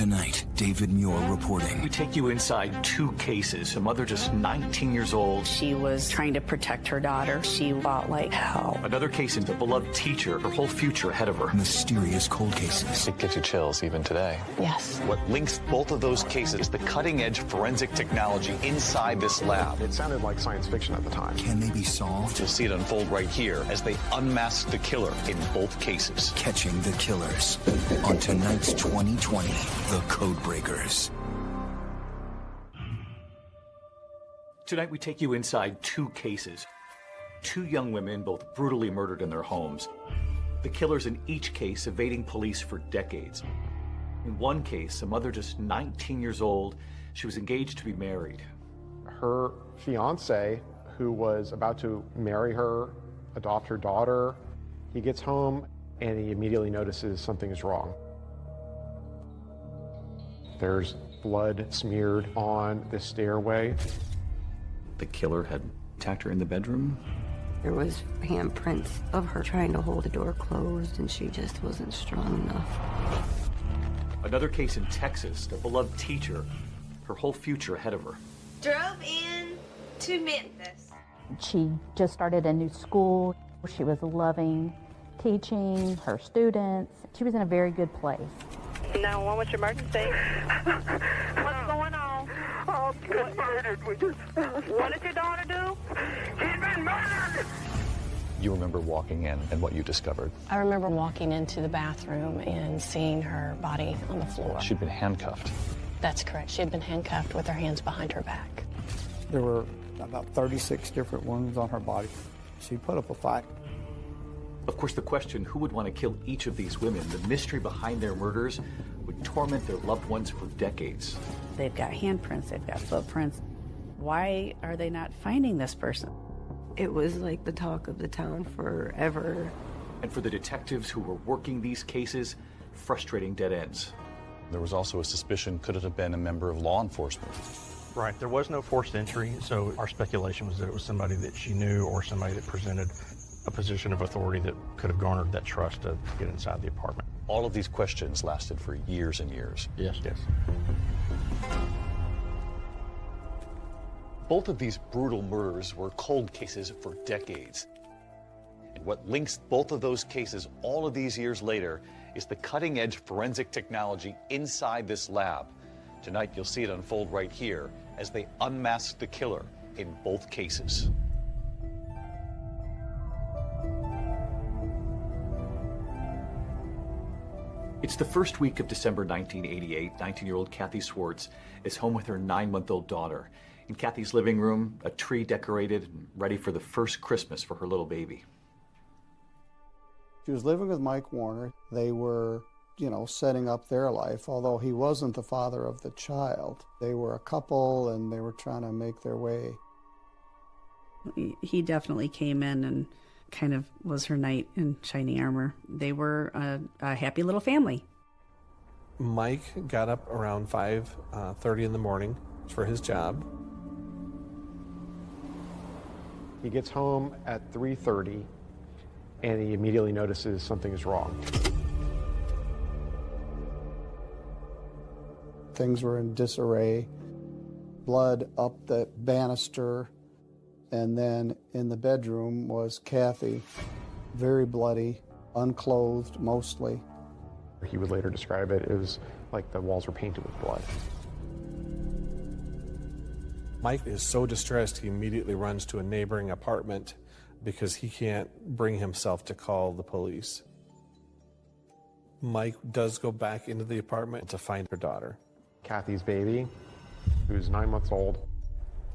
Tonight, David Muir reporting. We take you inside two cases. A mother just 19 years old. She was trying to protect her daughter. She fought like hell. Another case into a beloved teacher, her whole future ahead of her. Mysterious cold cases. It gives you chills even today. Yes. What links both of those cases is the cutting-edge forensic technology inside this lab. It sounded like science fiction at the time. Can they be solved? You'll see it unfold right here as they unmask the killer in both cases. Catching the killers on tonight's 2020, The Codebreakers. Tonight we take you inside two cases. Two young women, both brutally murdered in their homes. The killers in each case evading police for decades. In one case, a mother just 19 years old, she was engaged to be married. Her fiance, who was about to marry her, adopt her daughter, he gets home and he immediately notices something is wrong. There's blood smeared on the stairway. The killer had attacked her in the bedroom. There was handprints of her trying to hold the door closed, and she just wasn't strong enough. Another case in Texas, a beloved teacher, her whole future ahead of her. Drove in to Memphis. She just started a new school. She was loving teaching her students. She was in a very good place. 911, what's your emergency? What's going on? She was murdered. What did your daughter do? She's been murdered! You remember walking in and what you discovered. I remember walking into the bathroom and seeing her body on the floor. She'd been handcuffed. That's correct. She had been handcuffed with her hands behind her back. There were about 36 different wounds on her body. She put up a fight. Of course, the question, who would want to kill each of these women? The mystery behind their murders would torment their loved ones for decades. They've got handprints, they've got footprints. Why are they not finding this person? It was like the talk of the town forever. And for the detectives who were working these cases, frustrating dead ends. There was also a suspicion, could it have been a member of law enforcement? Right, there was no forced entry, so our speculation was that it was somebody that she knew or somebody that presented a position of authority that could have garnered that trust to get inside the apartment. All of these questions lasted for years and years. Yes. Both of these brutal murders were cold cases for decades. And what links both of those cases all of these years later is the cutting-edge forensic technology inside this lab. Tonight you'll see it unfold right here as they unmask the killer in both cases. It's the first week of December 1988. 19-year-old Kathy Schwarz is home with her 9-month-old daughter. In Kathy's living room, a tree decorated and ready for the first Christmas for her little baby. She was living with Mike Warner. They were, setting up their life, although he wasn't the father of the child. They were a couple and they were trying to make their way. He definitely came in and kind of was her knight in shining armor. They were a happy little family. Mike got up around 5:30 in the morning for his job. He gets home at 3:30 and he immediately notices something is wrong. Things were in disarray. Blood up the banister. And then in the bedroom was Kathy, very bloody, unclothed mostly. He would later describe it as like the walls were painted with blood. Mike is so distressed he immediately runs to a neighboring apartment because he can't bring himself to call the police. Mike does go back into the apartment to find her daughter. Kathy's baby, who's 9 months old,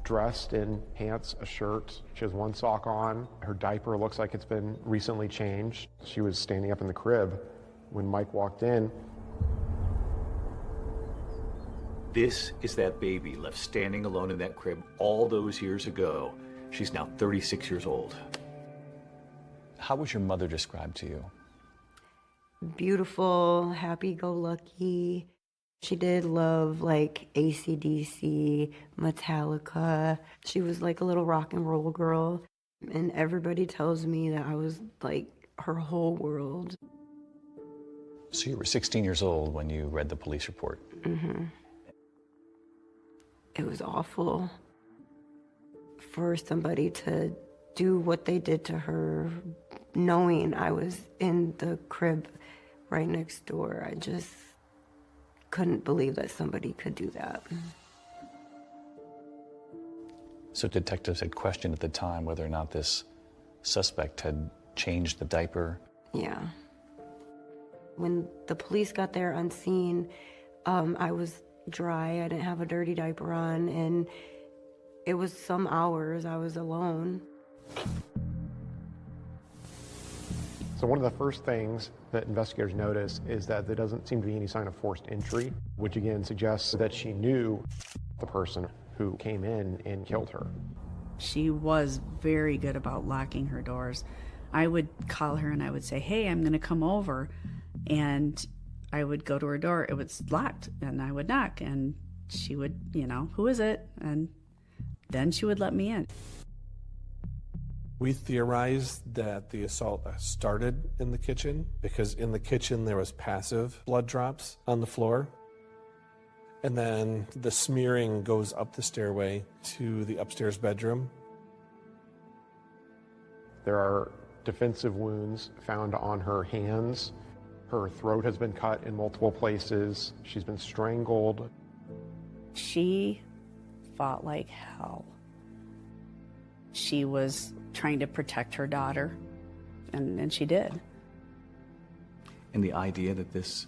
dressed in pants, a shirt. She has one sock on. Her diaper looks like it's been recently changed. She was standing up in the crib when Mike walked in. This is that baby left standing alone in that crib all those years ago. She's now 36 years old. How was your mother described to you? Beautiful, happy-go-lucky. She did love like AC/DC, Metallica. She was like a little rock and roll girl. And everybody tells me that I was like her whole world. So you were 16 years old when you read the police report. Mm-hmm. It was awful for somebody to do what they did to her, knowing I was in the crib right next door. I just couldn't believe that somebody could do that. So detectives had questioned at the time whether or not this suspect had changed the diaper. Yeah. When the police got there on scene, I was dry. I didn't have a dirty diaper on, and it was some hours I was alone. So one of the first things that investigators notice is that there doesn't seem to be any sign of forced entry, which again suggests that she knew the person who came in and killed her. She was very good about locking her doors. I would call her and I would say, hey, I'm going to come over. And I would go to her door. It was locked, and I would knock, and she would, who is it? And then she would let me in. We theorized that the assault started in the kitchen because in the kitchen there was passive blood drops on the floor. And then the smearing goes up the stairway to the upstairs bedroom. There are defensive wounds found on her hands. Her throat has been cut in multiple places. She's been strangled. She fought like hell. She was trying to protect her daughter, and she did. And the idea that this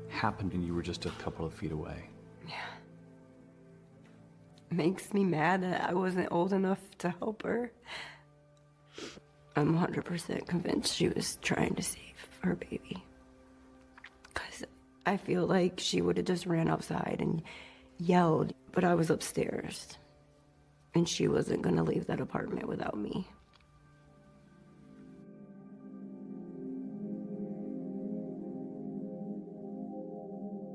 happened and you were just a couple of feet away. Yeah. Makes me mad that I wasn't old enough to help her. I'm 100% convinced she was trying to save her baby. Because I feel like she would have just ran outside and yelled, but I was upstairs. And she wasn't going to leave that apartment without me.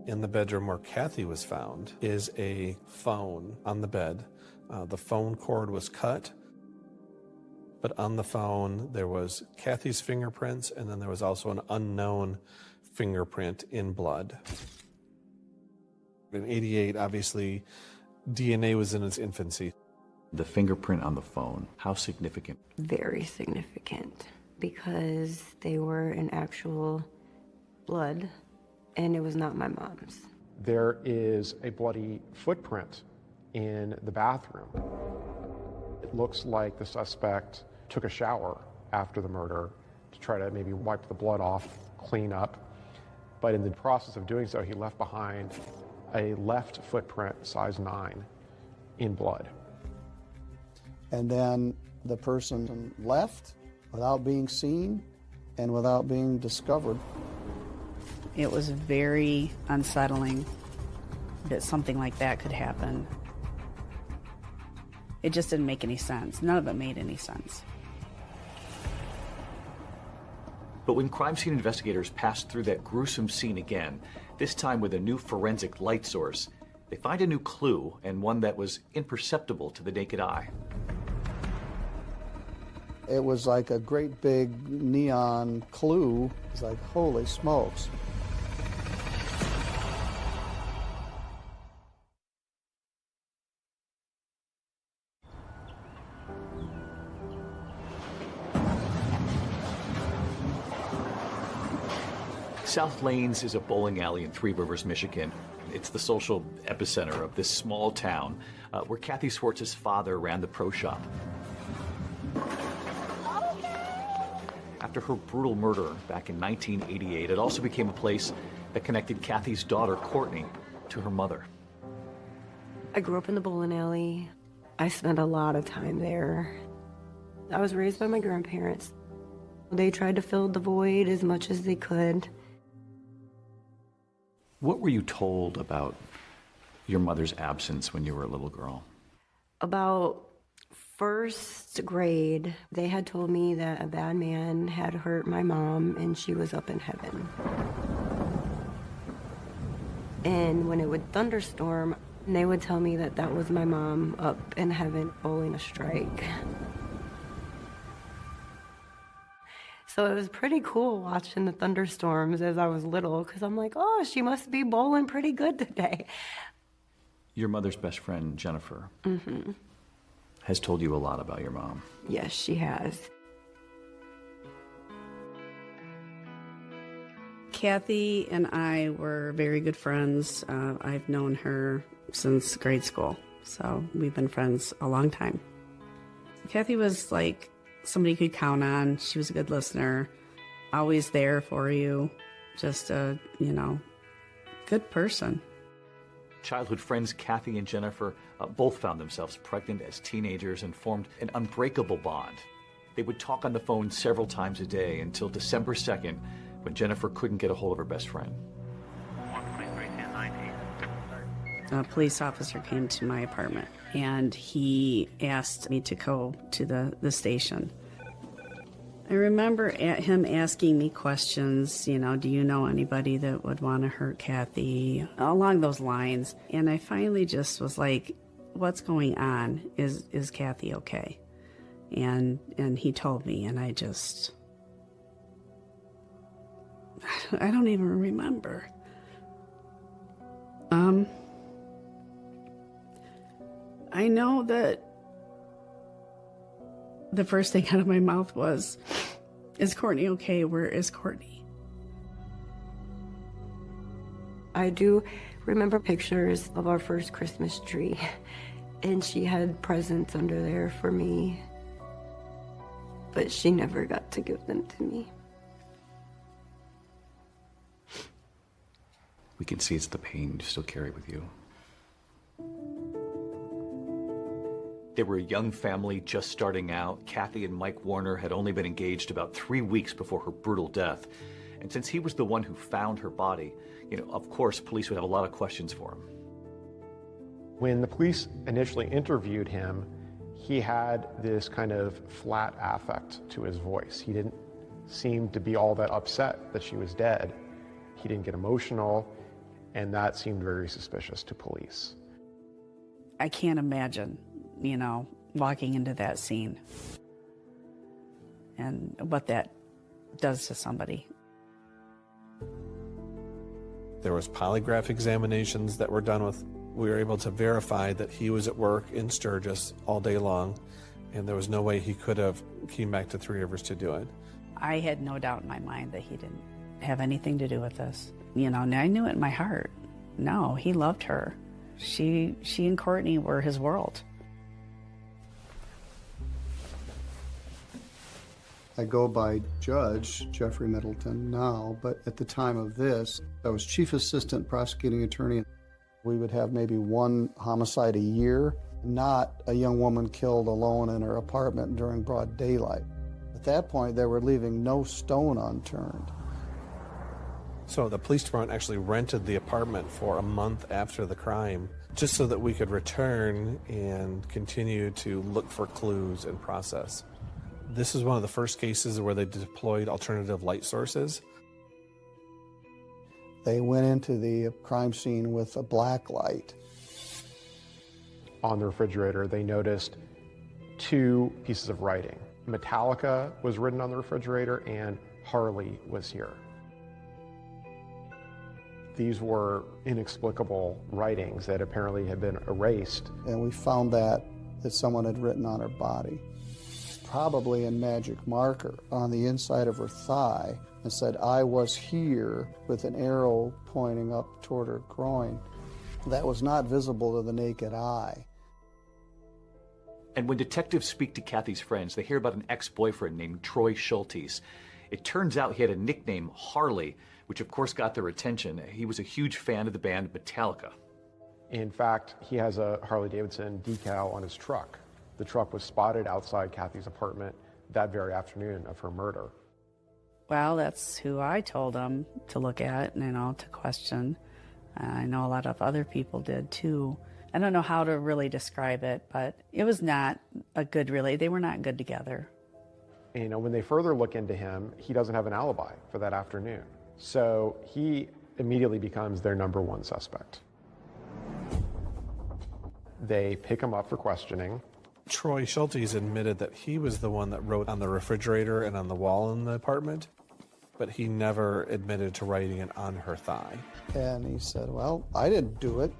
In the bedroom where Kathy was found is a phone on the bed. The phone cord was cut, but on the phone there was Kathy's fingerprints, and then there was also an unknown fingerprint in blood. In '88, obviously, DNA was in its infancy. The fingerprint on the phone, how significant? Very significant, because they were in actual blood, and it was not my mom's. There is a bloody footprint in the bathroom. It looks like the suspect took a shower after the murder to try to maybe wipe the blood off, clean up. But in the process of doing so, he left behind a left footprint, size 9, in blood. And then the person left without being seen and without being discovered. It was very unsettling that something like that could happen. It just didn't make any sense. None of it made any sense. But when crime scene investigators passed through that gruesome scene again, this time with a new forensic light source, they find a new clue, and one that was imperceptible to the naked eye. It was like a great big neon clue. It's like, holy smokes. South Lanes is a bowling alley in Three Rivers, Michigan. It's the social epicenter of this small town where Kathy Schwarz's father ran the pro shop. After her brutal murder back in 1988, it also became a place that connected Kathy's daughter, Courtney, to her mother. I grew up in the bowling alley. I spent a lot of time there. I was raised by my grandparents. They tried to fill the void as much as they could. What were you told about your mother's absence when you were a little girl? About first grade, they had told me that a bad man had hurt my mom and she was up in heaven. And when it would thunderstorm, they would tell me that that was my mom up in heaven bowling a strike. So it was pretty cool watching the thunderstorms as I was little, because I'm like, oh, she must be bowling pretty good today. Your mother's best friend, Jennifer, has told you a lot about your mom. Yes, she has. Kathy and I were very good friends. I've known her since grade school, so we've been friends a long time. Kathy was like somebody you could count on. She was a good listener, always there for you, just a, good person. Childhood friends Kathy and Jennifer both found themselves pregnant as teenagers and formed an unbreakable bond. They would talk on the phone several times a day until December 2nd, when Jennifer couldn't get a hold of her best friend. A police officer came to my apartment, and he asked me to go to the station. I remember him asking me questions, do you know anybody that would want to hurt Kathy? Along those lines. And I finally just was like, what's going on? Is Kathy okay? And he told me, and I don't even remember. I know that the first thing out of my mouth was, is Courtney okay? Where is Courtney? I do remember pictures of our first Christmas tree, and she had presents under there for me, but she never got to give them to me. We can see it's the pain you still carry with you. They were a young family just starting out. Kathy and Mike Warner had only been engaged about 3 weeks before her brutal death. And since he was the one who found her body, of course, police would have a lot of questions for him. When the police initially interviewed him, he had this kind of flat affect to his voice. He didn't seem to be all that upset that she was dead. He didn't get emotional, and that seemed very suspicious to police. I can't imagine, walking into that scene and what that does to somebody. There was polygraph examinations that were done with. We were able to verify that he was at work in Sturgis all day long, and there was no way he could have came back to Three Rivers to do it. I had no doubt in my mind that he didn't have anything to do with this. And I knew it in my heart. No, he loved her. She and Courtney were his world. I go by Judge Jeffrey Middleton now, but at the time of this, I was Chief Assistant Prosecuting Attorney. We would have maybe one homicide a year, not a young woman killed alone in her apartment during broad daylight. At that point, they were leaving no stone unturned. So the police department actually rented the apartment for a month after the crime, just so that we could return and continue to look for clues and process. This is one of the first cases where they deployed alternative light sources. They went into the crime scene with a black light. On the refrigerator, they noticed 2 pieces of writing. Metallica was written on the refrigerator, and Harley was here. These were inexplicable writings that apparently had been erased. And we found that someone had written on her body, probably in magic marker, on the inside of her thigh, and said, "I was here," with an arrow pointing up toward her groin. That was not visible to the naked eye. And when detectives speak to Kathy's friends, they hear about an ex-boyfriend named Troy Schultes. It turns out he had a nickname, Harley, which of course got their attention. He was a huge fan of the band Metallica. In fact, he has a Harley-Davidson decal on his truck. The truck was spotted outside Kathy's apartment that very afternoon of her murder. Well, that's who I told him to look at and, to question. I know a lot of other people did too. I don't know how to really describe it, but it was not a good they were not good together. When they further look into him, he doesn't have an alibi for that afternoon. So he immediately becomes their number 1 suspect. They pick him up for questioning. Troy Schultes admitted that he was the one that wrote on the refrigerator and on the wall in the apartment, but he never admitted to writing it on her thigh. And he said, well, I didn't do it.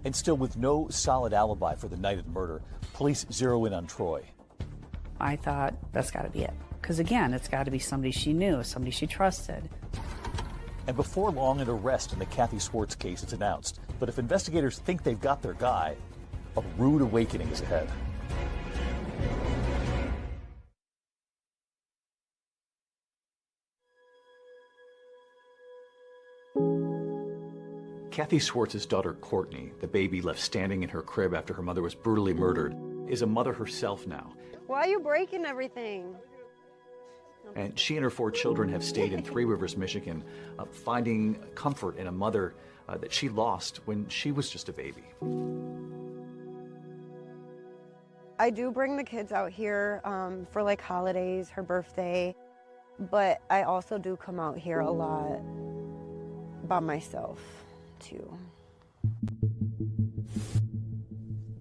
And still with no solid alibi for the night of the murder, police zero in on Troy. I thought, that's got to be it. Because again, it's got to be somebody she knew, somebody she trusted. And before long, an arrest in the Kathy Schwarz case is announced. But if investigators think they've got their guy, a rude awakening is ahead. Kathy Schwarz's daughter, Courtney, the baby left standing in her crib after her mother was brutally murdered, is a mother herself now. Why are you breaking everything? And she and her 4 children have stayed in Three Rivers, Michigan, finding comfort in a mother that she lost when she was just a baby. I do bring the kids out here for like holidays, her birthday, but I also do come out here a lot by myself too.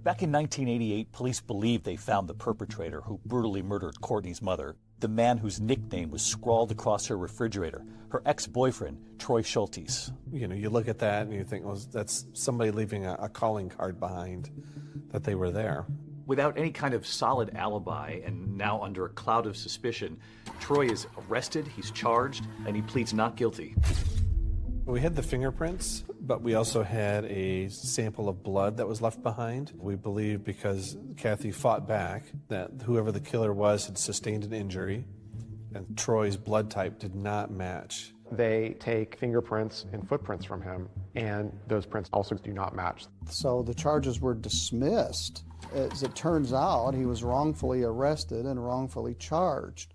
Back in 1988, police believed they found the perpetrator who brutally murdered Courtney's mother, the man whose nickname was scrawled across her refrigerator, her ex-boyfriend, Troy Schultes. You know, you look at that and you think, well, that's somebody leaving a calling card behind that they were there. Without any kind of solid alibi and now under a cloud of suspicion, Troy is arrested, he's charged, and he pleads not guilty. We had the fingerprints, but we also had a sample of blood that was left behind. We believe because Kathy fought back that whoever the killer was had sustained an injury, and Troy's blood type did not match. They take fingerprints and footprints from him, and those prints also do not match. So the charges were dismissed. As it turns out, he was wrongfully arrested and wrongfully charged.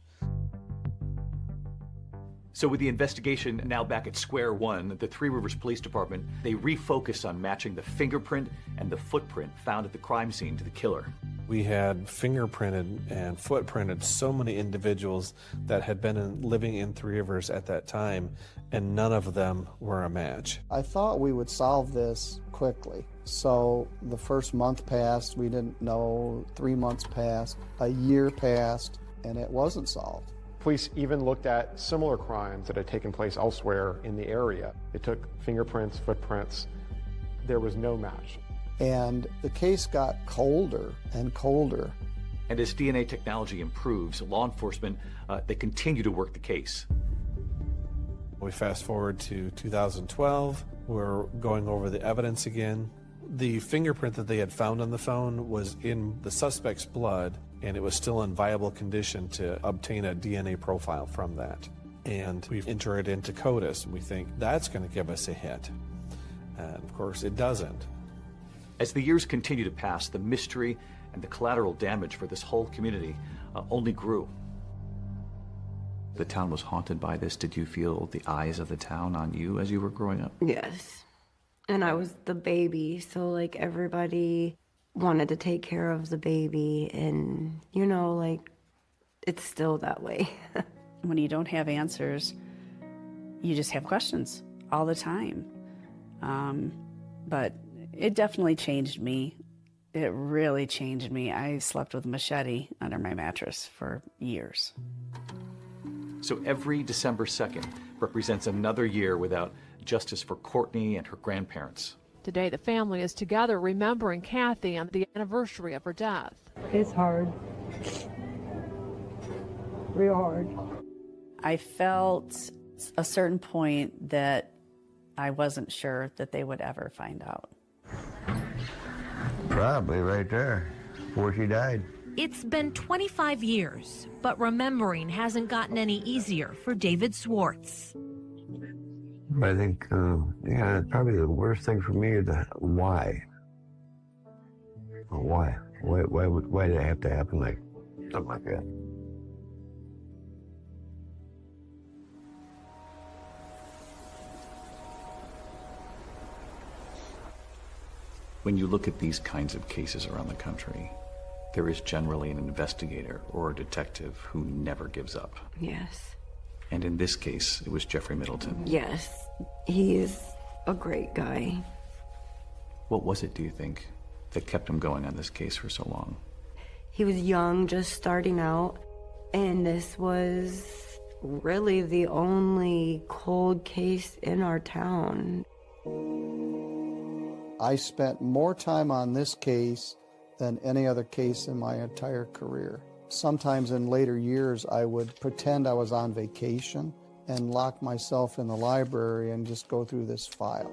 So with the investigation now back at square one, the Three Rivers Police Department, they refocus on matching the fingerprint and the footprint found at the crime scene to the killer. We had fingerprinted and footprinted so many individuals that had been living in Three Rivers at that time, and none of them were a match. I thought we would solve this quickly. So the first month passed, we didn't know, 3 months passed, a year passed, and it wasn't solved. Police even looked at similar crimes that had taken place elsewhere in the area. They took fingerprints, footprints. There was no match. And the case got colder and colder. And as DNA technology improves, law enforcement, they continue to work the case. We fast forward to 2012. We're going over the evidence again. The fingerprint that they had found on the phone was in the suspect's blood, and it was still in viable condition to obtain a DNA profile from that. And we enter it into CODIS, and we think that's going to give us a hit. And of course, it doesn't. As the years continue to pass, the mystery and the collateral damage for this whole community only grew. The town was haunted by this. Did you feel the eyes of the town on you as you were growing up? Yes. And I was the baby, so like everybody wanted to take care of the baby, and you know, like it's still that way. When you don't have answers, you just have questions all the time. But it definitely changed me. It really changed me. I slept with a machete under my mattress for years. So every December 2nd represents another year without justice for Courtney and her grandparents. Today, the family is together remembering Kathy on the anniversary of her death. It's hard. Real hard. I felt a certain point that I wasn't sure that they would ever find out. Probably right there, before she died. It's been 25 years, but remembering hasn't gotten any easier for David Schwarz. I think, yeah, probably the worst thing for me is the why. Why? Why did it have to happen like something like that? When you look at these kinds of cases around the country, there is generally an investigator or a detective who never gives up. Yes. And in this case, it was Jeffrey Middleton. Yes. He is a great guy. What was it, do you think, that kept him going on this case for so long? He was young, just starting out, and this was really the only cold case in our town. I spent more time on this case than any other case in my entire career. Sometimes in later years, I would pretend I was on vacation and lock myself in the library and just go through this file.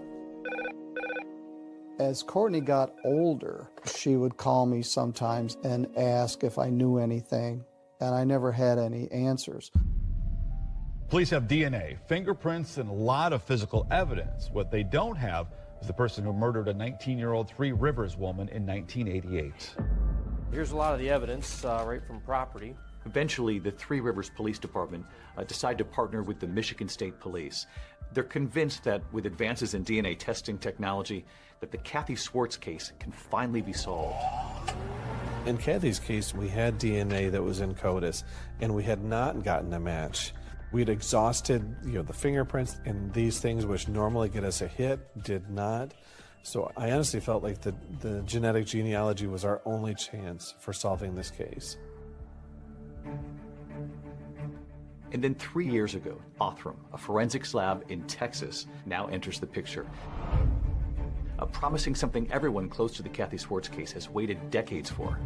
As Courtney got older, she would call me sometimes and ask if I knew anything, and I never had any answers. Police have DNA, fingerprints, and a lot of physical evidence. What they don't have is the person who murdered a 19-year-old Three Rivers woman in 1988. Here's a lot of the evidence right from property. Eventually, the Three Rivers Police Department decided to partner with the Michigan State Police. They're convinced that with advances in DNA testing technology, that the Kathy Schwarz case can finally be solved. In Kathy's case, we had DNA that was in CODIS, and we had not gotten a match. We'd exhausted, the fingerprints, and these things which normally get us a hit did not. So I honestly felt like the genetic genealogy was our only chance for solving this case. And then 3 years ago, Othram, a forensics lab in Texas, now enters the picture. Promising something everyone close to the Kathy Schwarz case has waited decades for: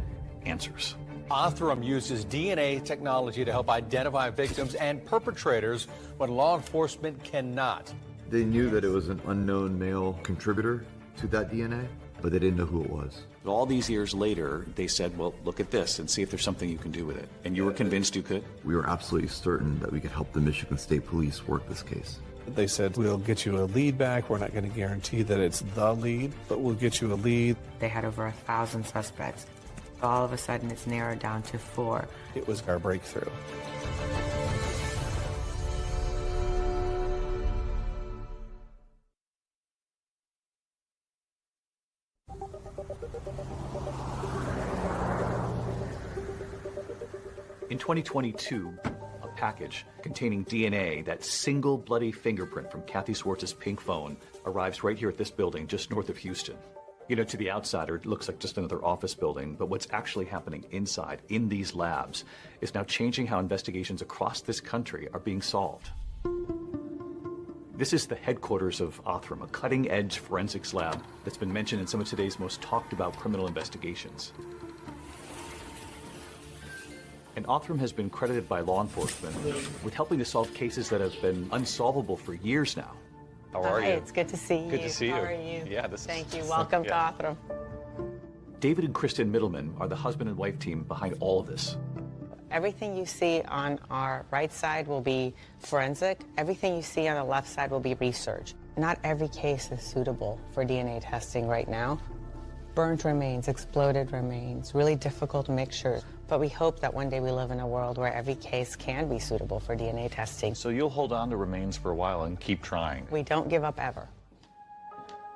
answers. Othram uses DNA technology to help identify victims and perpetrators when law enforcement cannot. They knew that it was an unknown male contributor to that DNA, but they didn't know who it was. But all these years later, they said, well, look at this and see if there's something you can do with it. And you were convinced you could? We were absolutely certain that we could help the Michigan State Police work this case. They said, we'll get you a lead back. We're not going to guarantee that it's the lead, but we'll get you a lead. They had over 1,000 suspects. All of a sudden, it's narrowed down to 4. It was our breakthrough. In 2022, a package containing DNA, that single bloody fingerprint from Kathy Schwarz's pink phone, arrives right here at this building just north of Houston. To the outsider, it looks like just another office building, but what's actually happening inside, in these labs, is now changing how investigations across this country are being solved. This is the headquarters of Othram, a cutting-edge forensics lab that's been mentioned in some of today's most talked-about criminal investigations. And Othram has been credited by law enforcement with helping to solve cases that have been unsolvable for years now. How are you? It's good to see you. Good to see you. How are you? Yeah, Thank you. Welcome to Othram. David and Kristen Middleman are the husband and wife team behind all of this. Everything you see on our right side will be forensic. Everything you see on the left side will be research. Not every case is suitable for DNA testing right now. Burnt remains, exploded remains, really difficult mixtures. But we hope that one day we live in a world where every case can be suitable for DNA testing. So you'll hold on to remains for a while and keep trying. We don't give up ever.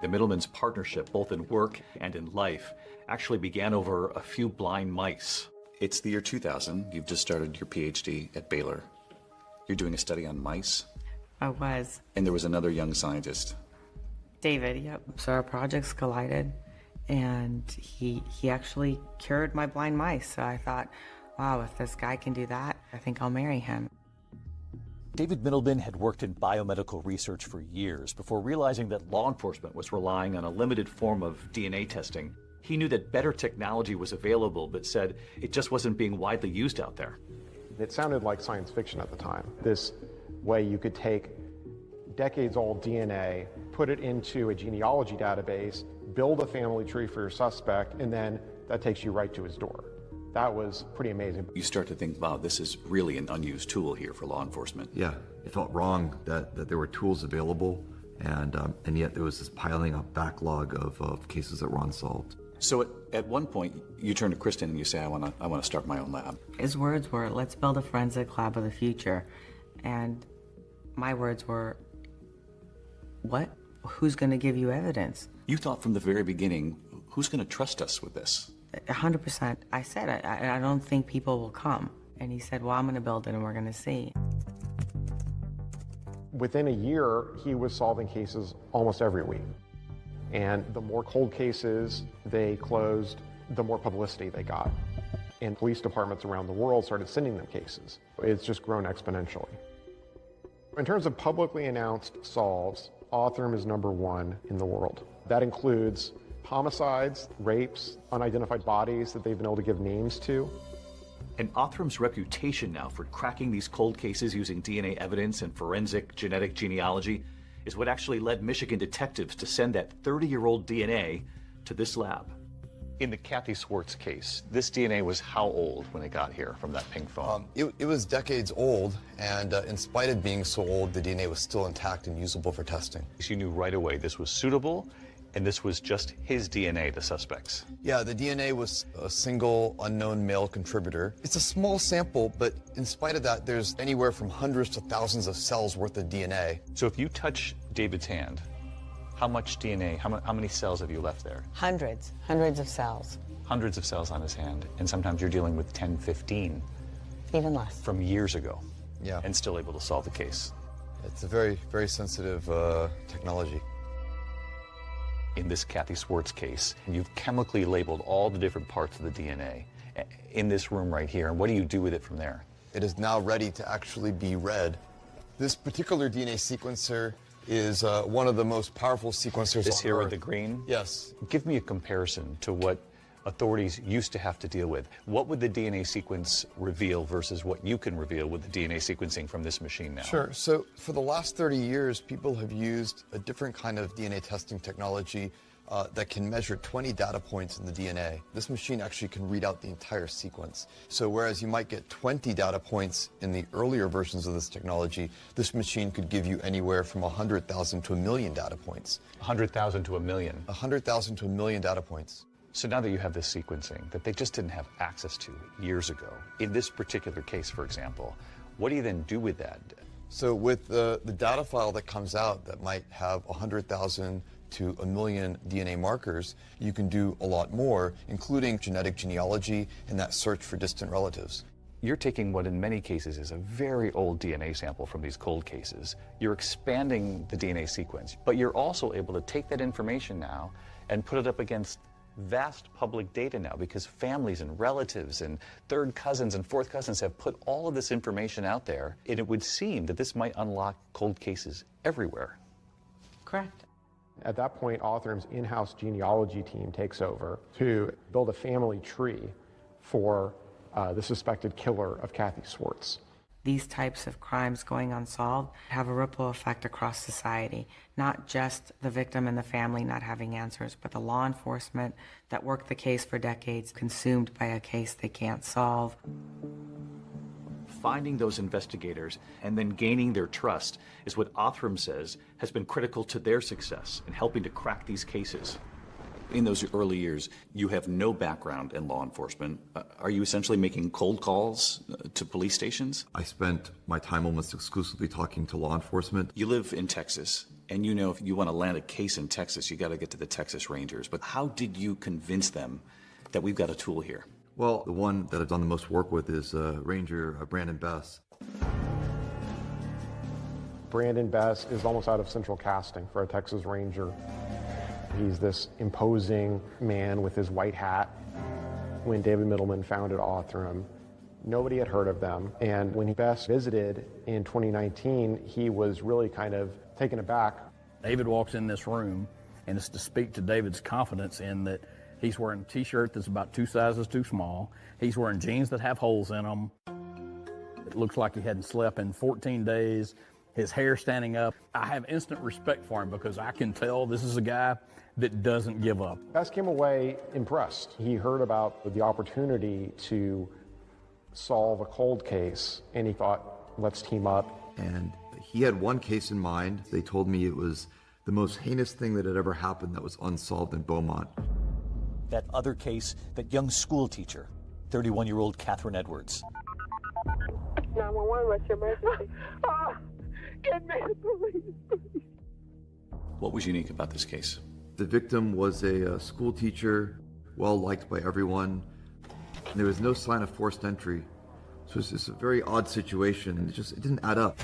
The Middleman's partnership, both in work and in life, actually began over a few blind mice. It's the year 2000. You've just started your PhD at Baylor. You're doing a study on mice? I was. And there was another young scientist. David, yep. So our projects collided, and he actually cured my blind mice. So I thought, wow, if this guy can do that, I think I'll marry him. David Middleman had worked in biomedical research for years before realizing that law enforcement was relying on a limited form of DNA testing. He knew that better technology was available, but said it just wasn't being widely used out there. It sounded like science fiction at the time. This way you could take decades-old DNA, put it into a genealogy database, build a family tree for your suspect, and then that takes you right to his door. That was pretty amazing. You start to think, wow, this is really an unused tool here for law enforcement. Yeah, it felt wrong that there were tools available, and yet there was this piling up backlog of cases that were unsolved. So at one point, you turn to Kristen and you say, I want to start my own lab. His words were, let's build a forensic lab of the future. And my words were, what? Who's going to give you evidence? You thought from the very beginning, who's going to trust us with this? 100%. I said, I don't think people will come. And he said, well, I'm going to build it and we're going to see. Within a year, he was solving cases almost every week. And the more cold cases they closed, the more publicity they got. and police departments around the world started sending them cases. It's just grown exponentially. In terms of publicly announced solves, Othram is #1 in the world. That includes homicides, rapes, unidentified bodies that they've been able to give names to. And Othram's reputation now for cracking these cold cases using DNA evidence and forensic genetic genealogy is what actually led Michigan detectives to send that 30-year-old DNA to this lab. In the Kathy Schwarz case, this DNA was how old when it got here from that pink phone? It was decades old, and in spite of being so old, the DNA was still intact and usable for testing. You knew right away this was suitable, and this was just his DNA, the suspect's. Yeah, the DNA was a single unknown male contributor. It's a small sample, but in spite of that, there's anywhere from hundreds to thousands of cells worth of DNA. So if you touch David's hand, how much DNA, how many cells have you left there? Hundreds of cells. Hundreds of cells on his hand, and sometimes you're dealing with 10, 15. Even less. From years ago. Yeah. And still able to solve the case. It's a very, very sensitive technology. In this Kathy Schwarz case, you've chemically labeled all the different parts of the DNA in this room right here, and what do you do with it from there? It is now ready to actually be read. This particular DNA sequencer is one of the most powerful sequencers This on here Earth. with the green? Yes. Give me a comparison to what authorities used to have to deal with. What would the DNA sequence reveal versus what you can reveal with the DNA sequencing from this machine now? Sure. So for the last 30 years, people have used a different kind of DNA testing technology that can measure 20 data points in the DNA. This machine actually can read out the entire sequence. So whereas you might get 20 data points in the earlier versions of this technology, this machine could give you anywhere from 100,000 to 1 million data points. 100,000 to 1 million? 100,000 to 1 million data points. So now that you have this sequencing that they just didn't have access to years ago, in this particular case, for example, what do you then do with that? So with the data file that comes out that might have 100,000 to 1 million DNA markers, you can do a lot more, including genetic genealogy and that search for distant relatives. You're taking what in many cases is a very old DNA sample from these cold cases. You're expanding the DNA sequence, but you're also able to take that information now and put it up against vast public data now, because families and relatives and third cousins and fourth cousins have put all of this information out there, and it would seem that this might unlock cold cases everywhere. Correct. At that point, Othram's in-house genealogy team takes over to build a family tree for the suspected killer of Kathy Schwarz. These types of crimes going unsolved have a ripple effect across society, not just the victim and the family not having answers, but the law enforcement that worked the case for decades, consumed by a case they can't solve. Finding those investigators and then gaining their trust is what Othram says has been critical to their success in helping to crack these cases. In those early years, you have no background in law enforcement. Are you essentially making cold calls to police stations? I spent my time almost exclusively talking to law enforcement. You live in Texas, and you know if you want to land a case in Texas, you got to get to the Texas Rangers. But how did you convince them that we've got a tool here? Well, the one that I've done the most work with is Ranger Brandon Bess. Brandon Bess is almost out of central casting for a Texas Ranger. He's this imposing man with his white hat. When David Middleman founded Othram, nobody had heard of them. And when Bess visited in 2019, he was really kind of taken aback. David walks in this room, and it's to speak to David's confidence in that he's wearing a t-shirt that's about 2 sizes too small. He's wearing jeans that have holes in them. It looks like he hadn't slept in 14 days. His hair standing up. I have instant respect for him because I can tell this is a guy that doesn't give up. Bess came away impressed. He heard about the opportunity to solve a cold case, and he thought, let's team up. And he had one case in mind. They told me it was the most heinous thing that had ever happened that was unsolved in Beaumont. That other case, that young school teacher, 31-year-old Katherine Edwards. 911, what's your emergency? Get me the police, please. What was unique about this case? The victim was a school teacher, well liked by everyone. And there was no sign of forced entry. So it's just a very odd situation. It didn't add up.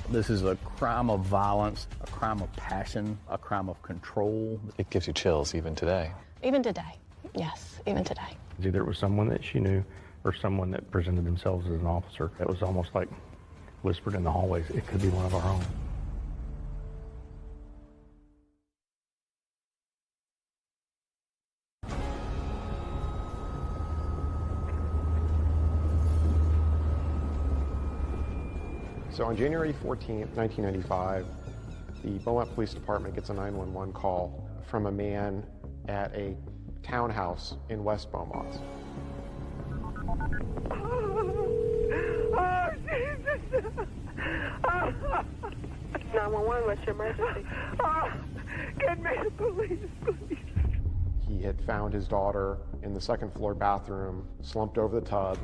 This is a crime of violence, a crime of passion, a crime of control. It gives you chills even today. Even today, yes, even today. Either it was someone that she knew or someone that presented themselves as an officer. It was almost like whispered in the hallways, it could be one of our own. So on January 14th, 1995, the Beaumont Police Department gets a 911 call from a man at a townhouse in West Beaumont. Oh, Jesus! 911, what's your emergency? Get me the police, please. He had found his daughter in the second floor bathroom, slumped over the tub.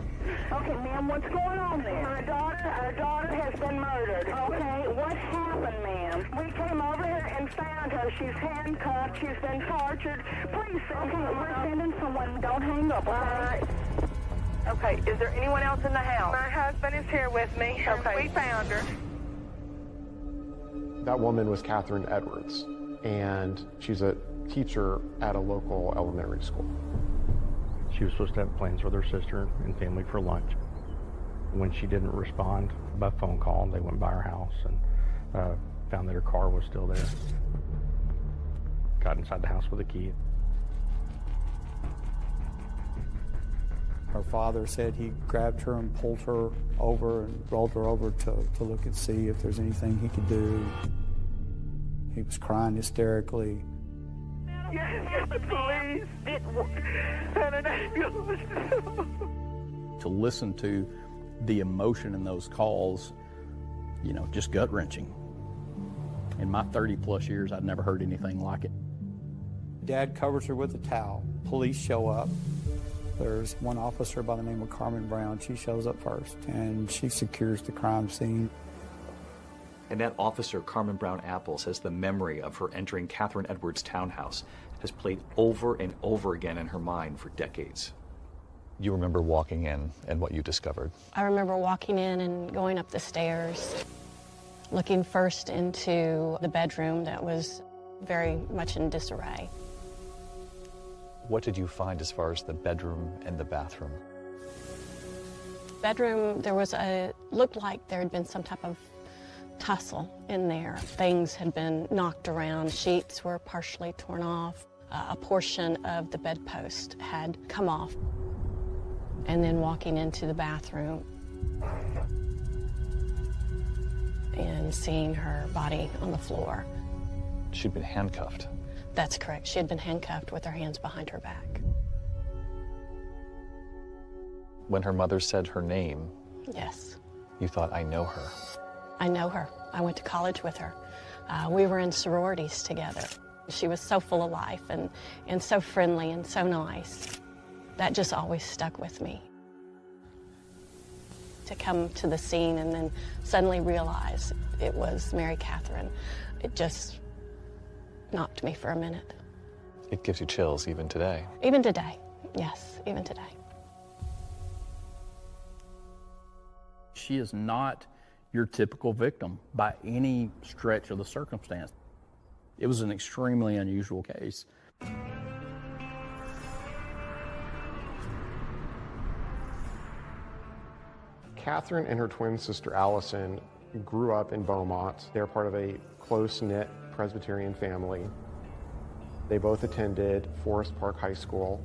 Okay, ma'am, what's going on there? Our daughter has been murdered. Okay, what happened, ma'am? We came over here and found her. She's handcuffed. She's been tortured. Please send someone. We're sending someone. Don't hang up, okay? Okay, is there anyone else in the house? My husband is here with me. Okay. We found her. That woman was Katherine Edwards, and she's a teacher at a local elementary school. She was supposed to have plans with her sister and family for lunch. When she didn't respond by phone call, they went by her house and found that her car was still there. Got inside the house with a key. Her father said he grabbed her and pulled her over and rolled her over to look and see if there's anything he could do. He was crying hysterically. Get the police and an ambulance. To listen to the emotion in those calls, you know, just gut-wrenching. In my 30-plus years, I'd never heard anything like it. Dad covers her with a towel. Police show up. There's one officer by the name of Carmen Brown. She shows up first, and she secures the crime scene. And that officer, Carmen Brown Apple, says the memory of her entering Katherine Edwards' townhouse has played over and over again in her mind for decades. You remember walking in and what you discovered? I remember walking in and going up the stairs, looking first into the bedroom that was very much in disarray. What did you find as far as the bedroom and the bathroom? Bedroom, there was looked like there had been some type of tussle in there. Things had been knocked around. Sheets were partially torn off. A portion of the bedpost had come off. And then walking into the bathroom and seeing her body on the floor. She'd been handcuffed. That's correct. She had been handcuffed with her hands behind her back. When her mother said her name, yes, you thought, I know her. I know her. I went to college with her. We were in sororities together. She was so full of life and so friendly and so nice. That just always stuck with me. To come to the scene and then suddenly realize it was Mary Katherine, it just knocked me for a minute. It gives you chills even today. Even today, yes, even today. She is not your typical victim by any stretch of the circumstance. It was an extremely unusual case. Katherine and her twin sister Allison grew up in Beaumont. They're part of a close-knit Presbyterian family. They both attended Forest Park High School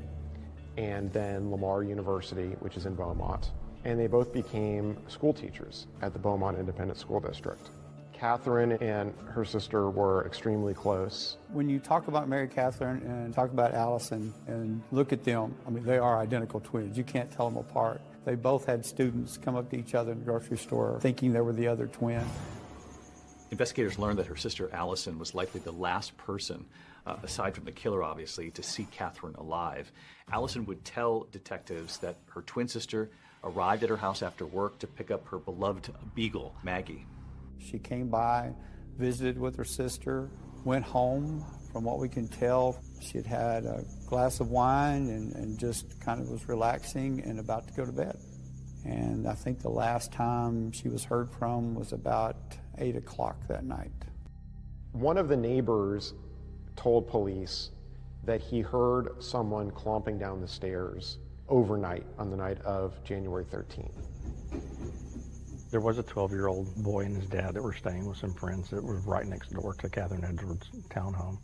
and then Lamar University, which is in Beaumont. And they both became school teachers at the Beaumont Independent School District. Katherine and her sister were extremely close. When you talk about Mary Katherine and talk about Allison and look at them, I mean, they are identical twins. You can't tell them apart. They both had students come up to each other in the grocery store thinking they were the other twin. Investigators learned that her sister Allison was likely the last person, aside from the killer obviously, to see Katherine alive. Allison would tell detectives that her twin sister arrived at her house after work to pick up her beloved beagle, Maggie. She came by, visited with her sister, went home. From what we can tell, she had had a glass of wine and just kind of was relaxing and about to go to bed. And I think the last time she was heard from was about 8 o'clock that night. One of the neighbors told police that he heard someone clomping down the stairs overnight on the night of January 13th. There was a 12-year-old boy and his dad that were staying with some friends that were right next door to Katherine Edwards' townhome.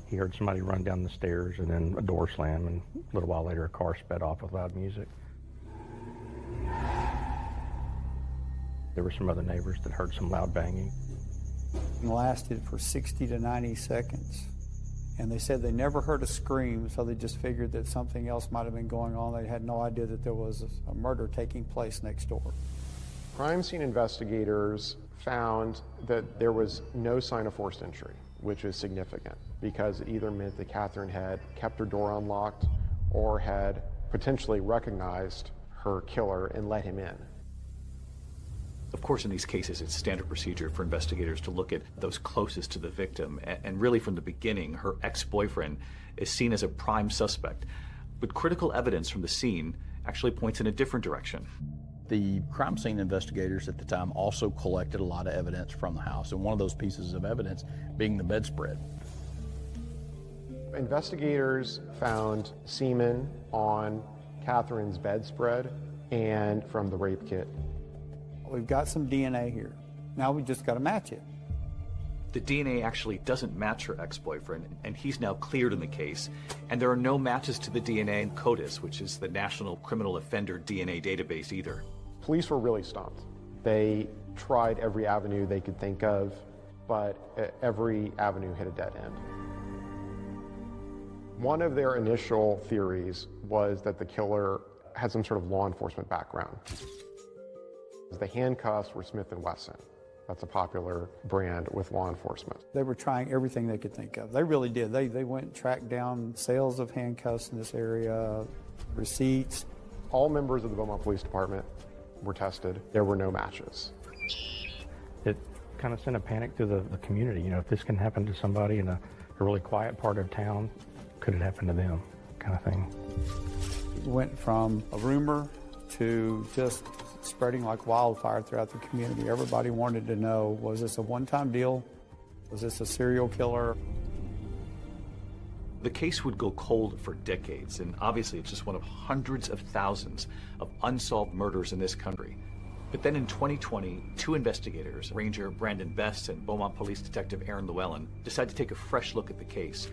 He heard somebody run down the stairs and then a door slam, and a little while later a car sped off with loud music. There were some other neighbors that heard some loud banging. It lasted for 60 to 90 seconds. And they said they never heard a scream, so they just figured that something else might have been going on. They had no idea that there was a murder taking place next door. Crime scene investigators found that there was no sign of forced entry, which is significant because it either meant that Katherine had kept her door unlocked or had potentially recognized her killer and let him in. Of course, in these cases, it's standard procedure for investigators to look at those closest to the victim. And really, from the beginning, her ex-boyfriend is seen as a prime suspect. But critical evidence from the scene actually points in a different direction. The crime scene investigators at the time also collected a lot of evidence from the house, and one of those pieces of evidence being the bedspread. Investigators found semen on Katherine's bedspread and from the rape kit. We've got some DNA here. Now we just got to match it. The DNA actually doesn't match her ex-boyfriend, and he's now cleared in the case. And there are no matches to the DNA in CODIS, which is the National Criminal Offender DNA database, either. Police were really stumped. They tried every avenue they could think of, but every avenue hit a dead end. One of their initial theories was that the killer had some sort of law enforcement background. The handcuffs were Smith & Wesson. That's a popular brand with law enforcement. They were trying everything they could think of. They really did. They went and tracked down sales of handcuffs in this area, receipts. All members of the Beaumont Police Department were tested. There were no matches. It kind of sent a panic through the community. You know, if this can happen to somebody in a really quiet part of town, could it happen to them, kind of thing. It went from a rumor to just spreading like wildfire throughout the community. Everybody wanted to know, was this a one-time deal? Was this a serial killer? The case would go cold for decades, and obviously it's just one of hundreds of thousands of unsolved murders in this country. But then in 2020, two investigators, Ranger Brandon Best and Beaumont Police Detective Aaron Llewellyn, decided to take a fresh look at the case.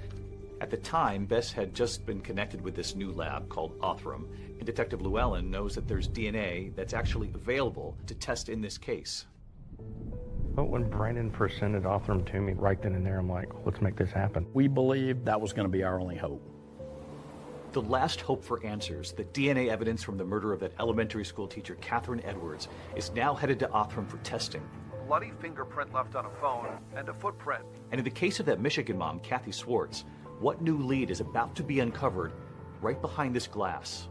At the time, Best had just been connected with this new lab called Othram, and Detective Llewellyn knows that there's DNA that's actually available to test in this case. But when Brandon presented Othram to me right then and there, I'm like, let's make this happen. We believed that was going to be our only hope. The last hope for answers, the DNA evidence from the murder of that elementary school teacher, Katherine Edwards, is now headed to Othram for testing. Bloody fingerprint left on a phone and a footprint. And in the case of that Michigan mom, Kathy Schwarz, what new lead is about to be uncovered right behind this glass?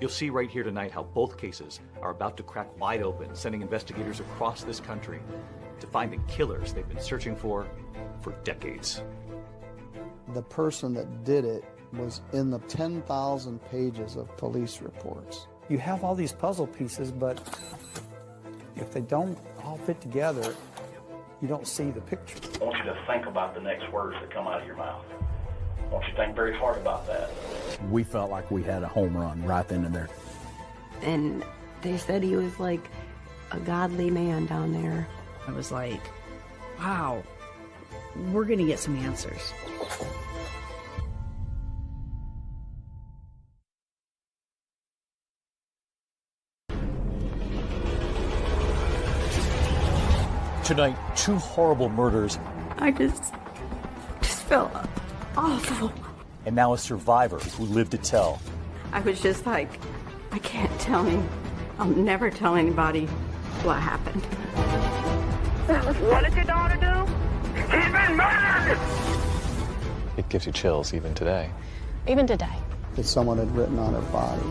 You'll see right here tonight how both cases are about to crack wide open, sending investigators across this country to find the killers they've been searching for decades. The person that did it was in the 10,000 pages of police reports. You have all these puzzle pieces, but if they don't all fit together, you don't see the picture. I want you to think about the next words that come out of your mouth. I want you to think very hard about that. We felt like we had a home run right then and there. And they said he was like a godly man down there. I was like, wow, we're going to get some answers. Tonight, two horrible murders. I just felt awful. And now a survivor who lived to tell. I was just like, I can't tell him. I'll never tell anybody what happened. What did your daughter do? She's been murdered! It gives you chills even today. Even today. That someone had written on her body,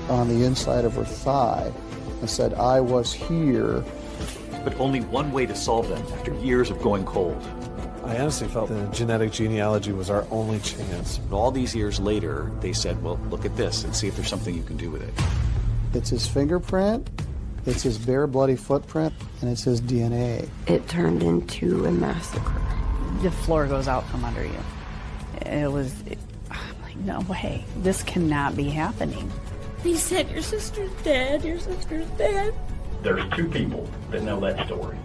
on the inside of her thigh, and said, I was here. But only one way to solve them after years of going cold. I honestly felt the genetic genealogy was our only chance. But all these years later, they said, well, look at this and see if there's something you can do with it. It's his fingerprint, it's his bare bloody footprint, and it's his DNA. It turned into a massacre. The floor goes out from under you. It was, I'm like, no way, this cannot be happening. He said, your sister's dead, your sister's dead. There's two people that know that story.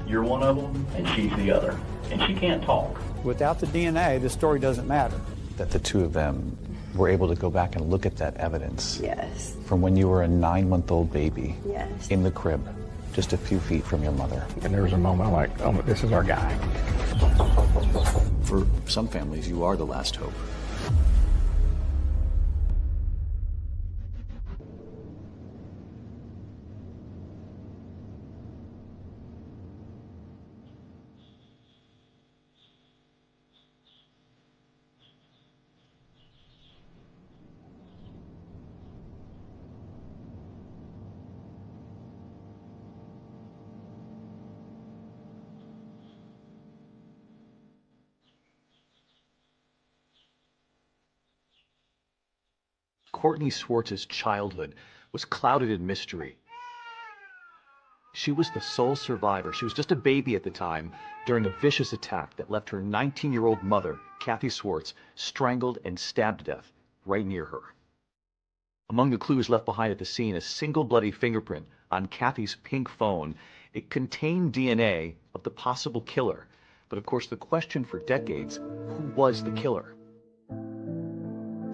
You're one of them, and she's the other. And she can't talk. Without the DNA, the story doesn't matter. That the two of them were able to go back and look at that evidence. Yes. From when you were a 9-month-old baby. Yes. In the crib, just a few feet from your mother. And there was a moment like, oh, this is our guy. For some families, you are the last hope. Courtney Schwarz's childhood was clouded in mystery. She was the sole survivor. She was just a baby at the time during a vicious attack that left her 19-year-old mother, Kathy Schwarz, strangled and stabbed to death right near her. Among the clues left behind at the scene, a single bloody fingerprint on Kathy's pink phone. It contained DNA of the possible killer. But of course, the question for decades, who was the killer?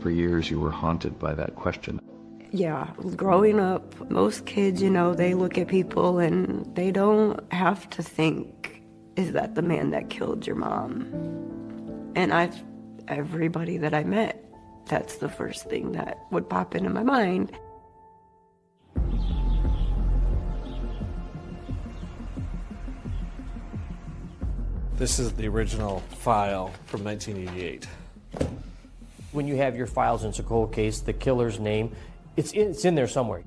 For years, you were haunted by that question. Yeah, growing up, most kids, they look at people and they don't have to think, is that the man that killed your mom? And everybody that I met, that's the first thing that would pop into my mind. This is the original file from 1988. When you have your files in a cold case, the killer's name, it's in there somewhere.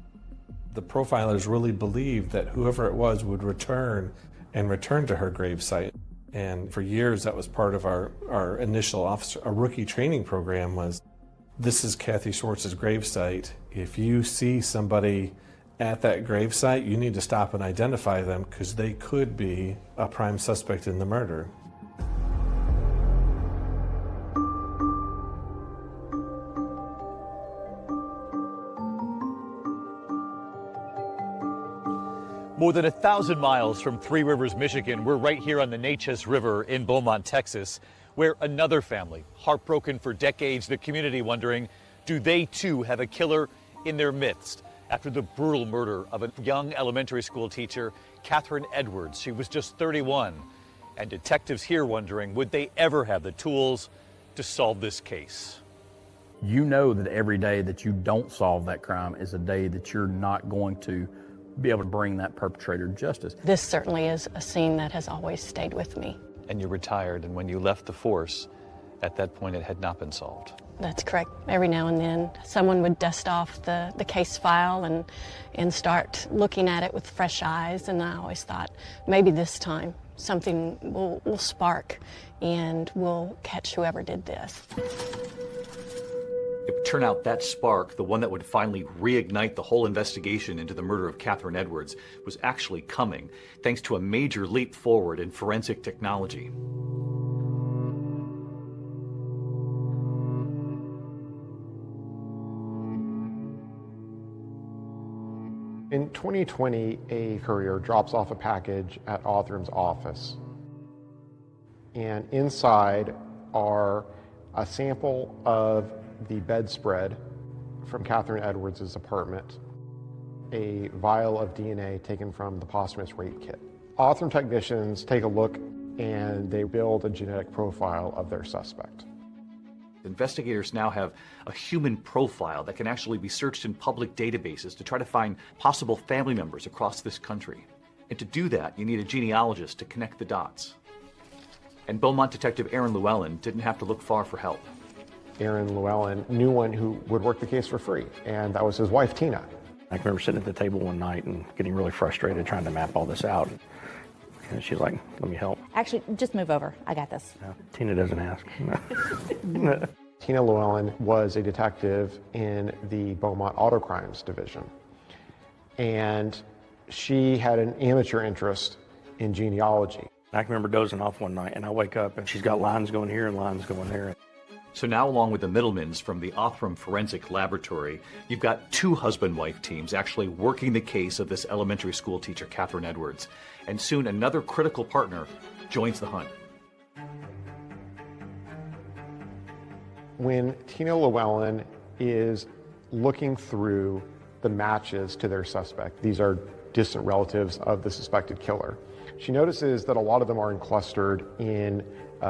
The profilers really believed that whoever it was would return to her gravesite. And for years, that was part of our initial our rookie training program was, this is Kathy Schwarz's gravesite. If you see somebody at that gravesite, you need to stop and identify them because they could be a prime suspect in the murder. More than 1,000 miles from Three Rivers, Michigan, we're right here on the Neches River in Beaumont, Texas, where another family, heartbroken for decades, the community wondering, do they too have a killer in their midst? After the brutal murder of a young elementary school teacher, Katherine Edwards. She was just 31. And detectives here wondering, would they ever have the tools to solve this case? You know that every day that you don't solve that crime is a day that you're not going to be able to bring that perpetrator justice. This certainly is a scene that has always stayed with me. And you retired, and when you left the force, at that point it had not been solved. That's correct. Every now and then someone would dust off the case file and start looking at it with fresh eyes, and I always thought maybe this time something will spark and we'll catch whoever did this. It would turn out that spark, the one that would finally reignite the whole investigation into the murder of Katherine Edwards, was actually coming, thanks to a major leap forward in forensic technology. In 2020, a courier drops off a package at Othram's office. And inside are a sample of the bedspread from Katherine Edwards' apartment, a vial of DNA taken from the posthumous rape kit. Othram technicians take a look and they build a genetic profile of their suspect. Investigators now have a human profile that can actually be searched in public databases to try to find possible family members across this country. And to do that, you need a genealogist to connect the dots. And Beaumont detective Aaron Llewellyn didn't have to look far for help. Aaron Llewellyn knew one who would work the case for free, and that was his wife, Tina. I remember sitting at the table one night and getting really frustrated trying to map all this out. And she's like, let me help. Actually, just move over. I got this. No, Tina doesn't ask. Tina Llewellyn was a detective in the Beaumont Auto Crimes Division. And she had an amateur interest in genealogy. I can remember dozing off one night, and I wake up, and she's got lines going here and lines going there. So now, along with the Middlemans from the Othram Forensic Laboratory, you've got two husband-wife teams actually working the case of this elementary school teacher, Katherine Edwards. And soon another critical partner joins the hunt. When Tina Llewellyn is looking through the matches to their suspect, these are distant relatives of the suspected killer, she notices that a lot of them are clustered in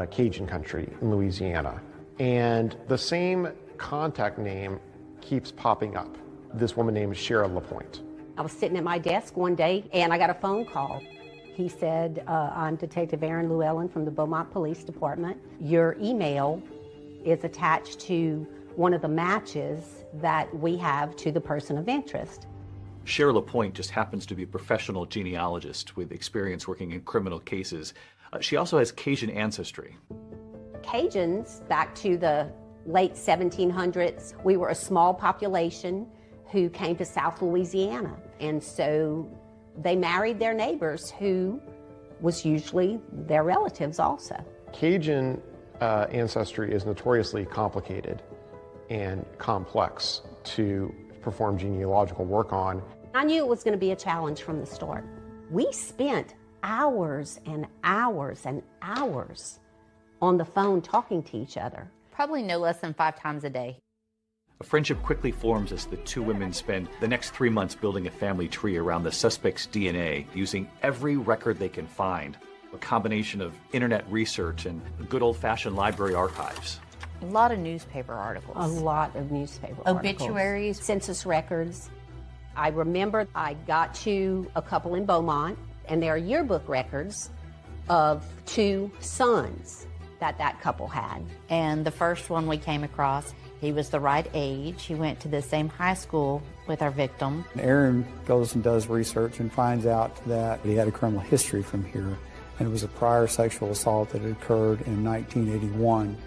Cajun country in Louisiana. And the same contact name keeps popping up. This woman named Cheryl LaPointe. I was sitting at my desk one day and I got a phone call. He said, I'm Detective Aaron Llewellyn from the Beaumont Police Department. Your email is attached to one of the matches that we have to the person of interest. Cheryl LaPointe just happens to be a professional genealogist with experience working in criminal cases. She also has Cajun ancestry. Cajuns, back to the late 1700s, we were a small population who came to South Louisiana. And so they married their neighbors, who was usually their relatives also. Cajun ancestry is notoriously complicated and complex to perform genealogical work on. I knew it was going to be a challenge from the start. We spent hours and hours and hours on the phone talking to each other. Probably no less than 5 times a day. A friendship quickly forms as the two women spend the next 3 months building a family tree around the suspect's DNA, using every record they can find, a combination of internet research and good old-fashioned library archives. A lot of newspaper articles. A lot of newspaper Obituaries. articles. Census records. I remember I got to a couple in Beaumont, and there are yearbook records of 2 sons that couple had. And the first one we came across, he was the right age. He went to the same high school with our victim. Aaron goes and does research and finds out that he had a criminal history from here, and it was a prior sexual assault that had occurred in 1981.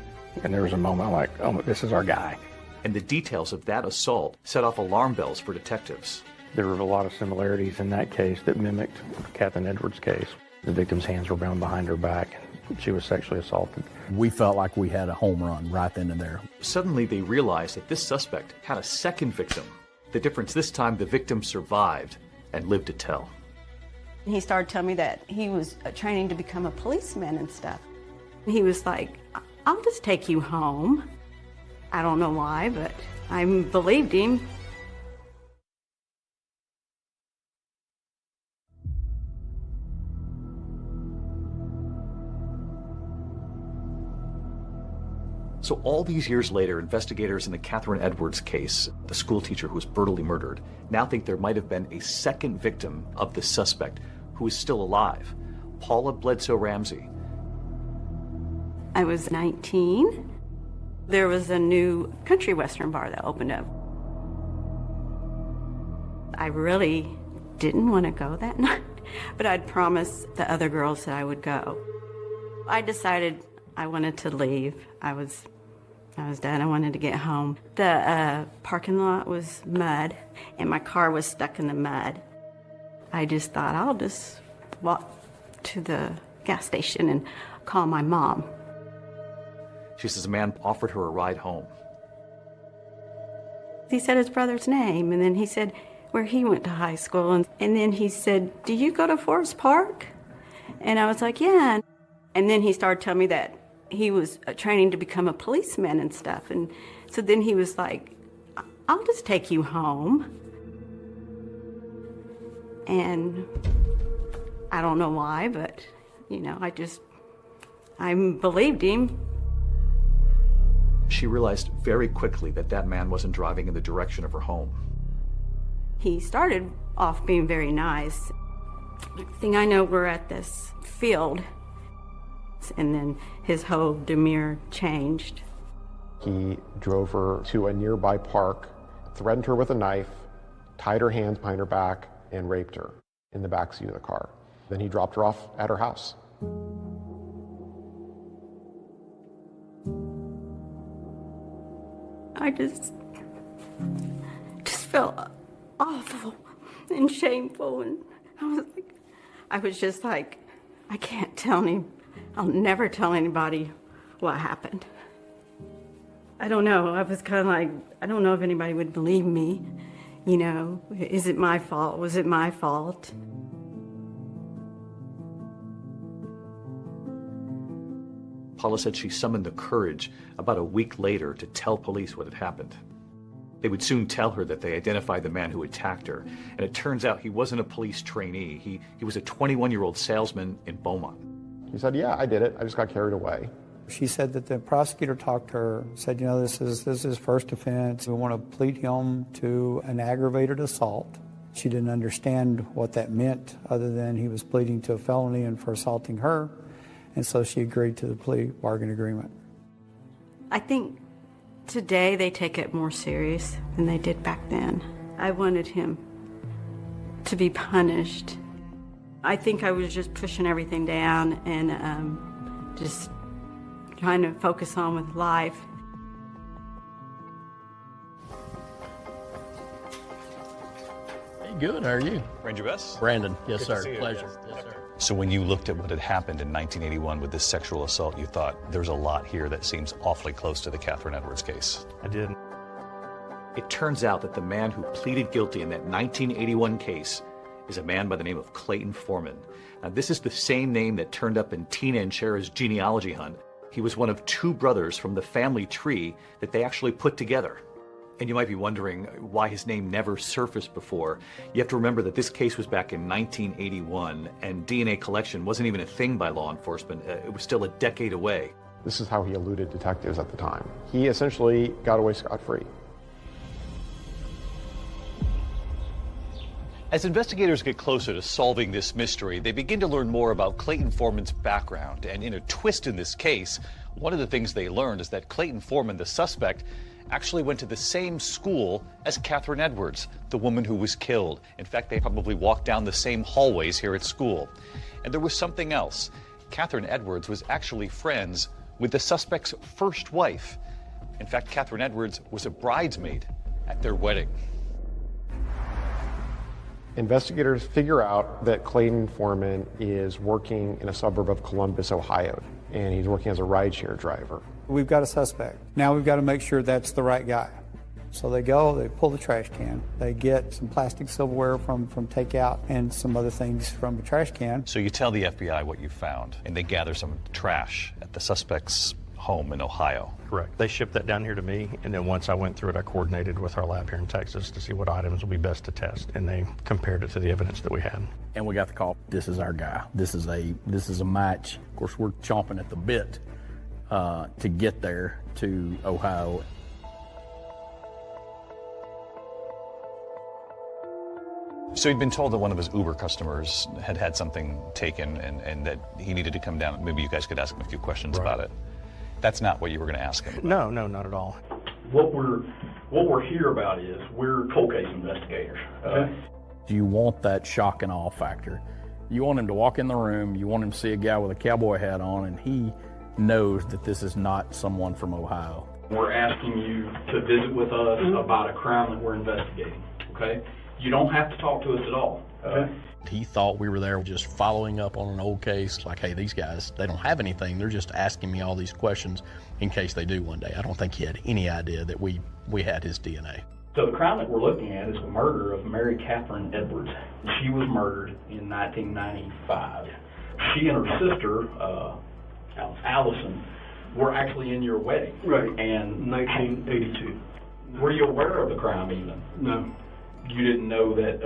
And there was a moment like, oh, this is our guy. And the details of that assault set off alarm bells for detectives. There were a lot of similarities in that case that mimicked Katherine Edwards' case. The victim's hands were bound behind her back. She was sexually assaulted. We felt like we had a home run right then and there. Suddenly they realized that this suspect had a second victim. The difference this time, the victim survived and lived to tell. He started telling me that he was training to become a policeman and stuff. He was like, I'll just take you home. I don't know why, but I believed him. So all these years later, investigators in the Katherine Edwards case, the school teacher who was brutally murdered, now think there might have been a second victim of the suspect who is still alive, Paula Bledsoe Ramsey. I was 19. There was a new country western bar that opened up. I really didn't want to go that night, but I'd promised the other girls that I would go. I decided I wanted to leave. I was done. I wanted to get home. The parking lot was mud, and my car was stuck in the mud. I just thought, I'll just walk to the gas station and call my mom. She says a man offered her a ride home. He said his brother's name, and then he said where he went to high school, and then he said, do you go to Forest Park? And I was like, yeah. And then he started telling me that he was training to become a policeman and stuff. And so then he was like, I'll just take you home. And I don't know why, but, you know, I believed him. She realized very quickly that that man wasn't driving in the direction of her home. He started off being very nice. Next thing I know, we're at this field. And then his whole demeanor changed. He drove her to a nearby park, threatened her with a knife, tied her hands behind her back, and raped her in the backseat of the car. Then he dropped her off at her house. I just felt awful and shameful, and I was just like, I can't tell him. I'll never tell anybody what happened. I don't know. I was kind of like, I don't know if anybody would believe me. You know, is it my fault? Was it my fault? Paula said she summoned the courage about a week later to tell police what had happened. They would soon tell her that they identified the man who attacked her, and it turns out he wasn't a police trainee. He was a 21-year-old salesman in Beaumont. He said, yeah, I did it. I just got carried away. She said that the prosecutor talked to her, said, you know, this is his first offense. We want to plead him to an aggravated assault. She didn't understand what that meant other than he was pleading to a felony and for assaulting her. And so she agreed to the plea bargain agreement. I think today they take it more serious than they did back then. I wanted him to be punished. I think I was just pushing everything down and just trying to focus on with life. Hey, good. How are you? Ranger Bess? Brandon. Yes, Good sir. to see you. Pleasure. Yes, sir. So when you looked at what had happened in 1981 with this sexual assault, you thought there's a lot here that seems awfully close to the Katherine Edwards case. I did. It turns out that the man who pleaded guilty in that 1981 case is a man by the name of Clayton Foreman. Now, this is the same name that turned up in Tina and Shara's genealogy hunt. He was one of two brothers from the family tree that they actually put together. And you might be wondering why his name never surfaced before. You have to remember that this case was back in 1981, and DNA collection wasn't even a thing by law enforcement. It was still a decade away. This is how he eluded detectives at the time. He essentially got away scot-free. As investigators get closer to solving this mystery, they begin to learn more about Clayton Foreman's background. And in a twist in this case, one of the things they learned is that Clayton Foreman, the suspect, actually went to the same school as Katherine Edwards, the woman who was killed. In fact, they probably walked down the same hallways here at school. And there was something else. Katherine Edwards was actually friends with the suspect's first wife. In fact, Katherine Edwards was a bridesmaid at their wedding. Investigators figure out that Clayton Foreman is working in a suburb of Columbus, Ohio, and he's working as a rideshare driver. We've got a suspect. Now we've got to make sure that's the right guy. So they go, they pull the trash can, they get some plastic silverware from takeout and some other things from the trash can. So you tell the FBI what you found, and they gather some trash at the suspect's home in Ohio. Correct. They shipped that down here to me, and then once I went through it, I coordinated with our lab here in Texas to see what items would be best to test, and they compared it to the evidence that we had. And we got the call. This is our guy. This is a match. Of course, we're chomping at the bit to get there to Ohio. So he'd been told that one of his Uber customers had had something taken and that he needed to come down. Maybe you guys could ask him a few questions about it. That's not what you were going to ask him about. No, not at all. What we're here about is we're cold case investigators. You want that shock and awe factor. You want him to walk in the room, you want him to see a guy with a cowboy hat on, and he knows that this is not someone from Ohio. We're asking you to visit with us about a crime that we're investigating, okay? You don't have to talk to us at all. Okay. He thought we were there just following up on an old case, like, hey, these guys, they don't have anything. They're just asking me all these questions in case they do one day. I don't think he had any idea that we had his DNA. So the crime that we're looking at is the murder of Mary Katherine Edwards. She was murdered in 1995. She and her sister, Allison, were actually in your wedding. Right. And 1982. Were you aware of the crime even? No. You didn't know that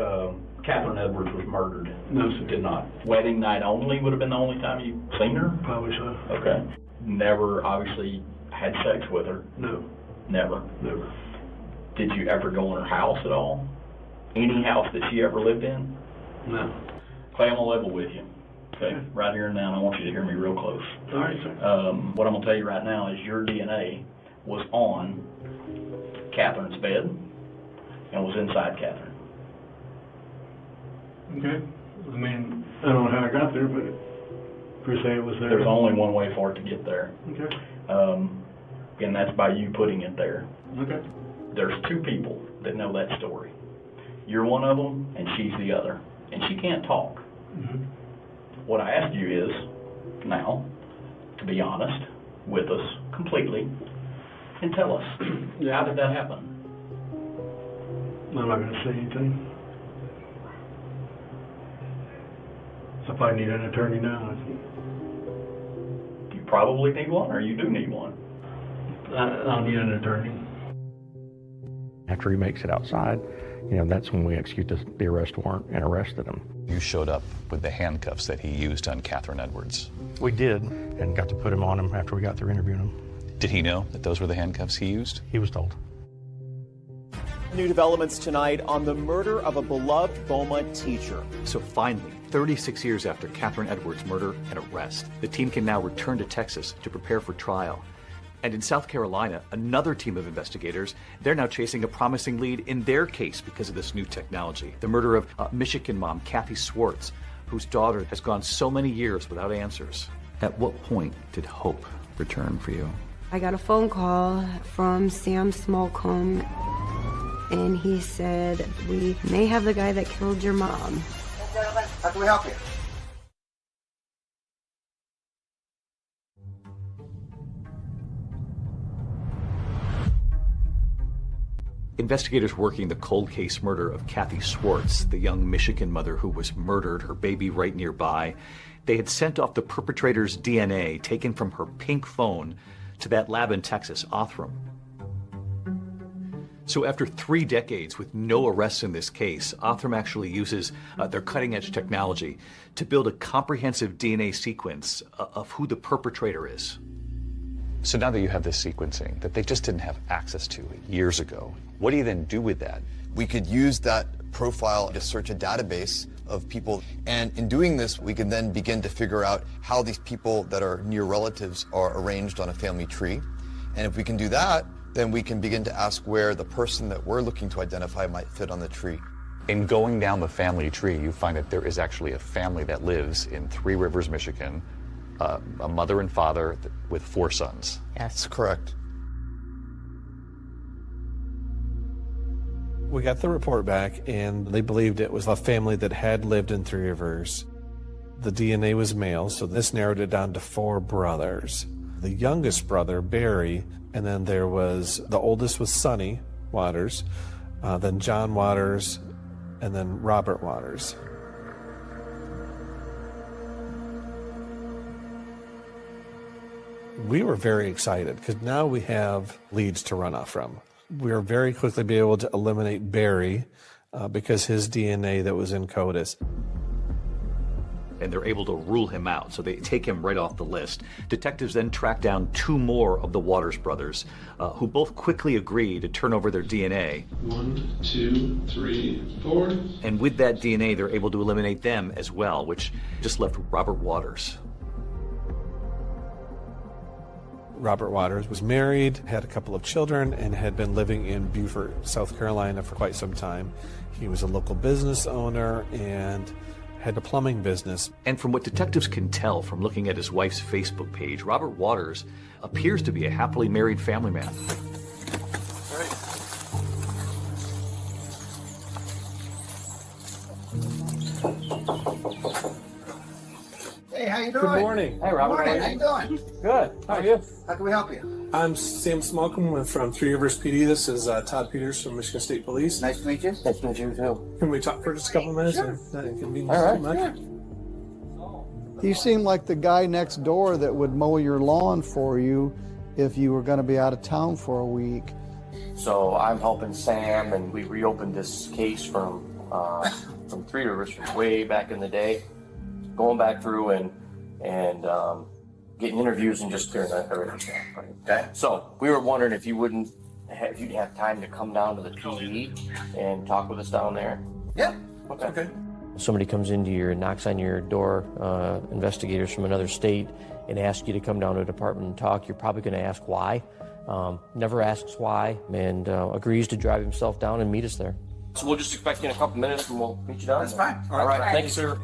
Katherine Edwards was murdered? No, sir. Did not. Wedding night only would have been the only time you seen her? Probably so. Okay. Never, obviously, had sex with her? No. Never? Never. Did you ever go in her house at all? Any house that she ever lived in? No. Clay, I'm going to level with you. Okay? Right here and now, and I want you to hear me real close. All right, sir. What I'm going to tell you right now is your DNA was on Katherine's bed and was inside Katherine. Okay. I mean, I don't know how I got there, but per se it was there. There's only one way for it to get there. Okay. And that's by you putting it there. Okay. There's two people that know that story. You're one of them, and she's the other. And she can't talk. Mm-hmm. What I asked you is, now, to be honest with us completely, And tell us, how did that happen? I'm not going to say anything. So if I need an attorney now, You probably need one, or you do need one. I'll need an attorney. After he makes it outside, that's when we execute the arrest warrant and arrested him. You showed up with the handcuffs that he used on Katherine Edwards. We did, and got to put him on him after we got through interviewing him. Did he know that those were the handcuffs he used? He was told. New developments tonight on the murder of a beloved Boma teacher. So finally, 36 years after Katherine Edwards' murder and arrest, the team can now return to Texas to prepare for trial. And in South Carolina, another team of investigators, they're now chasing a promising lead in their case because of this new technology. The murder of Michigan mom Kathy Schwarz, whose daughter has gone so many years without answers. At what point did hope return for you? I got a phone call from Sam Smallcombe, and he said, we may have the guy that killed your mom. How can we help you? Investigators working the cold case murder of Kathy Schwarz, the young Michigan mother who was murdered, her baby right nearby. They had sent off the perpetrator's DNA taken from her pink phone to that lab in Texas, Othram. So after 3 decades with no arrests in this case, Othram actually uses their cutting-edge technology to build a comprehensive DNA sequence of who the perpetrator is. So now that you have this sequencing that they just didn't have access to years ago, what do you then do with that? We could use that profile to search a database of people, and in doing this, we can then begin to figure out how these people that are near relatives are arranged on a family tree. And if we can do that, then we can begin to ask where the person that we're looking to identify might fit on the tree. In going down the family tree, you find that there is actually a family that lives in Three Rivers, Michigan, a mother and father with 4 sons. Yes. That's correct. We got the report back, and they believed it was a family that had lived in Three Rivers. The DNA was male, so this narrowed it down to 4 brothers. The youngest brother, Barry, and then there was, the oldest was Sonny Waters, then John Waters, and then Robert Waters. We were very excited because now we have leads to run off from. We were very quickly be able to eliminate Barry because his DNA that was in CODIS. And they're able to rule him out, so they take him right off the list. Detectives then track down 2 more of the Waters brothers, who both quickly agree to turn over their DNA. 1, 2, 3, 4. And with that DNA, they're able to eliminate them as well, which just left Robert Waters. Robert Waters was married, had a couple of children, and had been living in Beaufort, South Carolina for quite some time. He was a local business owner and had a plumbing business. And from what detectives can tell from looking at his wife's Facebook page, Robert Waters appears to be a happily married family man. Hey, how you doing? Good morning. Hey, Robert. Good morning. How you doing? Good. How are you? How can we help you? I'm Sam Smallcombe from Three Rivers PD. This is Todd Peters from Michigan State Police. Nice to meet you. Nice to meet you, too. Can we talk for just a couple of minutes? Sure. That inconvenience All right. too much? Sure. He seemed like the guy next door that would mow your lawn for you if you were going to be out of town for a week. So I'm helping Sam, and we reopened this case from Three Rivers from way back in the day, going back through and getting interviews and just clearing that everything. Okay. So we were wondering if you'd have time to come down to the PD and talk with us down there. Yeah. Okay. Somebody comes into knocks on your door, investigators from another state, and asks you to come down to a department and talk. You're probably going to ask why. Never asks why, and agrees to drive himself down and meet us there. So we'll just expect you in a couple minutes, and we'll meet you down. That's fine. All right. Thank you, sir.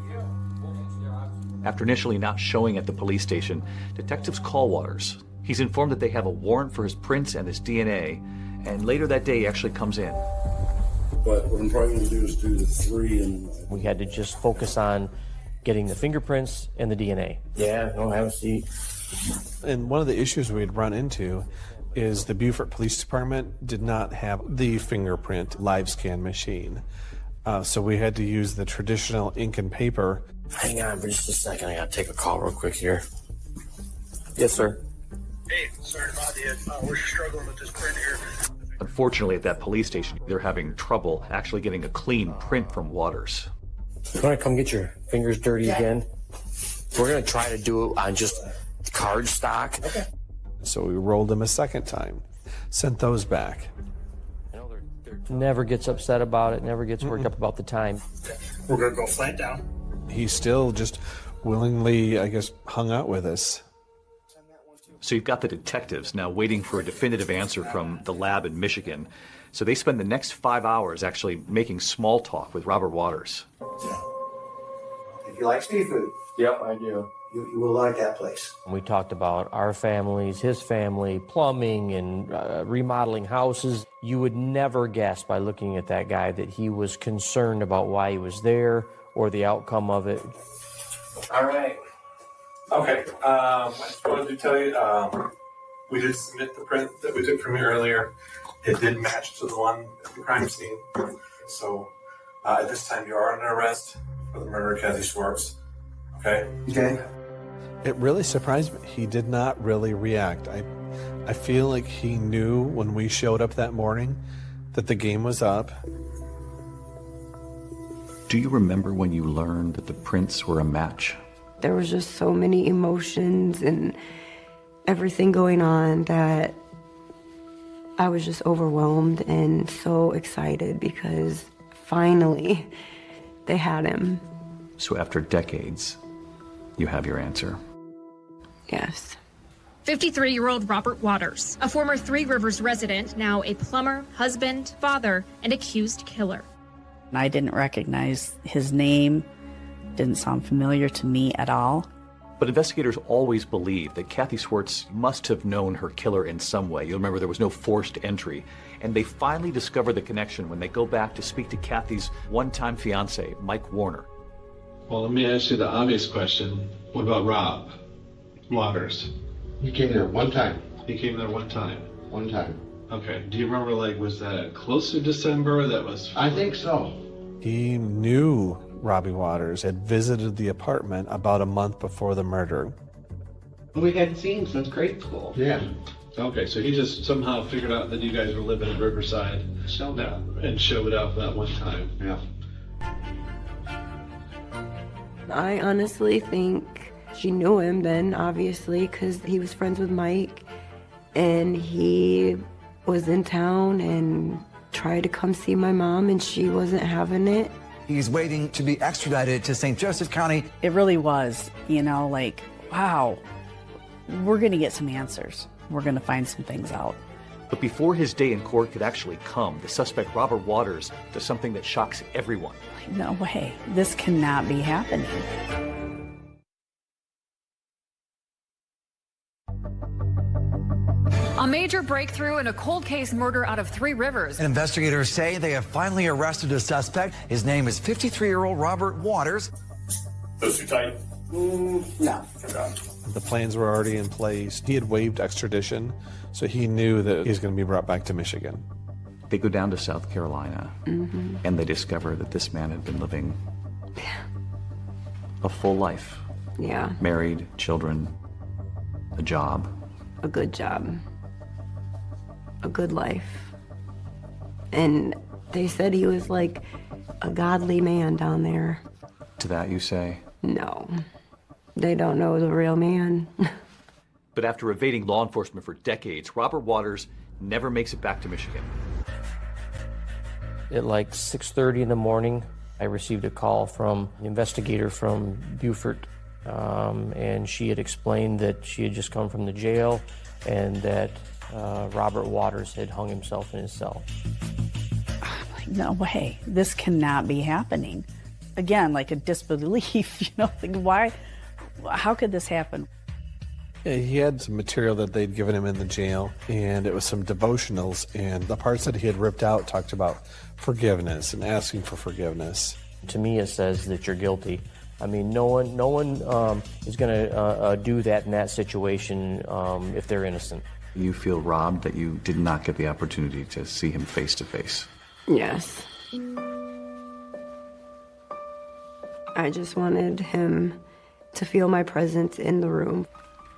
After initially not showing at the police station, detectives call Waters. He's informed that they have a warrant for his prints and his DNA, and later that day he actually comes in. But what I'm probably going to do is do the 3 and... We had to just focus on getting the fingerprints and the DNA. Yeah, don't have a seat. And one of the issues we'd run into is the Beaufort Police Department did not have the fingerprint live scan machine. So we had to use the traditional ink and paper. Hang on for just a second. I gotta take a call real quick here. Yes, sir. Hey, sorry to bother you. We're struggling with this print here. Unfortunately, at that police station, they're having trouble actually getting a clean print from Waters. You want to come get your fingers dirty again? We're going to try to do it on just card stock. Okay. So we rolled them a second time, sent those back. Never gets upset about it, never gets worked up about the time. We're going to go flat down. He still just willingly, I guess, hung out with us. So you've got the detectives now waiting for a definitive answer from the lab in Michigan. So they spend the next 5 hours actually making small talk with Robert Waters. If you like seafood. Yep, I do. You will like that place. We talked about our families, his family, plumbing and remodeling houses. You would never guess by looking at that guy that he was concerned about why he was there or the outcome of it. All right. Okay, I just wanted to tell you, we did submit the print that we took from you earlier. It did match to the one at the crime scene. So at this time, you are under arrest for the murder of Kathy Schwarz. Okay? Okay. It really surprised me. He did not really react. I feel like he knew when we showed up that morning that the game was up. Do you remember when you learned that the prints were a match? There was just so many emotions and everything going on that I was just overwhelmed and so excited because finally they had him. So after decades, you have your answer. Yes. 53-year-old Robert Waters, a former Three Rivers resident, now a plumber, husband, father, and accused killer. I didn't recognize his name. Didn't sound familiar to me at all. But investigators always believed that Kathy Schwarz must have known her killer in some way. You'll remember there was no forced entry. And they finally discover the connection when they go back to speak to Kathy's one-time fiancé, Mike Warner. Well, let me ask you the obvious question. What about Rob Waters? He came there one time. He came there one time? One time. Okay. Do you remember, was that close to December? That was... I think so. He knew Robbie Waters had visited the apartment about a month before the murder. We hadn't seen him since grade school. Yeah. Okay, so he just somehow figured out that you guys were living in Riverside. Showed up. And showed up that one time. Yeah. I honestly think she knew him then, obviously, because he was friends with Mike. And he was in town and tried to come see my mom, and she wasn't having it. He's waiting to be extradited to St. Joseph County. It really was, wow, we're going to get some answers. We're going to find some things out. But before his day in court could actually come, the suspect, Robert Waters, does something that shocks everyone. No way. This cannot be happening. A major breakthrough in a cold case murder out of Three Rivers. Investigators say they have finally arrested a suspect. His name is 53-year-old Robert Waters. Those two tight? No. The plans were already in place. He had waived extradition, so he knew that he's going to be brought back to Michigan. They go down to South Carolina, and they discover that this man had been living a full life. Yeah. Married, children, a job. A good job. A good life. And they said he was like a godly man down there. To that you say? No. They don't know the real man. But after evading law enforcement for decades, Robert Waters never makes it back to Michigan. At like 6:30 in the morning, I received a call from an investigator from Beaufort, and she had explained that she had just come from the jail and that Robert Waters had hung himself in his cell. No way. This cannot be happening. Again, like a disbelief, why? How could this happen? Yeah, he had some material that they'd given him in the jail, and it was some devotionals, and the parts that he had ripped out talked about forgiveness and asking for forgiveness. To me, it says that you're guilty. I mean, no one is going to do that in that situation if they're innocent. You feel robbed that you did not get the opportunity to see him face to face? Yes. I just wanted him to feel my presence in the room.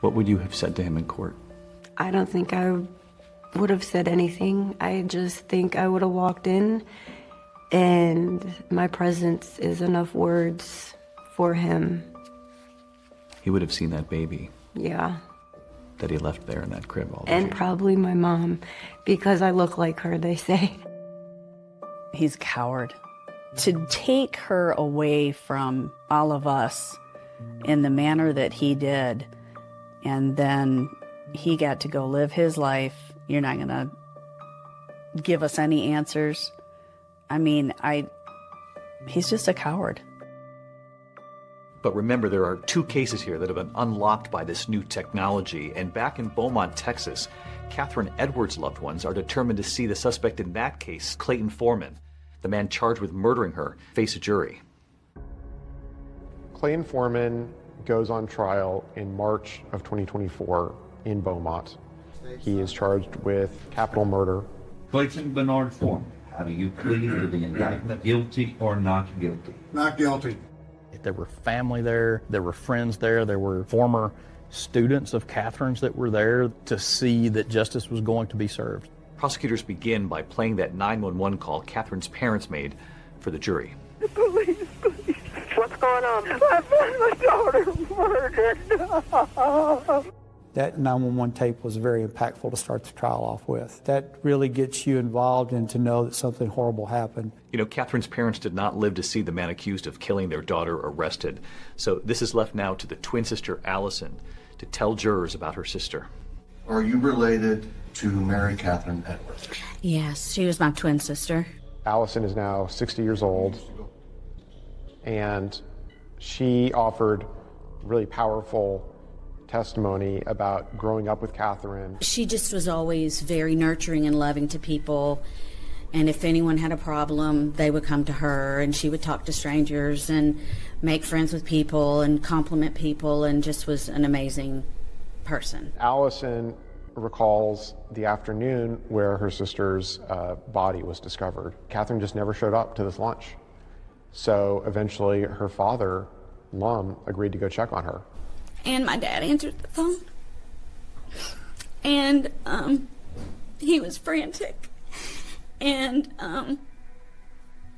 What would you have said to him in court? I don't think I would have said anything. I just think I would have walked in, and my presence is enough words for him. He would have seen that baby. Yeah. That he left there in that crib all the And probably my mom, because I look like her, they say. He's a coward. To take her away from all of us in the manner that he did, and then he got to go live his life. You're not going to give us any answers. I mean, he's just a coward. But remember, there are 2 cases here that have been unlocked by this new technology. And back in Beaumont, Texas, Katherine Edwards' loved ones are determined to see the suspect in that case, Clayton Foreman, the man charged with murdering her, face a jury. Clayton Foreman goes on trial in March of 2024 in Beaumont. He is charged with capital murder. Clayton Bernard Foreman, how do you plead to the indictment, guilty or not guilty? Not guilty. There were family there, there were friends there, there were former students of Katherine's that were there to see that justice was going to be served. Prosecutors begin by playing that 911 call Katherine's parents made for the jury. Police, please. What's going on? I found my daughter murdered. That 911 tape was very impactful to start the trial off with. That really gets you involved and to know that something horrible happened. You know, Katherine's parents did not live to see the man accused of killing their daughter arrested. So this is left now to the twin sister, Allison, to tell jurors about her sister. Are you related to Mary Katherine Edwards? Yes, she was my twin sister. Allison is now 60 years old, and she offered really powerful testimony about growing up with Katherine. She just was always very nurturing and loving to people, and if anyone had a problem, they would come to her, and she would talk to strangers and make friends with people and compliment people, and just was an amazing person. Allison recalls the afternoon where her sister's body was discovered. Katherine just never showed up to this lunch. So eventually her father, Lum, agreed to go check on her. And my dad answered the phone, and he was frantic, and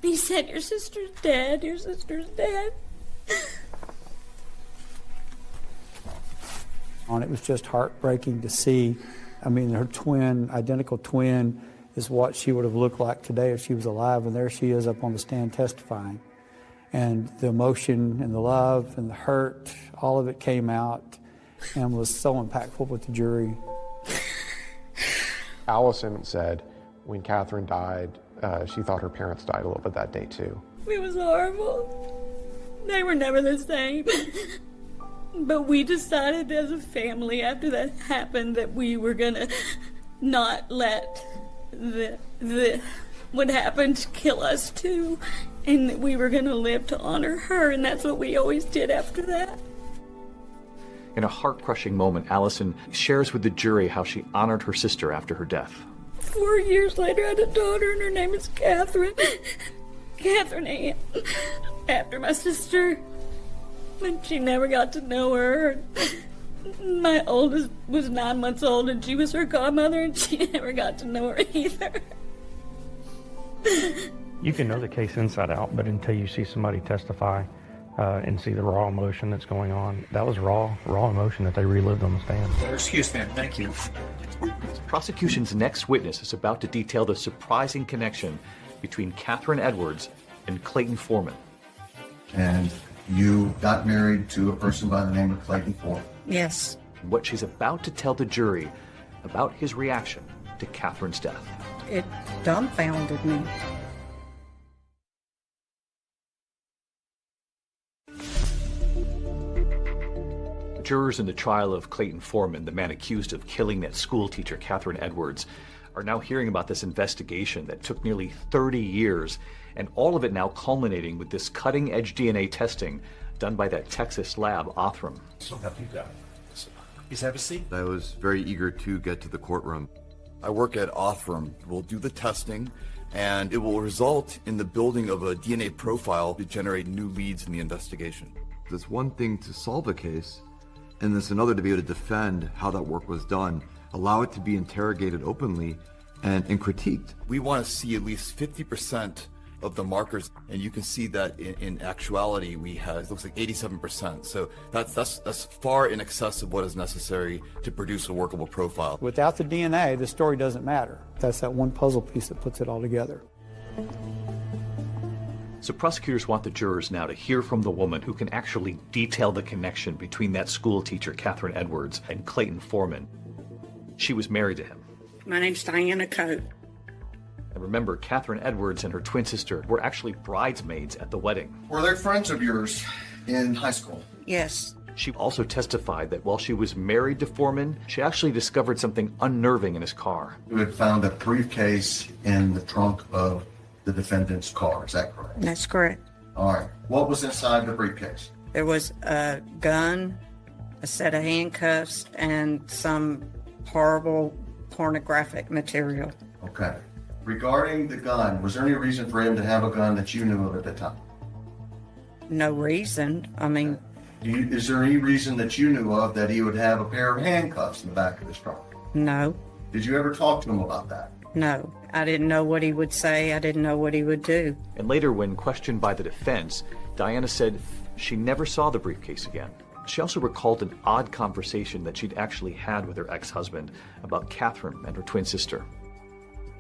he said, "Your sister's dead, your sister's dead." And it was just heartbreaking to see. I mean, her twin, identical twin, is what she would have looked like today if she was alive, and there she is up on the stand testifying. And the emotion and the love and the hurt, all of it came out and was so impactful with the jury. Allison said when Katherine died, she thought her parents died a little bit that day too. It was horrible. They were never the same. But we decided as a family after that happened that we were gonna not let what happened to kill us too, and that we were gonna live to honor her, and that's what we always did after that. In a heart-crushing moment, Allison shares with the jury how she honored her sister after her death. 4 years later, I had a daughter, and her name is Katherine. Katherine Ann, after my sister. And she never got to know her. My oldest was 9 months old, and she was her godmother, and she never got to know her either. You can know the case inside out, but until you see somebody testify and see the raw emotion that's going on, that was raw emotion that they relived on the stand. Excuse me, thank you. The prosecution's next witness is about to detail the surprising connection between Katherine Edwards and Clayton Foreman. And you got married to a person by the name of Clayton Foreman. Yes. What she's about to tell the jury about his reaction to Katherine's death. It dumbfounded me. Jurors in the trial of Clayton Foreman, the man accused of killing that school teacher, Katherine Edwards, are now hearing about this investigation that took nearly 30 years, and all of it now culminating with this cutting-edge DNA testing done by that Texas lab, Othram. So have you got Please have a seat. I was very eager to get to the courtroom. I work at Othram. We'll do the testing, and it will result in the building of a DNA profile to generate new leads in the investigation. It's one thing to solve a case, and it's another to be able to defend how that work was done, allow it to be interrogated openly and critiqued. We want to see at least 50% of the markers, and you can see that in actuality we have, it looks like 87%. So that's far in excess of what is necessary to produce a workable profile. Without the DNA, the story doesn't matter. That's that one puzzle piece that puts it all together. So prosecutors want the jurors now to hear from the woman who can actually detail the connection between that school teacher, Katherine Edwards, and Clayton Foreman. She was married to him. My name's Diana Coe. And remember, Katherine Edwards and her twin sister were actually bridesmaids at the wedding. Were they friends of yours in high school? Yes. She also testified that while she was married to Foreman, she actually discovered something unnerving in his car. You had found a briefcase in the trunk of the defendant's car, is that correct? That's correct. All right. What was inside the briefcase? There was a gun, a set of handcuffs, and some horrible pornographic material. Okay. Regarding the gun, was there any reason for him to have a gun that you knew of at the time? No reason. I mean... Is there any reason that you knew of that he would have a pair of handcuffs in the back of his trunk? No. Did you ever talk to him about that? No. I didn't know what he would say. I didn't know what he would do. And later, when questioned by the defense, Diana said she never saw the briefcase again. She also recalled an odd conversation that she'd actually had with her ex-husband about Katherine and her twin sister.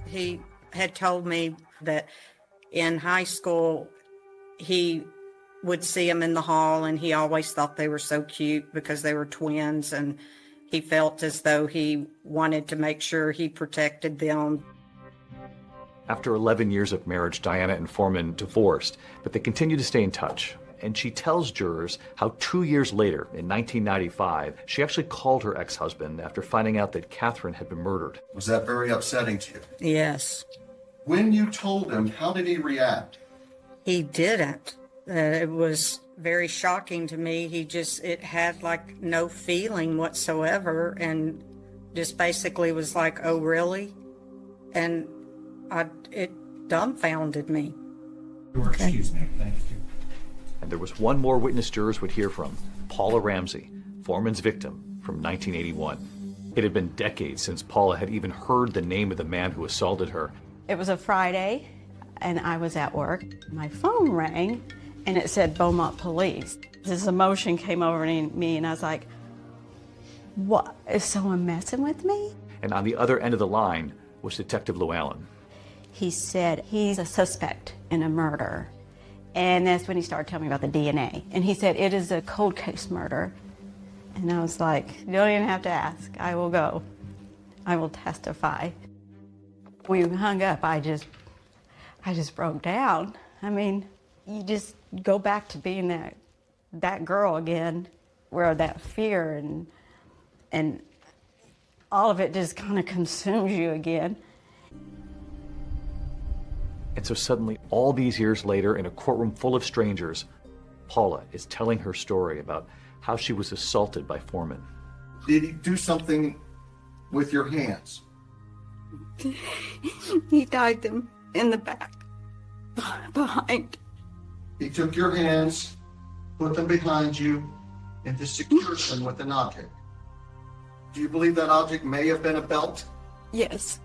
He had told me that in high school, he would see them in the hall, and he always thought they were so cute because they were twins, and he felt as though he wanted to make sure he protected them. After 11 years of marriage, Diana and Foreman divorced, but they continue to stay in touch. And she tells jurors how 2 years later, in 1995, she actually called her ex-husband after finding out that Katherine had been murdered. Was that very upsetting to you? Yes. When you told him, how did he react? He didn't. It was very shocking to me. It had like no feeling whatsoever, and just basically was like, oh, really? And it dumbfounded me. Excuse me, thank you. And there was one more witness jurors would hear from, Paula Ramsey, Foreman's victim from 1981. It had been decades since Paula had even heard the name of the man who assaulted her. It was a Friday, and I was at work. My phone rang, and it said Beaumont Police. This emotion came over me, and I was like, what? Is someone messing with me? And on the other end of the line was Detective Llewellyn. He said he's a suspect in a murder. And that's when he started telling me about the DNA. And he said, it is a cold case murder. And I was like, you don't even have to ask. I will go. I will testify. We hung up. I just broke down. I mean, you just go back to being that girl again, where that fear and all of it just kind of consumes you again. And so suddenly, all these years later, in a courtroom full of strangers, Paula is telling her story about how she was assaulted by Foreman. Did he do something with your hands? He tied them in the back, behind. He took your hands, put them behind you, and just secured them with an object. Do you believe that object may have been a belt? Yes.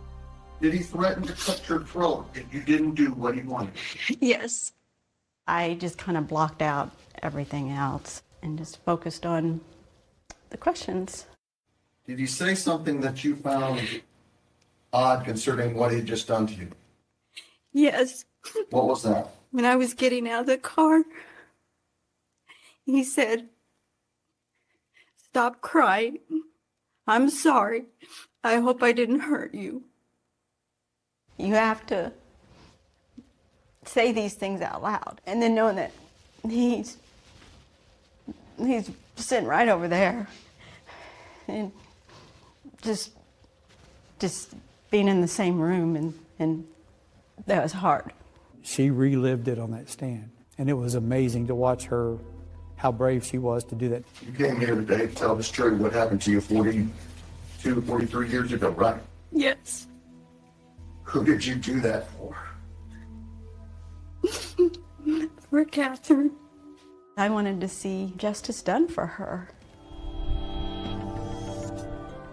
Did he threaten to cut your throat if you didn't do what he wanted? Yes. I just kind of blocked out everything else and just focused on the questions. Did he say something that you found odd concerning what he'd just done to you? Yes. What was that? When I was getting out of the car, he said, "Stop crying. I'm sorry. I hope I didn't hurt you." You have to say these things out loud, and then knowing that he's sitting right over there, and just being in the same room, and that was hard. She relived it on that stand, and it was amazing to watch her how brave she was to do that. You came here today to tell this jury what happened to you 43 years ago, right? Yes. Who did you do that for? For Catherine. I wanted to see justice done for her.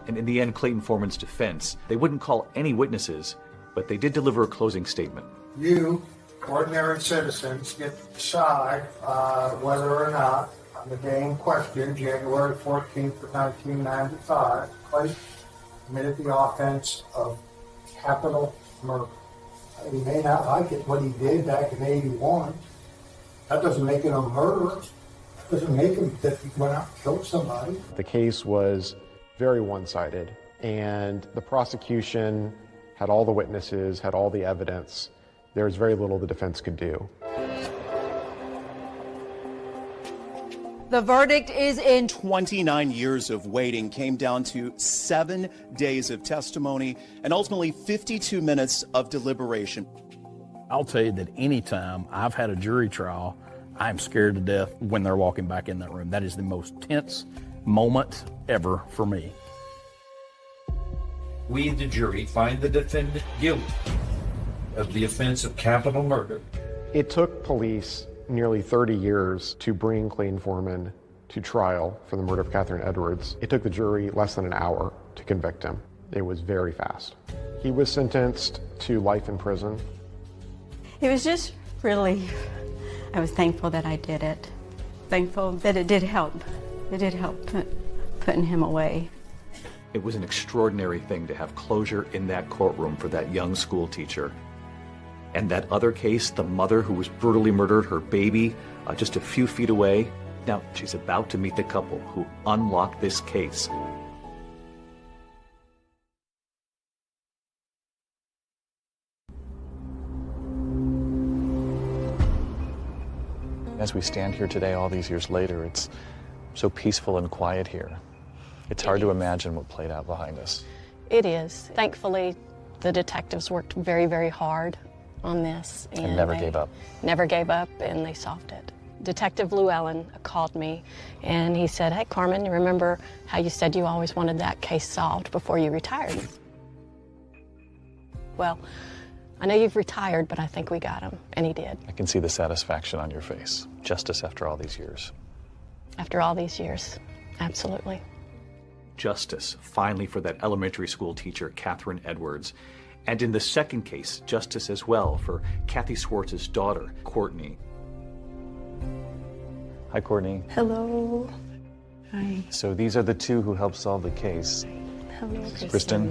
And in the end, Clayton Foreman's defense, they wouldn't call any witnesses, but they did deliver a closing statement. You, ordinary citizens, get to decide whether or not, on the day in question, January 14th of 1995, Clayton committed the offense of capital murder. He may not like it, what he did back in 81. That doesn't make him a murderer. That doesn't make him that he went out and killed somebody. The case was very one-sided, and the prosecution had all the witnesses, had all the evidence. There was very little the defense could do. The verdict is in. 29 years of waiting came down to 7 days of testimony and ultimately 52 minutes of deliberation. I'll tell you that anytime I've had a jury trial, I'm scared to death when they're walking back in that room. That is the most tense moment ever for me. We, the jury, find the defendant guilty of the offense of capital murder. It took police nearly 30 years to bring Clayton Foreman to trial for the murder of Katherine Edwards. It took the jury less than an hour to convict him. It was very fast. He was sentenced to life in prison. It was just really, I was thankful that I did it. Thankful that it did help. It did help putting him away. It was an extraordinary thing to have closure in that courtroom for that young school teacher. And that other case, the mother who was brutally murdered, her baby, just a few feet away. Now, she's about to meet the couple who unlocked this case. As we stand here today, all these years later, it's so peaceful and quiet here. It's hard to imagine what played out behind us. It is. Thankfully, the detectives worked very, very hard on this. And never gave up. Never gave up, and they solved it. Detective Llewellyn called me, and he said, "Hey, Carmen, you remember how you said you always wanted that case solved before you retired?" Well, I know you've retired, but I think we got him, and he did. I can see the satisfaction on your face. Justice after all these years. After all these years, absolutely. Justice, finally, for that elementary school teacher, Katherine Edwards. And in the second case, justice as well for Kathy Schwarz's daughter, Courtney. Hi, Courtney. Hello. Hi. So these are the two who helped solve the case. Hello, Kristen.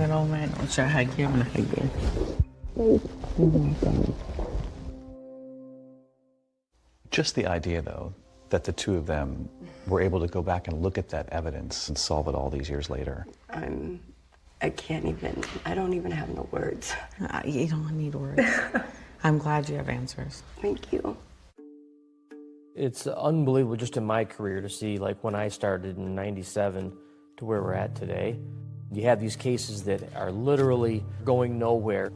Just the idea, though, that the two of them were able to go back and look at that evidence and solve it all these years later. I can't even, I don't even have no words. You don't need words. I'm glad you have answers. Thank you. It's unbelievable just in my career to see, like when I started in '97 to where we're at today. You have these cases that are literally going nowhere.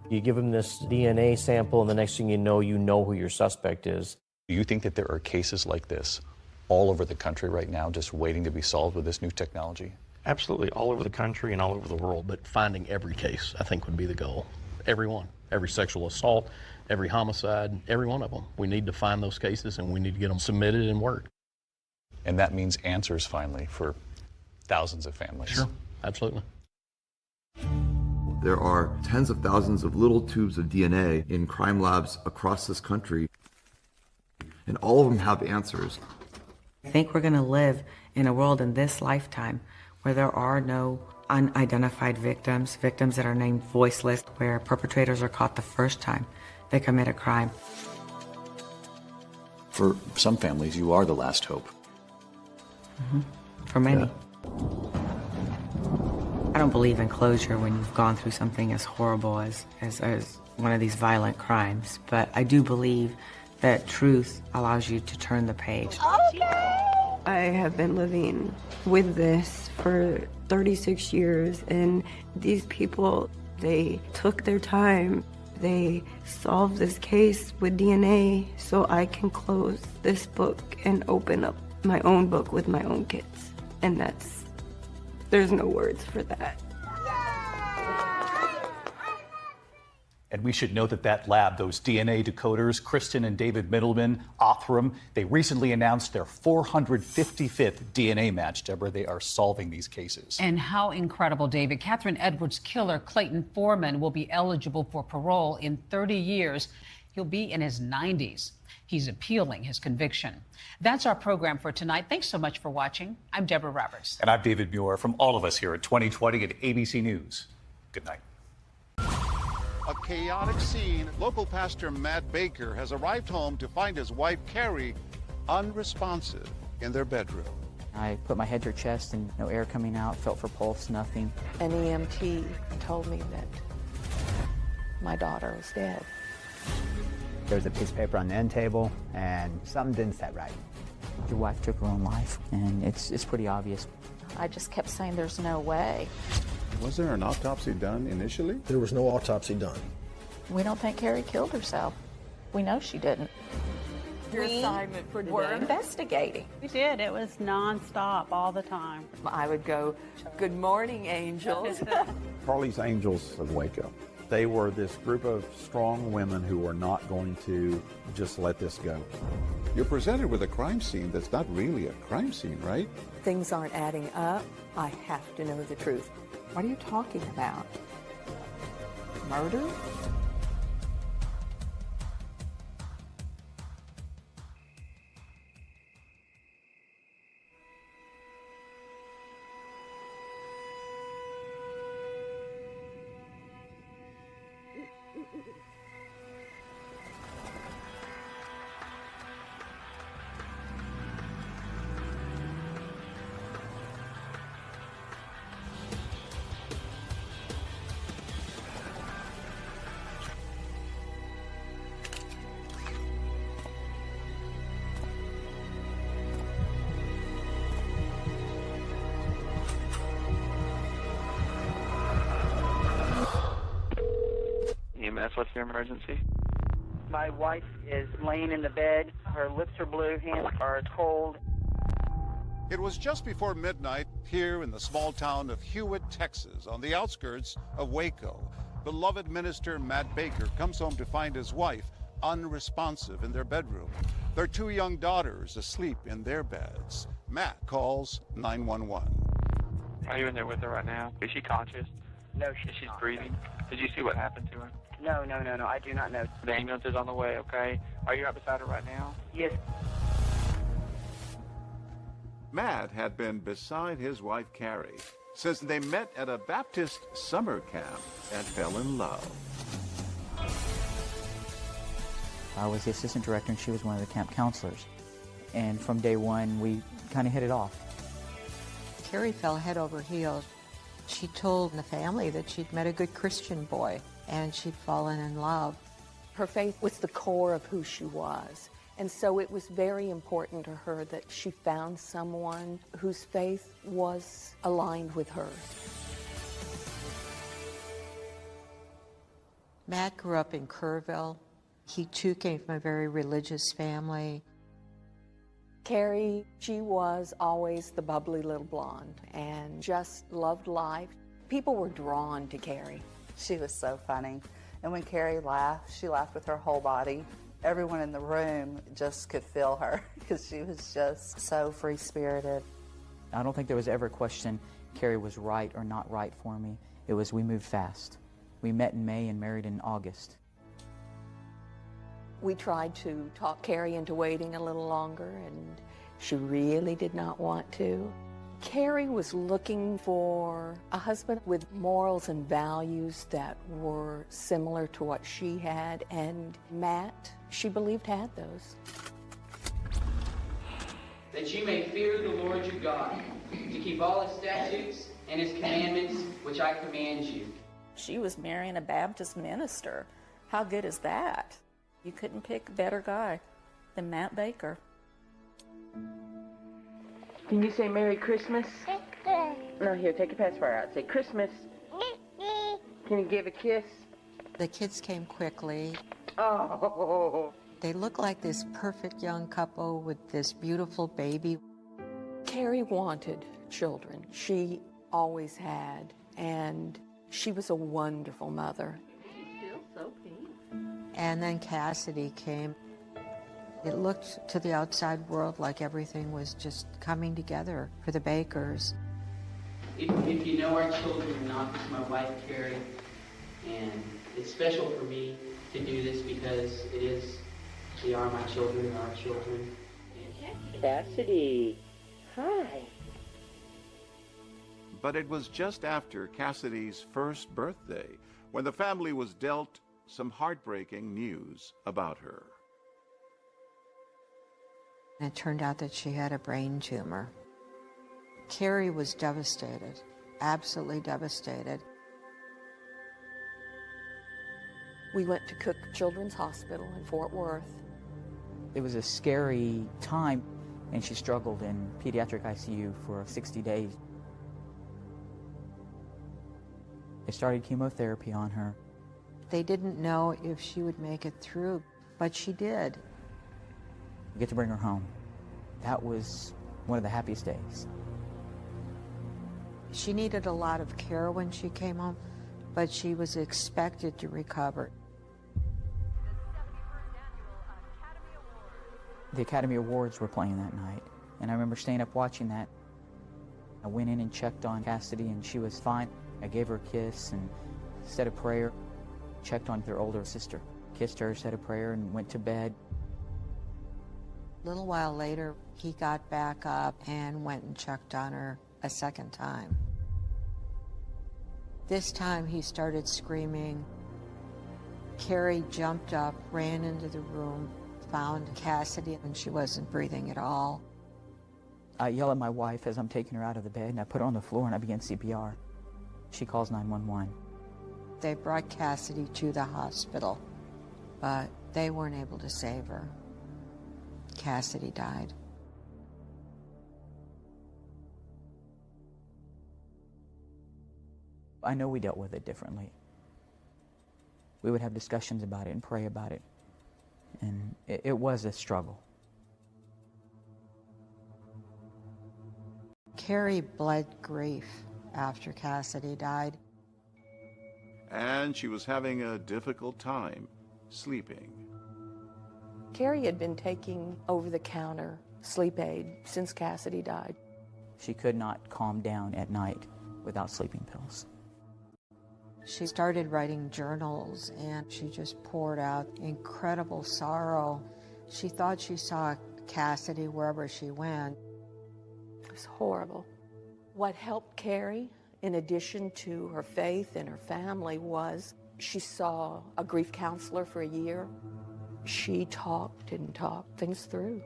You give them this DNA sample and the next thing you know who your suspect is. Do you think that there are cases like this all over the country right now just waiting to be solved with this new technology? Absolutely, all over the country and all over the world, but finding every case, I think, would be the goal. Every one. Every sexual assault, every homicide, every one of them. We need to find those cases and we need to get them submitted and worked. And that means answers, finally, for thousands of families. Sure, absolutely. There are tens of thousands of little tubes of DNA in crime labs across this country, and all of them have answers. I think we're going to live in a world in this lifetime where there are no unidentified victims, victims that are named voiceless, where perpetrators are caught the first time they commit a crime. For some families, you are the last hope. For many. Yeah. I don't believe in closure when you've gone through something as horrible as one of these violent crimes, but I do believe that truth allows you to turn the page. I have been living with this for 36 years, and these people, they took their time they solve this case with DNA so I can close this book and open up my own book with my own kids. And there's no words for that. And we should know that lab, those DNA decoders, Kristen and David Middleman, Othram, they recently announced their 455th DNA match. Deborah, they are solving these cases. And how incredible, David. Katherine Edwards' killer, Clayton Foreman, will be eligible for parole in 30 years. He'll be in his 90s. He's appealing his conviction. That's our program for tonight. Thanks so much for watching. I'm Deborah Roberts. And I'm David Muir. From all of us here at 2020 at ABC News, good night. A chaotic scene. Local pastor Matt Baker has arrived home to find his wife, Carrie, unresponsive in their bedroom. I put my head to her chest and no air coming out, felt for pulse, nothing. An EMT told me that my daughter was dead. There was a piece of paper on the end table, and something didn't set right. Your wife took her own life, and it's pretty obvious. I just kept saying there's no way. Was there an autopsy done initially? There was no autopsy done. We don't think Carrie killed herself. We know she didn't. Your assignment for today. We're investigating. We did. It was nonstop all the time. I would go, "Good morning, angels." Carly's Angels of Waco. They were this group of strong women who were not going to just let this go. You're presented with a crime scene that's not really a crime scene, right? Things aren't adding up. I have to know the truth. What are you talking about? Murder? EMS, what's your emergency? My wife is laying in the bed. Her lips are blue, hands are cold. It was just before midnight here in the small town of Hewitt, Texas, on the outskirts of Waco. Beloved minister Matt Baker comes home to find his wife unresponsive in their bedroom. Their two young daughters asleep in their beds. Matt calls 911. Are you in there with her right now? Is she conscious? No, she's not. Breathing? Did you see what happened to her? No, I do not know. The ambulance is on the way, okay? Are you right beside her right now? Yes. Matt had been beside his wife Carrie since they met at a Baptist summer camp and fell in love. I was the assistant director and she was one of the camp counselors. And from day one, we kind of hit it off. Carrie fell head over heels. She told the family that she'd met a good Christian boy and she'd fallen in love. Her faith was the core of who she was. And so it was very important to her that she found someone whose faith was aligned with hers. Matt grew up in Kerrville. He too came from a very religious family. Carrie, she was always the bubbly little blonde and just loved life. People were drawn to Carrie. She was so funny. And when Carrie laughed, she laughed with her whole body. Everyone in the room just could feel her because she was just so free-spirited. I don't think there was ever a question Carrie was right or not right for me. It was we moved fast. We met in May and married in August. We tried to talk Carrie into waiting a little longer, and she really did not want to. Carrie was looking for a husband with morals and values that were similar to what she had, and Matt, she believed, had those. That you may fear the Lord your God, to keep all his statutes and his commandments, which I command you. She was marrying a Baptist minister. How good is that? You couldn't pick a better guy than Matt Baker. Can you say Merry Christmas? No, here, take your pacifier out. Say Christmas. Can you give a kiss? The kids came quickly. Oh. They look like this perfect young couple with this beautiful baby. Carrie wanted children. She always had, and she was a wonderful mother. She feels so pink. And then Cassidy came. It looked to the outside world like everything was just coming together for the Bakers. If you know our children, not just my wife, Carrie, and it's special for me to do this because they are my children, our children. Cassidy, hi. But it was just after Cassidy's first birthday when the family was dealt some heartbreaking news about her. It turned out that she had a brain tumor. Carrie was devastated, absolutely devastated. We went to Cook Children's Hospital in Fort Worth. It was a scary time, and she struggled in pediatric ICU for 60 days. They started chemotherapy on her. They didn't know if she would make it through, but she did. We get to bring her home. That was one of the happiest days. She needed a lot of care when she came home, but she was expected to recover. The Academy Awards were playing that night, and I remember staying up watching that. I went in and checked on Cassidy, and she was fine. I gave her a kiss and said a prayer, checked on their older sister, kissed her, said a prayer, and went to bed. A little while later, he got back up and went and checked on her a second time. This time he started screaming. Carrie jumped up, ran into the room, found Cassidy, and she wasn't breathing at all. I yell at my wife as I'm taking her out of the bed, and I put her on the floor and I begin CPR. She calls 911. They brought Cassidy to the hospital, but they weren't able to save her. Cassidy died. I know we dealt with it differently. We would have discussions about it and pray about it. And it was a struggle. Carrie bled grief after Cassidy died. And she was having a difficult time sleeping. Carrie had been taking over-the-counter sleep aid since Cassidy died. She could not calm down at night without sleeping pills. She started writing journals, and she just poured out incredible sorrow. She thought she saw Cassidy wherever she went. It was horrible. What helped Carrie, in addition to her faith and her family, was she saw a grief counselor for a year. She talked and talked things through.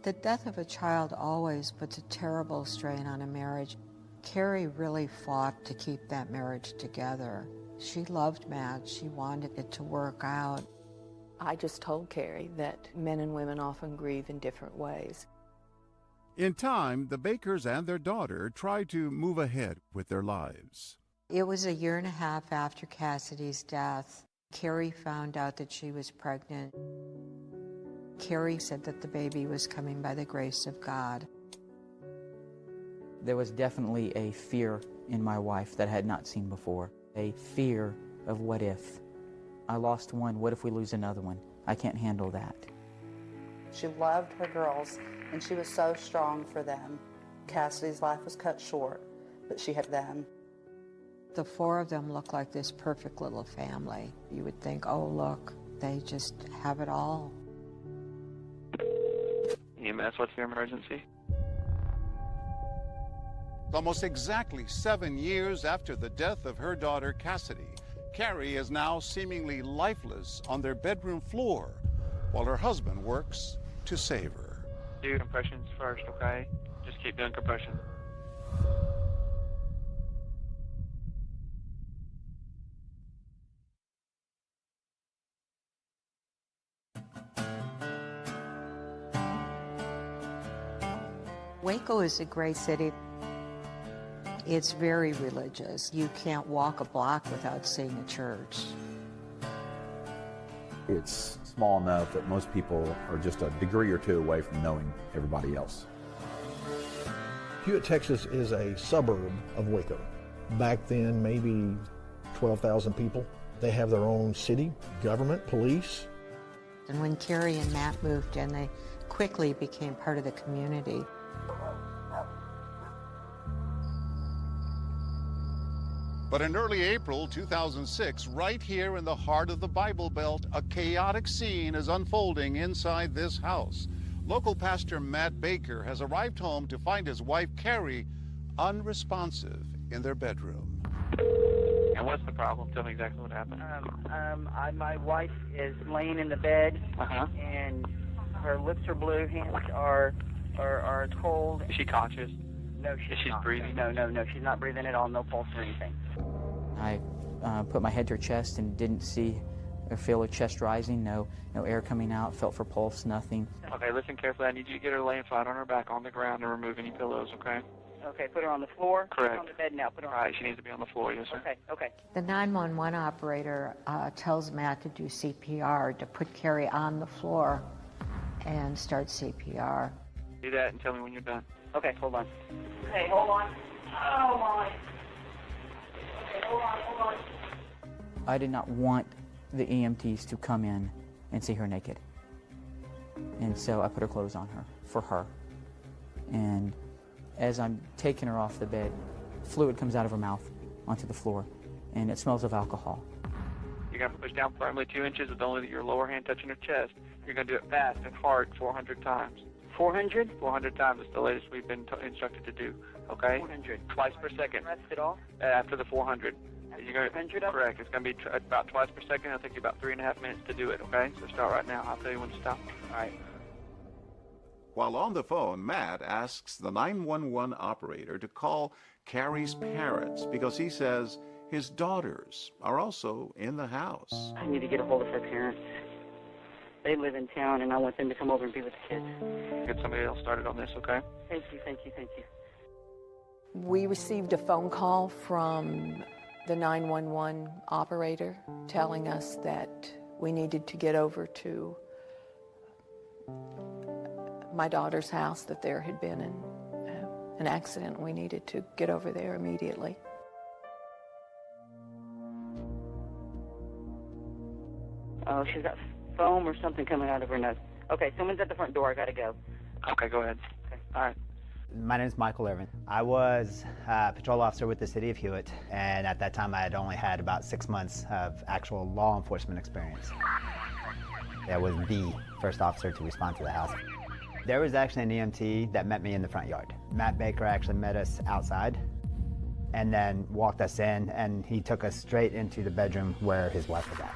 The death of a child always puts a terrible strain on a marriage. Carrie really fought to keep that marriage together. She loved Matt. She wanted it to work out. I just told Carrie that men and women often grieve in different ways. In time, the Bakers and their daughter tried to move ahead with their lives. It was a year and a half after Cassidy's death. Carrie found out that she was pregnant. Carrie said that the baby was coming by the grace of God. There was definitely a fear in my wife that I had not seen before. A fear of what if. I lost one, what if we lose another one? I can't handle that. She loved her girls, and she was so strong for them. Cassidy's life was cut short, but she had them. The four of them looked like this perfect little family. You would think, oh, look, they just have it all. EMS, what's your emergency? Almost exactly 7 years after the death of her daughter Cassidy, Carrie is now seemingly lifeless on their bedroom floor while her husband works to save her. Do compressions first, okay? Just keep doing compression. Waco is a great city. It's very religious. You can't walk a block without seeing a church. It's small enough that most people are just a degree or two away from knowing everybody else. Hewitt, Texas is a suburb of Waco. Back then, maybe 12,000 people. They have their own city, government, police. And when Carrie and Matt moved in, they quickly became part of the community. But in early April 2006, right here in the heart of the Bible Belt, a chaotic scene is unfolding inside this house. Local pastor Matt Baker has arrived home to find his wife, Carrie, unresponsive in their bedroom. And what's the problem? Tell me exactly what happened. My wife is laying in the bed, and her lips are blue, hands are cold. Is she conscious? No, she's not breathing? No, she's not breathing at all, no pulse or anything. I put my head to her chest and didn't see or feel her chest rising, no air coming out, felt for pulse, nothing. Okay, listen carefully. I need you to get her laying flat on her back on the ground and remove any pillows, okay? Okay, put her on the floor. Correct. She's on the bed now. Put her on. All right, she needs to be on the floor, yes, sir. Okay. The 911 operator tells Matt to do CPR, to put Carrie on the floor and start CPR. Do that and tell me when you're done. Okay, hold on. Hey, hold on. Oh, my. Okay, hold on. I did not want the EMTs to come in and see her naked. And so I put her clothes on her, for her. And as I'm taking her off the bed, fluid comes out of her mouth onto the floor, and it smells of alcohol. You're going to push down firmly 2 inches with only your lower hand touching her chest. You're going to do it fast and hard 400 times. 400? 400 times is the latest we've been instructed to do, okay? 400. Twice per second. Rest it off? After the 400. You're going to, 400 correct. It's going to be about twice per second. It'll take you about 3.5 minutes to do it, okay? So start right now. I'll tell you when to stop. All right. While on the phone, Matt asks the 911 operator to call Carrie's parents because he says his daughters are also in the house. I need to get a hold of her parents. They live in town, and I want them to come over and be with the kids. Get somebody else started on this, okay? Thank you. We received a phone call from the 911 operator telling us that we needed to get over to my daughter's house, that there had been an accident. We needed to get over there immediately. Oh, she's got foam or something coming out of her nose. Okay, someone's at the front door. I gotta go. Okay, go ahead. Okay. All right. My name is Michael Irvin. I was a patrol officer with the city of Hewitt, and at that time I had only had about 6 months of actual law enforcement experience. I was the first officer to respond to the house. There was actually an EMT that met me in the front yard. Matt Baker actually met us outside and then walked us in, and he took us straight into the bedroom where his wife was at.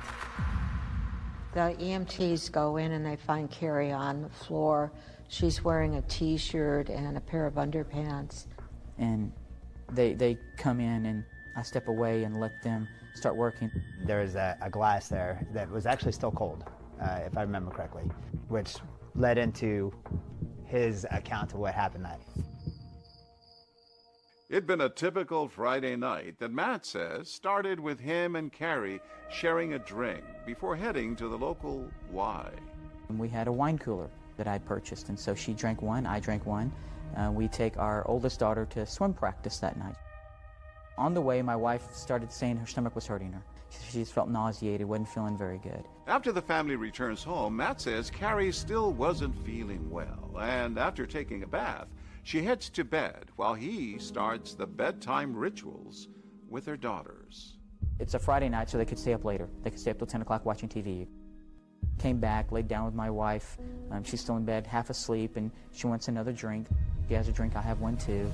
The EMTs go in and they find Carrie on the floor. She's wearing a T-shirt and a pair of underpants. And they come in, and I step away and let them start working. There was a glass there that was actually still cold, if I remember correctly, which led into his account of what happened that night. It'd been a typical Friday night that Matt says started with him and Carrie sharing a drink before heading to the local Y. And we had a wine cooler that I'd purchased, and so she drank one, I drank one. We take our oldest daughter to swim practice that night. On the way, my wife started saying her stomach was hurting her. She just felt nauseated, wasn't feeling very good. After the family returns home, Matt says Carrie still wasn't feeling well, and after taking a bath, she heads to bed while he starts the bedtime rituals with her daughters. It's a Friday night, so they could stay up later. They could stay up till 10 o'clock watching TV. Came back, laid down with my wife. She's still in bed, half asleep, and she wants another drink. She has a drink, I have one too.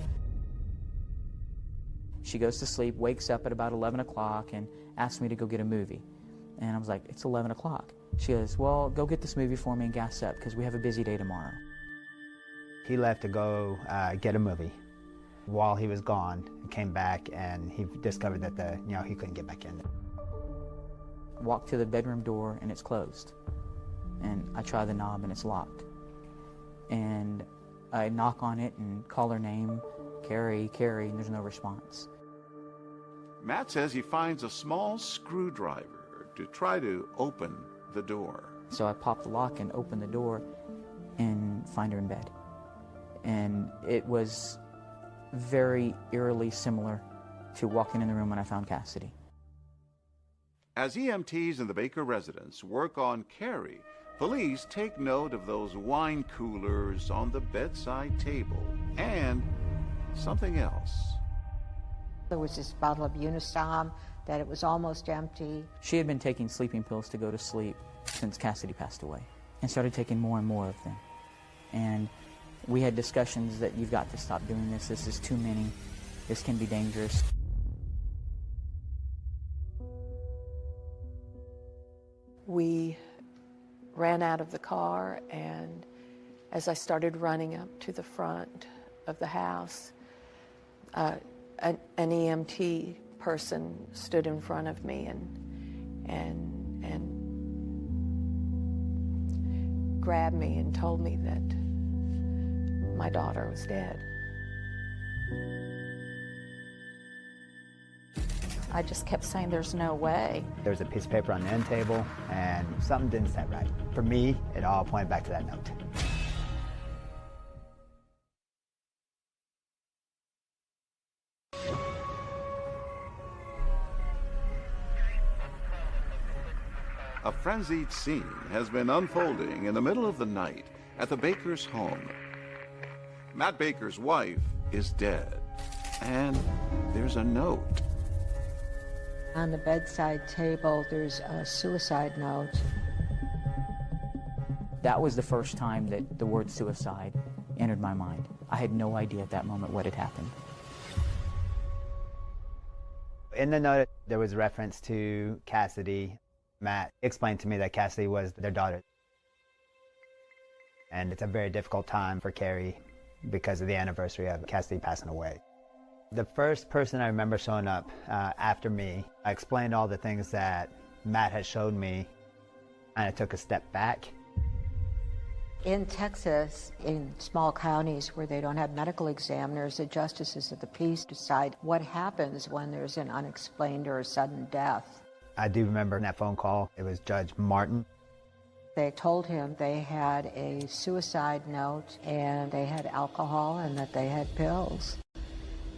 She goes to sleep, wakes up at about 11 o'clock, and asks me to go get a movie. And I was like, it's 11 o'clock. She goes, well, go get this movie for me and gas up, because we have a busy day tomorrow. He left to go get a movie. While he was gone, he came back and he discovered that he couldn't get back in. Walk to the bedroom door and it's closed. And I try the knob and it's locked. And I knock on it and call her name, Carrie, Carrie, and there's no response. Matt says he finds a small screwdriver to try to open the door. So I pop the lock and open the door and find her in bed. And it was very eerily similar to walking in the room when I found Cassidy. As EMTs in the Baker residence work on Carrie, police take note of those wine coolers on the bedside table and something else. There was this bottle of Unisom that it was almost empty. She had been taking sleeping pills to go to sleep since Cassidy passed away and started taking more and more of them. And we had discussions that you've got to stop doing this. This is too many. This can be dangerous. We ran out of the car, and as I started running up to the front of the house, an EMT person stood in front of me and grabbed me and told me that my daughter was dead. I just kept saying, there's no way. There was a piece of paper on the end table, and something didn't set right. For me, it all pointed back to that note. A frenzied scene has been unfolding in the middle of the night at the Baker's home. Matt Baker's wife is dead, and there's a note. On the bedside table, there's a suicide note. That was the first time that the word suicide entered my mind. I had no idea at that moment what had happened. In the note, there was reference to Cassidy. Matt explained to me that Cassidy was their daughter. And it's a very difficult time for Carrie because of the anniversary of Cassidy passing away. The first person I remember showing up after me, I explained all the things that Matt had showed me, and I took a step back. In Texas, in small counties where they don't have medical examiners, the justices of the peace decide what happens when there's an unexplained or a sudden death. I do remember in that phone call, it was Judge Martin. They told him they had a suicide note and they had alcohol and that they had pills.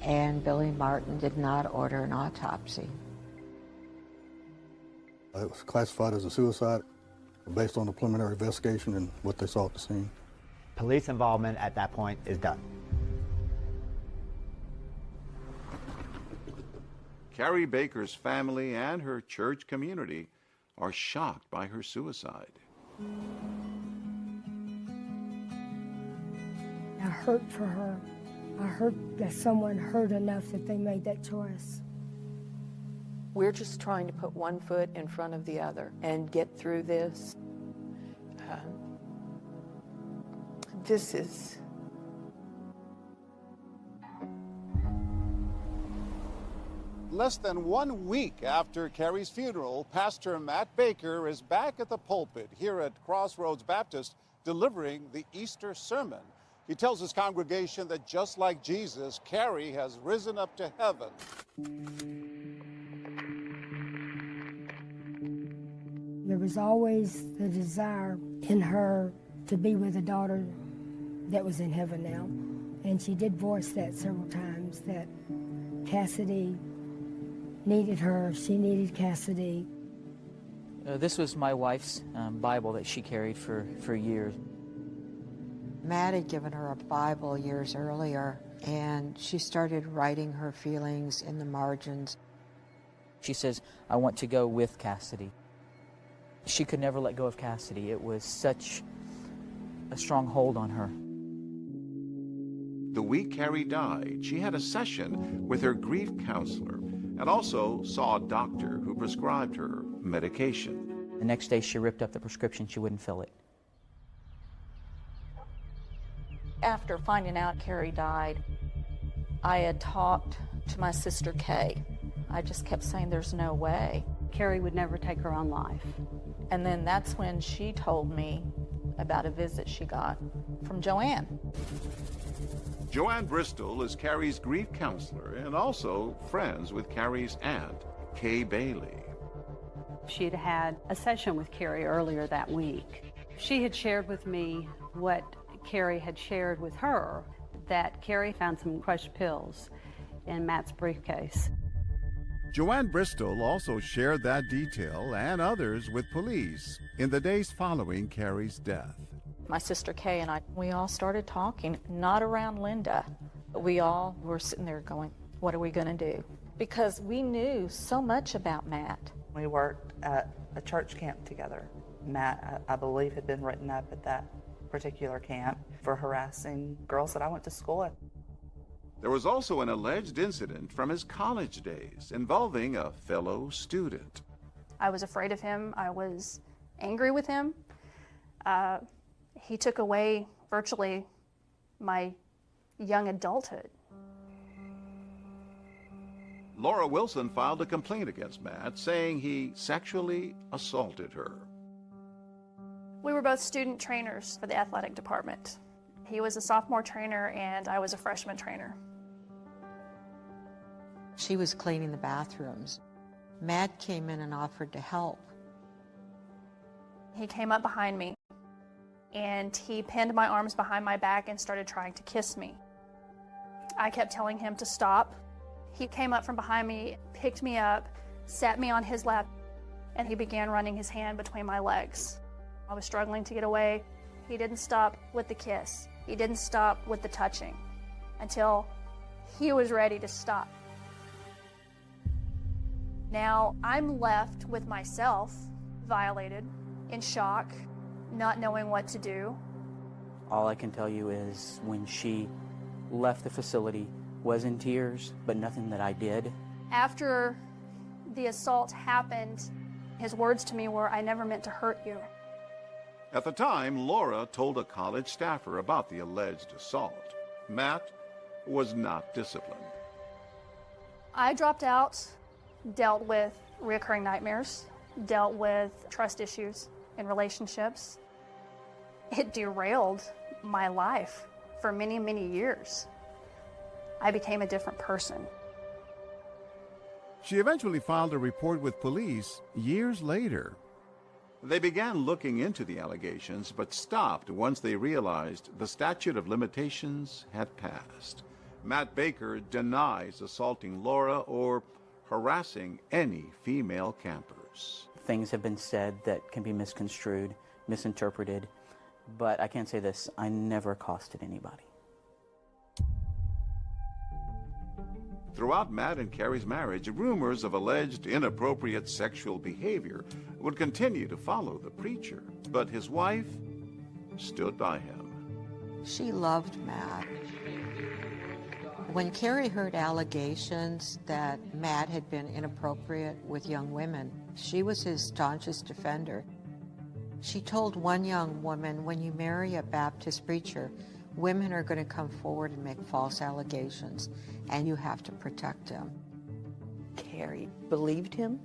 And Billy Martin did not order an autopsy. It was classified as a suicide based on the preliminary investigation and what they saw at the scene. Police involvement at that point is done. Carrie Baker's family and her church community are shocked by her suicide. I hurt for her. I hurt that someone hurt enough that they made that choice. We're just trying to put one foot in front of the other and get through this. This is... Less than 1 week after Carrie's funeral, Pastor Matt Baker is back at the pulpit here at Crossroads Baptist delivering the Easter sermon. He tells his congregation that just like Jesus, Carrie has risen up to heaven. There was always the desire in her to be with a daughter that was in heaven now. And she did voice that several times, that Cassidy needed her, she needed Cassidy. This was my wife's Bible that she carried for years. Matt had given her a Bible years earlier, and she started writing her feelings in the margins. She says, I want to go with Cassidy. She could never let go of Cassidy. It was such a strong hold on her. The week Carrie died, she had a session with her grief counselor and also saw a doctor who prescribed her medication. The next day she ripped up the prescription. She wouldn't fill it. After finding out Carrie died, I had talked to my sister Kay. I just kept saying, there's no way. Carrie would never take her own life. And then that's when she told me about a visit she got from Joanne. Joanne Bristol is Carrie's grief counselor and also friends with Carrie's aunt, Kay Bailey. She had had a session with Carrie earlier that week. She had shared with me what Carrie had shared with her, that Carrie found some crushed pills in Matt's briefcase. Joanne Bristol also shared that detail and others with police in the days following Carrie's death. My sister Kay and I, we all started talking, not around Linda. We all were sitting there going, what are we going to do? Because we knew so much about Matt. We worked at a church camp together. Matt, I believe, had been written up at that particular camp for harassing girls that I went to school with. There was also an alleged incident from his college days involving a fellow student. I was afraid of him. I was angry with him. He took away virtually my young adulthood. Laura Wilson filed a complaint against Matt, saying he sexually assaulted her. We were both student trainers for the athletic department. He was a sophomore trainer and I was a freshman trainer. She was cleaning the bathrooms. Matt came in and offered to help. He came up behind me and he pinned my arms behind my back and started trying to kiss me. I kept telling him to stop. He came up from behind me, picked me up, sat me on his lap, and he began running his hand between my legs. I was struggling to get away. He didn't stop with the kiss. He didn't stop with the touching until he was ready to stop. Now I'm left with myself, violated, in shock, not knowing what to do. All I can tell you is when she left the facility, was in tears, but nothing that I did. After the assault happened, his words to me were, "I never meant to hurt you." At the time, Laura told a college staffer about the alleged assault. Matt was not disciplined. I dropped out, dealt with recurring nightmares, dealt with trust issues in relationships. It derailed my life for many, many years. I became a different person. She eventually filed a report with police years later. They began looking into the allegations, but stopped once they realized the statute of limitations had passed. Matt Baker denies assaulting Laura or harassing any female campers. Things have been said that can be misconstrued, misinterpreted, but I can say this, I never accosted anybody. Throughout Matt and Carrie's marriage, rumors of alleged inappropriate sexual behavior would continue to follow the preacher, but his wife stood by him. She loved Matt. When Carrie heard allegations that Matt had been inappropriate with young women, she was his staunchest defender. She told one young woman, when you marry a Baptist preacher, women are going to come forward and make false allegations, and you have to protect them. Carrie believed him,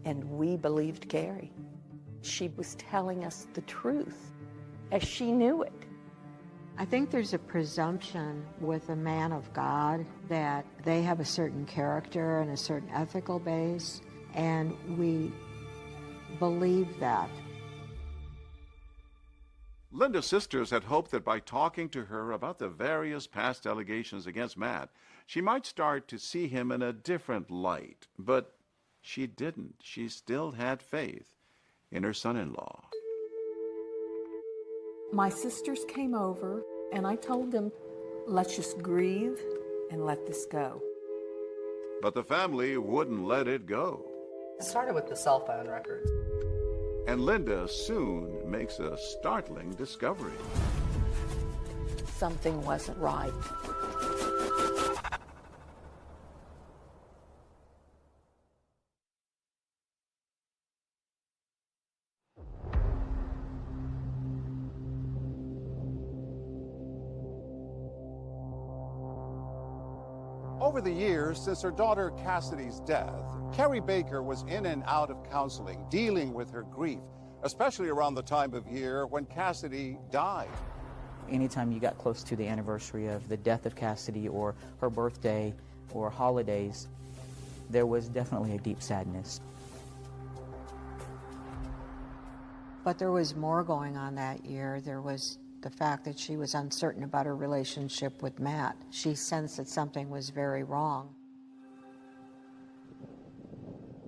and we believed Carrie. She was telling us the truth, as she knew it. I think there's a presumption with a man of God that they have a certain character and a certain ethical base, and we believe that. Linda's sisters had hoped that by talking to her about the various past allegations against Matt, she might start to see him in a different light. But she didn't. She still had faith in her son-in-law. My sisters came over, and I told them, let's just grieve and let this go. But the family wouldn't let it go. It started with the cell phone records. And Linda soon makes a startling discovery. Something wasn't right. Over the years, since her daughter Cassidy's death, Carrie Baker was in and out of counseling, dealing with her grief, especially around the time of year when Cassidy died. Anytime you got close to the anniversary of the death of Cassidy or her birthday or holidays, there was definitely a deep sadness. But there was more going on that year. There was the fact that she was uncertain about her relationship with Matt. She sensed that something was very wrong.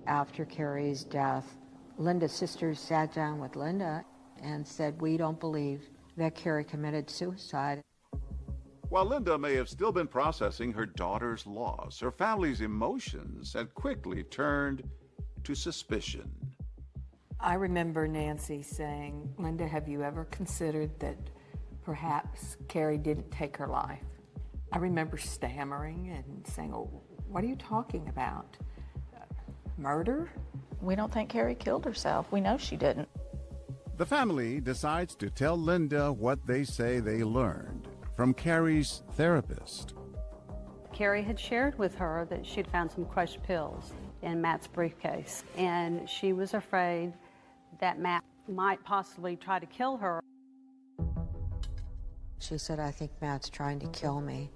After Carrie's death, Linda's sisters sat down with Linda and said, "We don't believe that Carrie committed suicide." While Linda may have still been processing her daughter's loss, her family's emotions had quickly turned to suspicion. I remember Nancy saying, "Linda, have you ever considered that perhaps Carrie didn't take her life?" I remember stammering and saying, "Oh, what are you talking about? Murder?" We don't think Carrie killed herself. We know she didn't. The family decides to tell Linda what they say they learned from Carrie's therapist. Carrie had shared with her that she'd found some crushed pills in Matt's briefcase, and she was afraid that Matt might possibly try to kill her. She said, "I think Matt's trying to kill me."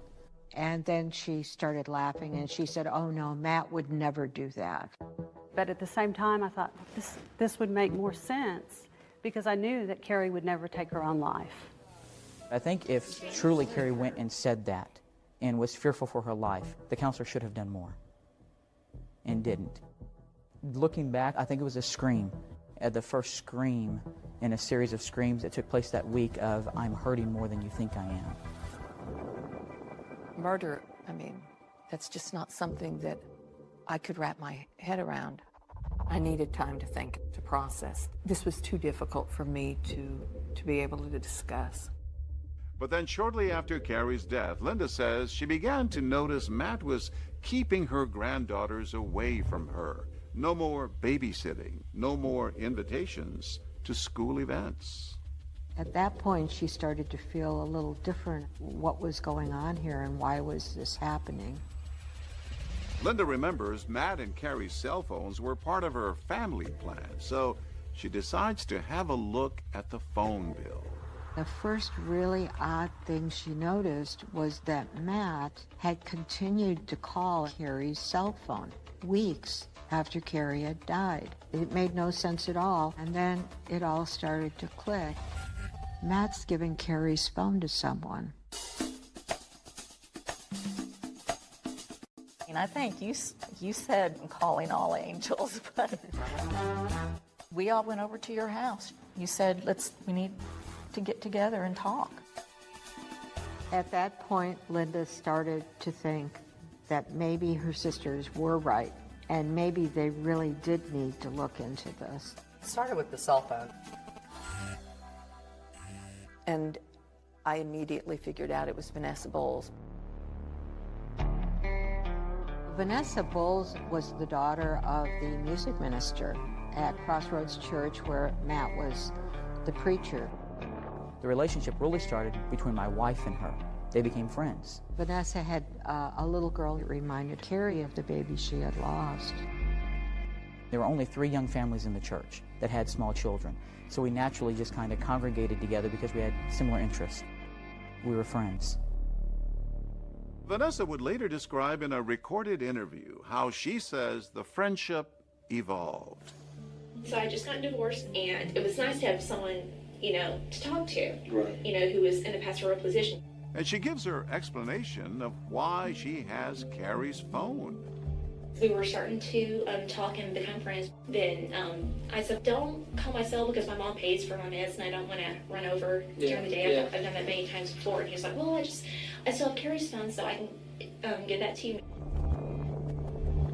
And then she started laughing and she said, "Oh no, Matt would never do that." But at the same time, I thought this would make more sense because I knew that Carrie would never take her own life. I think if truly Carrie went and said that and was fearful for her life, the counselor should have done more and didn't. Looking back, I think it was a scream, the first scream in a series of screams that took place that week of, "I'm hurting more than you think I am." Murder, I mean, that's just not something that I could wrap my head around. I needed time to think, to process. This was too difficult for me to be able to discuss. But then shortly after Carrie's death, Linda says she began to notice Matt was keeping her granddaughters away from her. No more babysitting, no more invitations to school events. At that point, she started to feel a little different. What was going on here and why was this happening? Linda remembers Matt and Carrie's cell phones were part of her family plan, so she decides to have a look at the phone bill. The first really odd thing she noticed was that Matt had continued to call Carrie's cell phone weeks after Carrie had died. It made no sense at all, and then it all started to click. Matt's giving Carrie's phone to someone. And I think you said calling all angels, but we all went over to your house. You said, we need to get together and talk. At that point, Linda started to think that maybe her sisters were right, and maybe they really did need to look into this. It started with the cell phone. And I immediately figured out it was Vanessa Bowles. Vanessa Bowles was the daughter of the music minister at Crossroads Church, where Matt was the preacher. The relationship really started between my wife and her. They became friends. Vanessa had a little girl that reminded Carrie of the baby she had lost. There were only 3 young families in the church that had small children, so we naturally just kind of congregated together because we had similar interests. We were friends. Vanessa would later describe in a recorded interview how she says the friendship evolved. So I just got divorced, and it was nice to have someone, to talk to, Right. who was in a pastoral position. And she gives her explanation of why she has Carrie's phone. We were starting to talk and become friends. Then I said, "Don't call my cell because my mom pays for my meds and I don't want to run over during the day." I've done that many times before. And he was like, "Well, I still have Carrie's phone, so I can give that to you."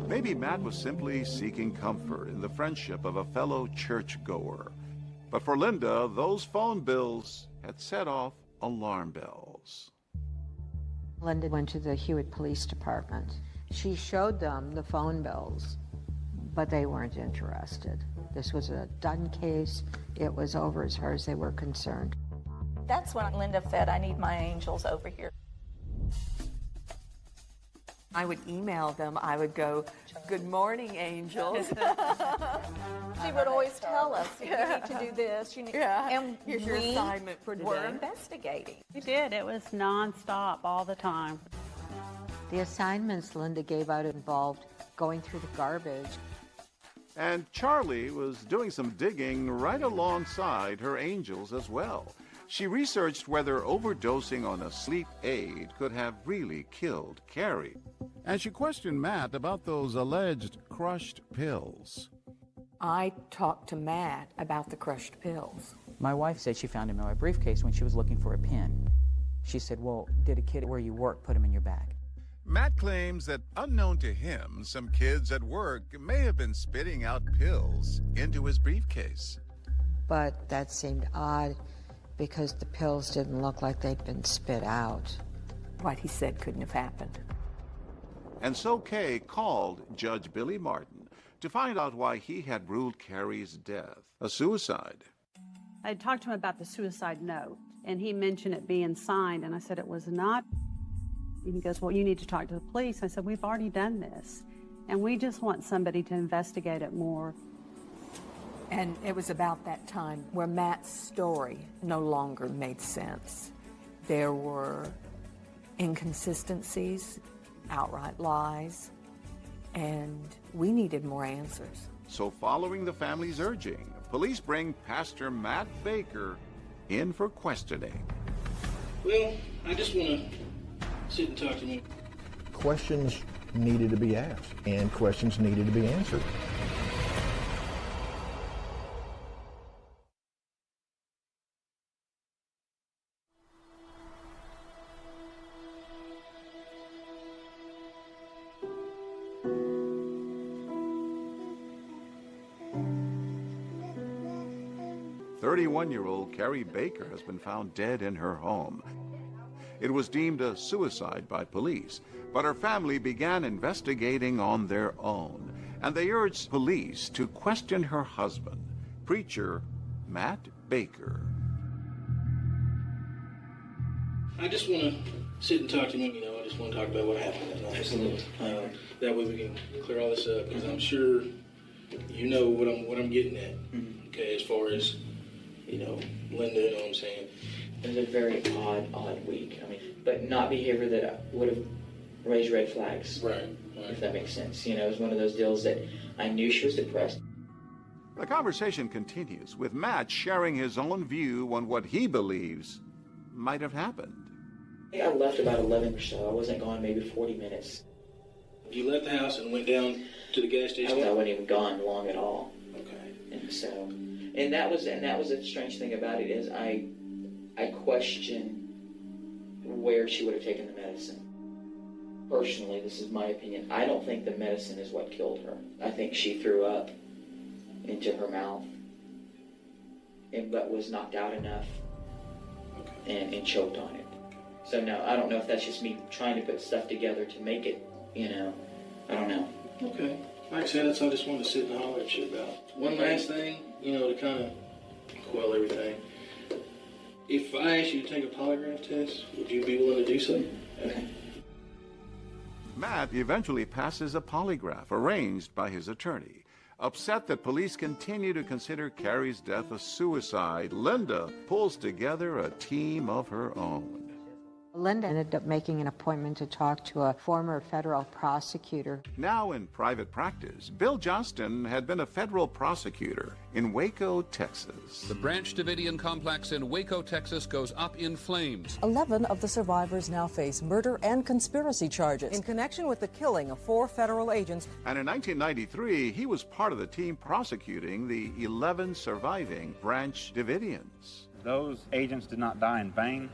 Maybe Matt was simply seeking comfort in the friendship of a fellow churchgoer. But for Linda, those phone bills had set off alarm bells. Linda went to the Hewitt Police Department. She showed them the phone bills, but they weren't interested. This was a done case. It was over as far as they were concerned. That's when Linda said, "I need my angels over here." I would email them. I would go, "Good morning, angels." She would always tell us, "You need to do this." And here's your assignment for today. We're investigating. We did. It was nonstop all the time. The assignments Linda gave out involved going through the garbage. And Charlie was doing some digging right alongside her angels as well. She researched whether overdosing on a sleep aid could have really killed Carrie. And she questioned Matt about those alleged crushed pills. I talked to Matt about the crushed pills. My wife said she found him in my briefcase when she was looking for a pen. She said, "Well, did a kid where you work put him in your bag?" Matt claims that, unknown to him, some kids at work may have been spitting out pills into his briefcase. But that seemed odd because the pills didn't look like they'd been spit out. What he said couldn't have happened. And so Kay called Judge Billy Martin to find out why he had ruled Carrie's death a suicide. I talked to him about the suicide note, and he mentioned it being signed, and I said it was not. And he goes, "Well, you need to talk to the police." I said, "We've already done this, and we just want somebody to investigate it more." And it was about that time where Matt's story no longer made sense. There were inconsistencies, outright lies, and we needed more answers. So following the family's urging, police bring Pastor Matt Baker in for questioning. Well, I just want to sit and talk to me. Questions needed to be asked, and questions needed to be answered. "31-year-old Carrie Baker has been found dead in her home. It was deemed a suicide by police, but her family began investigating on their own, and they urged police to question her husband, preacher Matt Baker. I just want to sit and talk to him, I just want to talk about what happened that night. Absolutely. That way we can clear all this up, because I'm sure you know what I'm getting at, okay, as far as, Linda, you know what I'm saying? It was a very odd week. But not behavior that would have raised red flags. Right. If that makes sense. It was one of those deals that I knew she was depressed. The conversation continues, with Matt sharing his own view on what he believes might have happened. I left about 11 or so. I wasn't gone maybe 40 minutes. You left the house and went down to the gas station? I wasn't even gone long at all. Okay. And that was a strange thing about it is I question where she would have taken the medicine. Personally, this is my opinion. I don't think the medicine is what killed her. I think she threw up into her mouth, but was knocked out enough and choked on it. So no, I don't know if that's just me trying to put stuff together to make it, I don't know. Okay. Like I said, that's all I just wanted to sit and holler at you about. One last thing, to kind of quell everything. If I asked you to take a polygraph test, would you be willing to do so? Okay. Matt eventually passes a polygraph arranged by his attorney. Upset that police continue to consider Carrie's death a suicide, Linda pulls together a team of her own. Linda ended up making an appointment to talk to a former federal prosecutor. Now in private practice, Bill Johnston had been a federal prosecutor in Waco, Texas. The Branch Davidian complex in Waco, Texas goes up in flames. 11 of the survivors now face murder and conspiracy charges in connection with the killing of 4 federal agents. And in 1993, he was part of the team prosecuting the 11 surviving Branch Davidians. Those agents did not die in vain.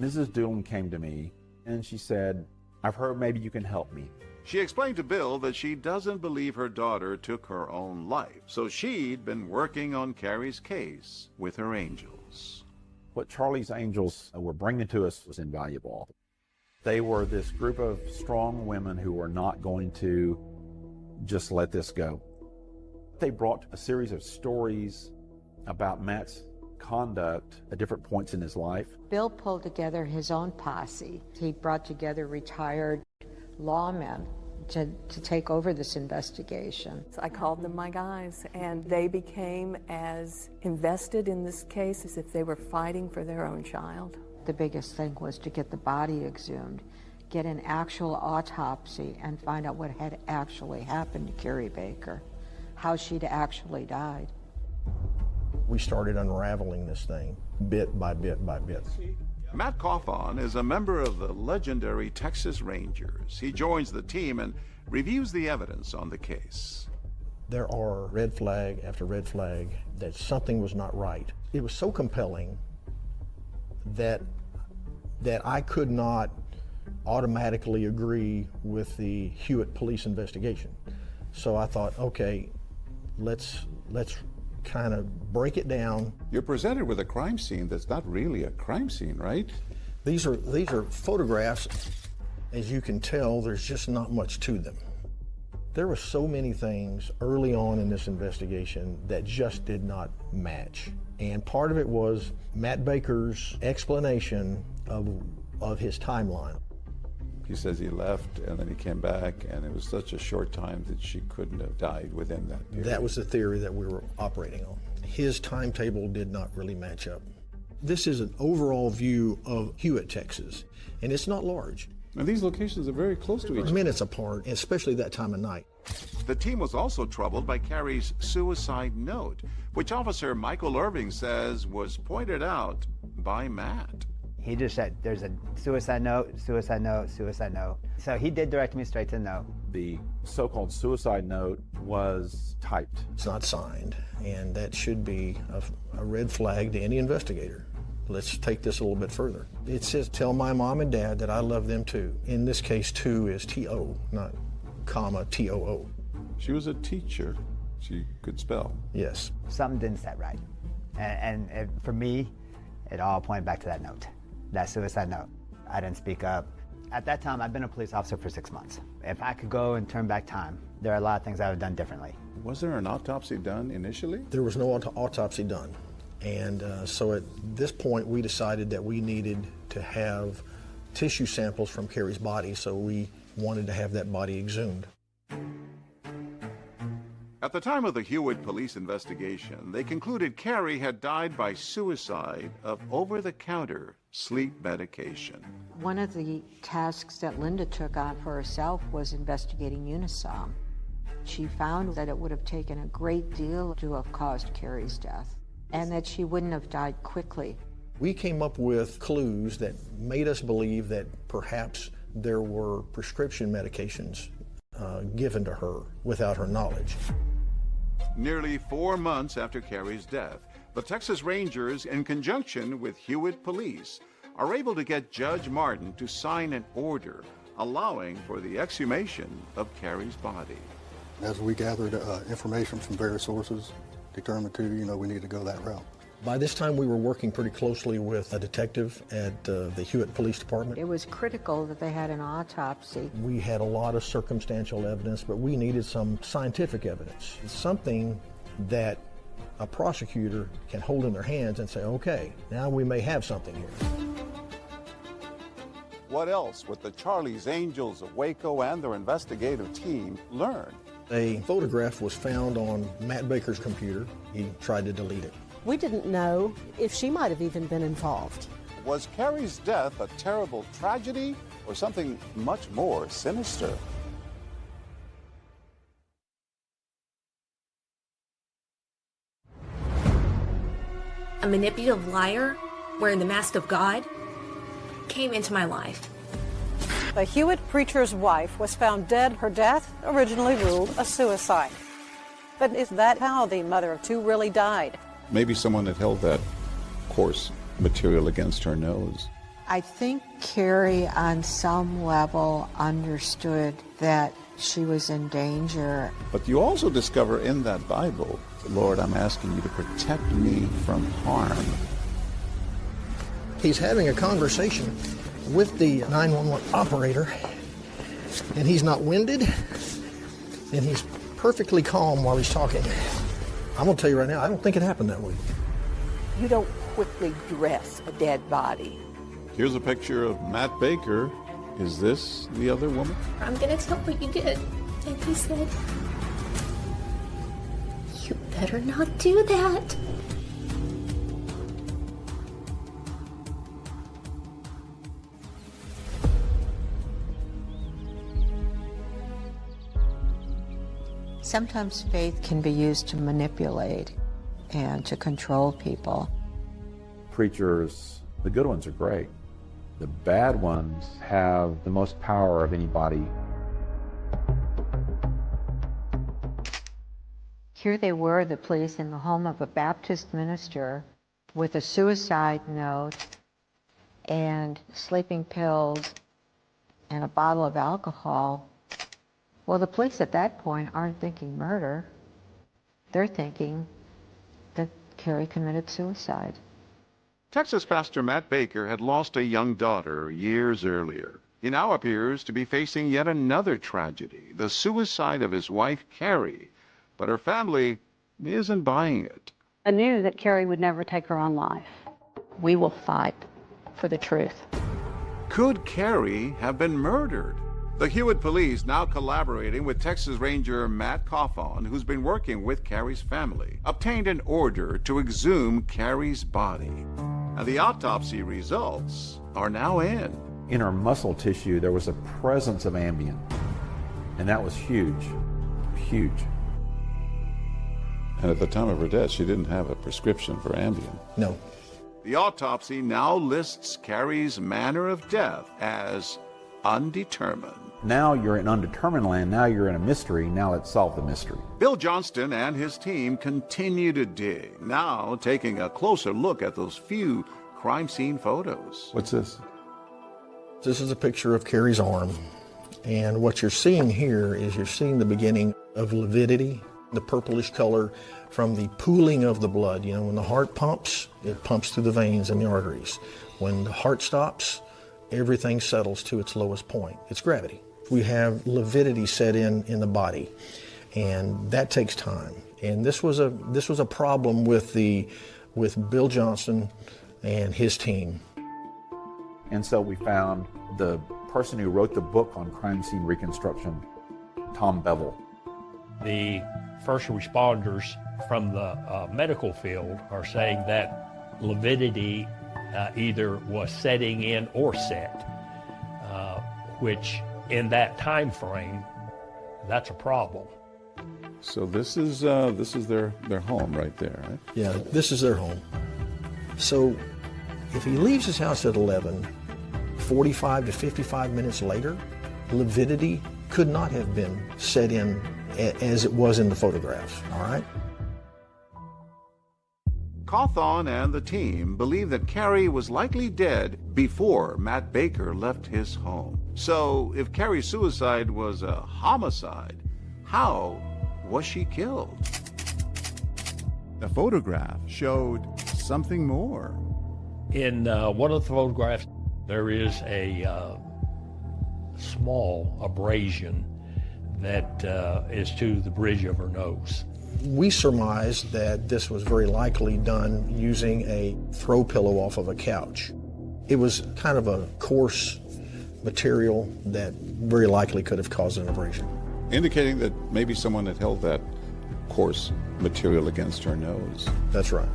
Mrs. Doolin came to me and she said, "I've heard maybe you can help me." She explained to Bill that she doesn't believe her daughter took her own life, so she'd been working on Carrie's case with her angels. What Charlie's angels were bringing to us was invaluable. They were this group of strong women who were not going to just let this go. They brought a series of stories about Matt's conduct at different points in his life. Bill pulled together his own posse. He brought together retired lawmen to take over this investigation. So I called them my guys, and they became as invested in this case as if they were fighting for their own child. The biggest thing was to get the body exhumed, get an actual autopsy, and find out what had actually happened to Carrie Baker, how she'd actually died. We started unraveling this thing bit by bit by bit. Matt Coffon is a member of the legendary Texas Rangers. He joins the team and reviews the evidence on the case. There are red flag after red flag that something was not right. It was so compelling that I could not automatically agree with the Hewitt police investigation. So I thought, okay, let's kind of break it down. You're presented with a crime scene that's not really a crime scene, right? These are photographs. As you can tell, there's just not much to them. There were so many things early on in this investigation that just did not match. And part of it was Matt Baker's explanation of his timeline. He says he left and then he came back, and it was such a short time that she couldn't have died within that period. That was the theory that we were operating on. His timetable did not really match up. This is an overall view of Hewitt, Texas, and it's not large. And these locations are very close to each other. Minutes apart, especially that time of night. The team was also troubled by Carrie's suicide note, which Officer Michael Irving says was pointed out by Matt. He just said, there's a suicide note, suicide note, suicide note. So he did direct me straight to the note. The so-called suicide note was typed. It's not signed, and that should be a red flag to any investigator. Let's take this a little bit further. It says, tell my mom and dad that I love them too. In this case, two is T-O, not comma, T-O-O. She was a teacher. She could spell. Yes. Something didn't set right. And for me, it all pointed back to that note, that suicide note. I didn't speak up. At that time, I'd been a police officer for 6 months. If I could go and turn back time, there are a lot of things I would have done differently. Was there an autopsy done initially? There was no autopsy done. And so at this point, we decided that we needed to have tissue samples from Carrie's body, so we wanted to have that body exhumed. At the time of the Hewitt police investigation, they concluded Carrie had died by suicide of over-the-counter sleep medication. One of the tasks that Linda took on for herself was investigating Unisom. She found that it would have taken a great deal to have caused Carrie's death, and that she wouldn't have died quickly. We came up with clues that made us believe that perhaps there were prescription medications given to her without her knowledge. Nearly 4 months after Carrie's death, the Texas Rangers, in conjunction with Hewitt Police, are able to get Judge Martin to sign an order allowing for the exhumation of Carrie's body. As we gathered information from various sources, determined to, we need to go that route. By this time, we were working pretty closely with a detective at the Hewitt Police Department. It was critical that they had an autopsy. We had a lot of circumstantial evidence, but we needed some scientific evidence. It's something that a prosecutor can hold in their hands and say, okay, now we may have something here. What else would the Charlie's Angels of Waco and their investigative team learn? A photograph was found on Matt Baker's computer. He tried to delete it. We didn't know if she might have even been involved. Was Carrie's death a terrible tragedy or something much more sinister? A manipulative liar wearing the mask of God came into my life. The Hewitt preacher's wife was found dead. Her death originally ruled a suicide. But is that how the mother of two really died? Maybe someone had held that coarse material against her nose. I think Carrie, on some level, understood that she was in danger. But you also discover in that Bible, Lord, I'm asking you to protect me from harm. He's having a conversation with the 911 operator, and he's not winded, and he's perfectly calm while he's talking. I'm going to tell you right now, I don't think it happened that way. You don't quickly dress a dead body. Here's a picture of Matt Baker Is this the other woman? I'm gonna tell what you did. And he said, you better not do that. Sometimes faith can be used to manipulate and to control people. Preachers, the good ones are great. The bad ones have the most power of anybody. Here they were, the police, in the home of a Baptist minister with a suicide note and sleeping pills and a bottle of alcohol. Well, the police at that point aren't thinking murder. They're thinking that Carrie committed suicide. Texas pastor Matt Baker had lost a young daughter years earlier. He now appears to be facing yet another tragedy, the suicide of his wife, Carrie. But her family isn't buying it. I knew that Carrie would never take her own life. We will fight for the truth. Could Carrie have been murdered? The Hewitt police, now collaborating with Texas Ranger Matt Coffon, who's been working with Carrie's family, obtained an order to exhume Carrie's body. And the autopsy results are now in. In her muscle tissue, there was a presence of Ambien. And that was huge, huge. And at the time of her death, she didn't have a prescription for Ambien. No. The autopsy now lists Carrie's manner of death as undetermined. Now you're in undetermined land. Now you're in a mystery. Now let's solve the mystery. Bill Johnston and his team continue to dig, now taking a closer look at those few crime scene photos. What's this? This is a picture of Carrie's arm. And what you're seeing here is you're seeing the beginning of lividity, the purplish color from the pooling of the blood. You know, when the heart pumps, it pumps through the veins and the arteries. When the heart stops, everything settles to its lowest point. It's gravity. We have lividity set in the body, and that takes time. And this was a problem with Bill Johnston and his team. And so we found the person who wrote the book on crime scene reconstruction, Tom Bevel. The first responders from the medical field are saying that lividity either was setting in or set, which in that time frame, that's a problem. So this is their home right there, right? Yeah, this is their home. So if he leaves his house at 11, 45 to 55 minutes later, lividity could not have been set in as it was in the photographs, all right? Cawthon and the team believe that Carrie was likely dead before Matt Baker left his home. So if Carrie's suicide was a homicide, how was she killed? The photograph showed something more. In one of the photographs, there is a small abrasion that is to the bridge of her nose. We surmised that this was very likely done using a throw pillow off of a couch. It was kind of a coarse material that very likely could have caused an abrasion. Indicating that maybe someone had held that coarse material against her nose. That's right.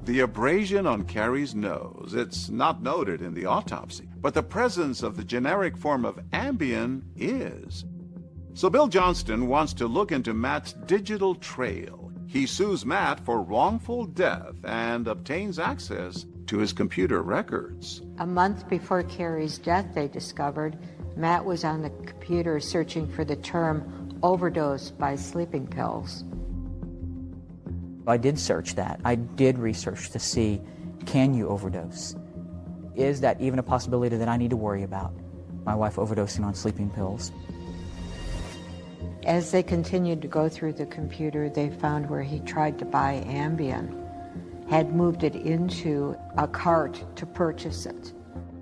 The abrasion on Carrie's nose, it's not noted in the autopsy, but the presence of the generic form of Ambien is. So Bill Johnston wants to look into Matt's digital trail. He sues Matt for wrongful death and obtains access to his computer records. A month before Carrie's death, they discovered Matt was on the computer searching for the term overdose by sleeping pills. I did search that. I did research to see, can you overdose? Is that even a possibility that I need to worry about? My wife overdosing on sleeping pills. As they continued to go through the computer, they found where he tried to buy Ambien, had moved it into a cart to purchase it.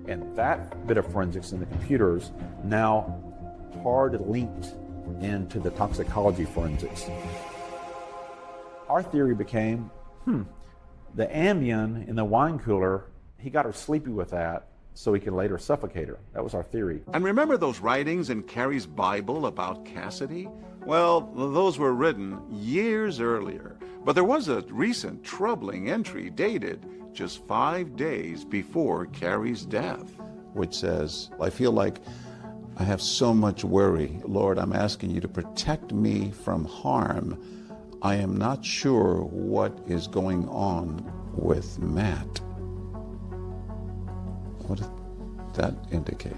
And that bit of forensics in the computers now hard linked into the toxicology forensics. Our theory became, the Ambien in the wine cooler, he got her sleepy with that, so he can later suffocate her. That was our theory. And remember those writings in Carrie's Bible about Cassidy? Well, those were written years earlier, but there was a recent troubling entry dated just 5 days before Carrie's death, which says, I feel like I have so much worry. Lord, I'm asking you to protect me from harm. I am not sure what is going on with Matt. What does that indicate?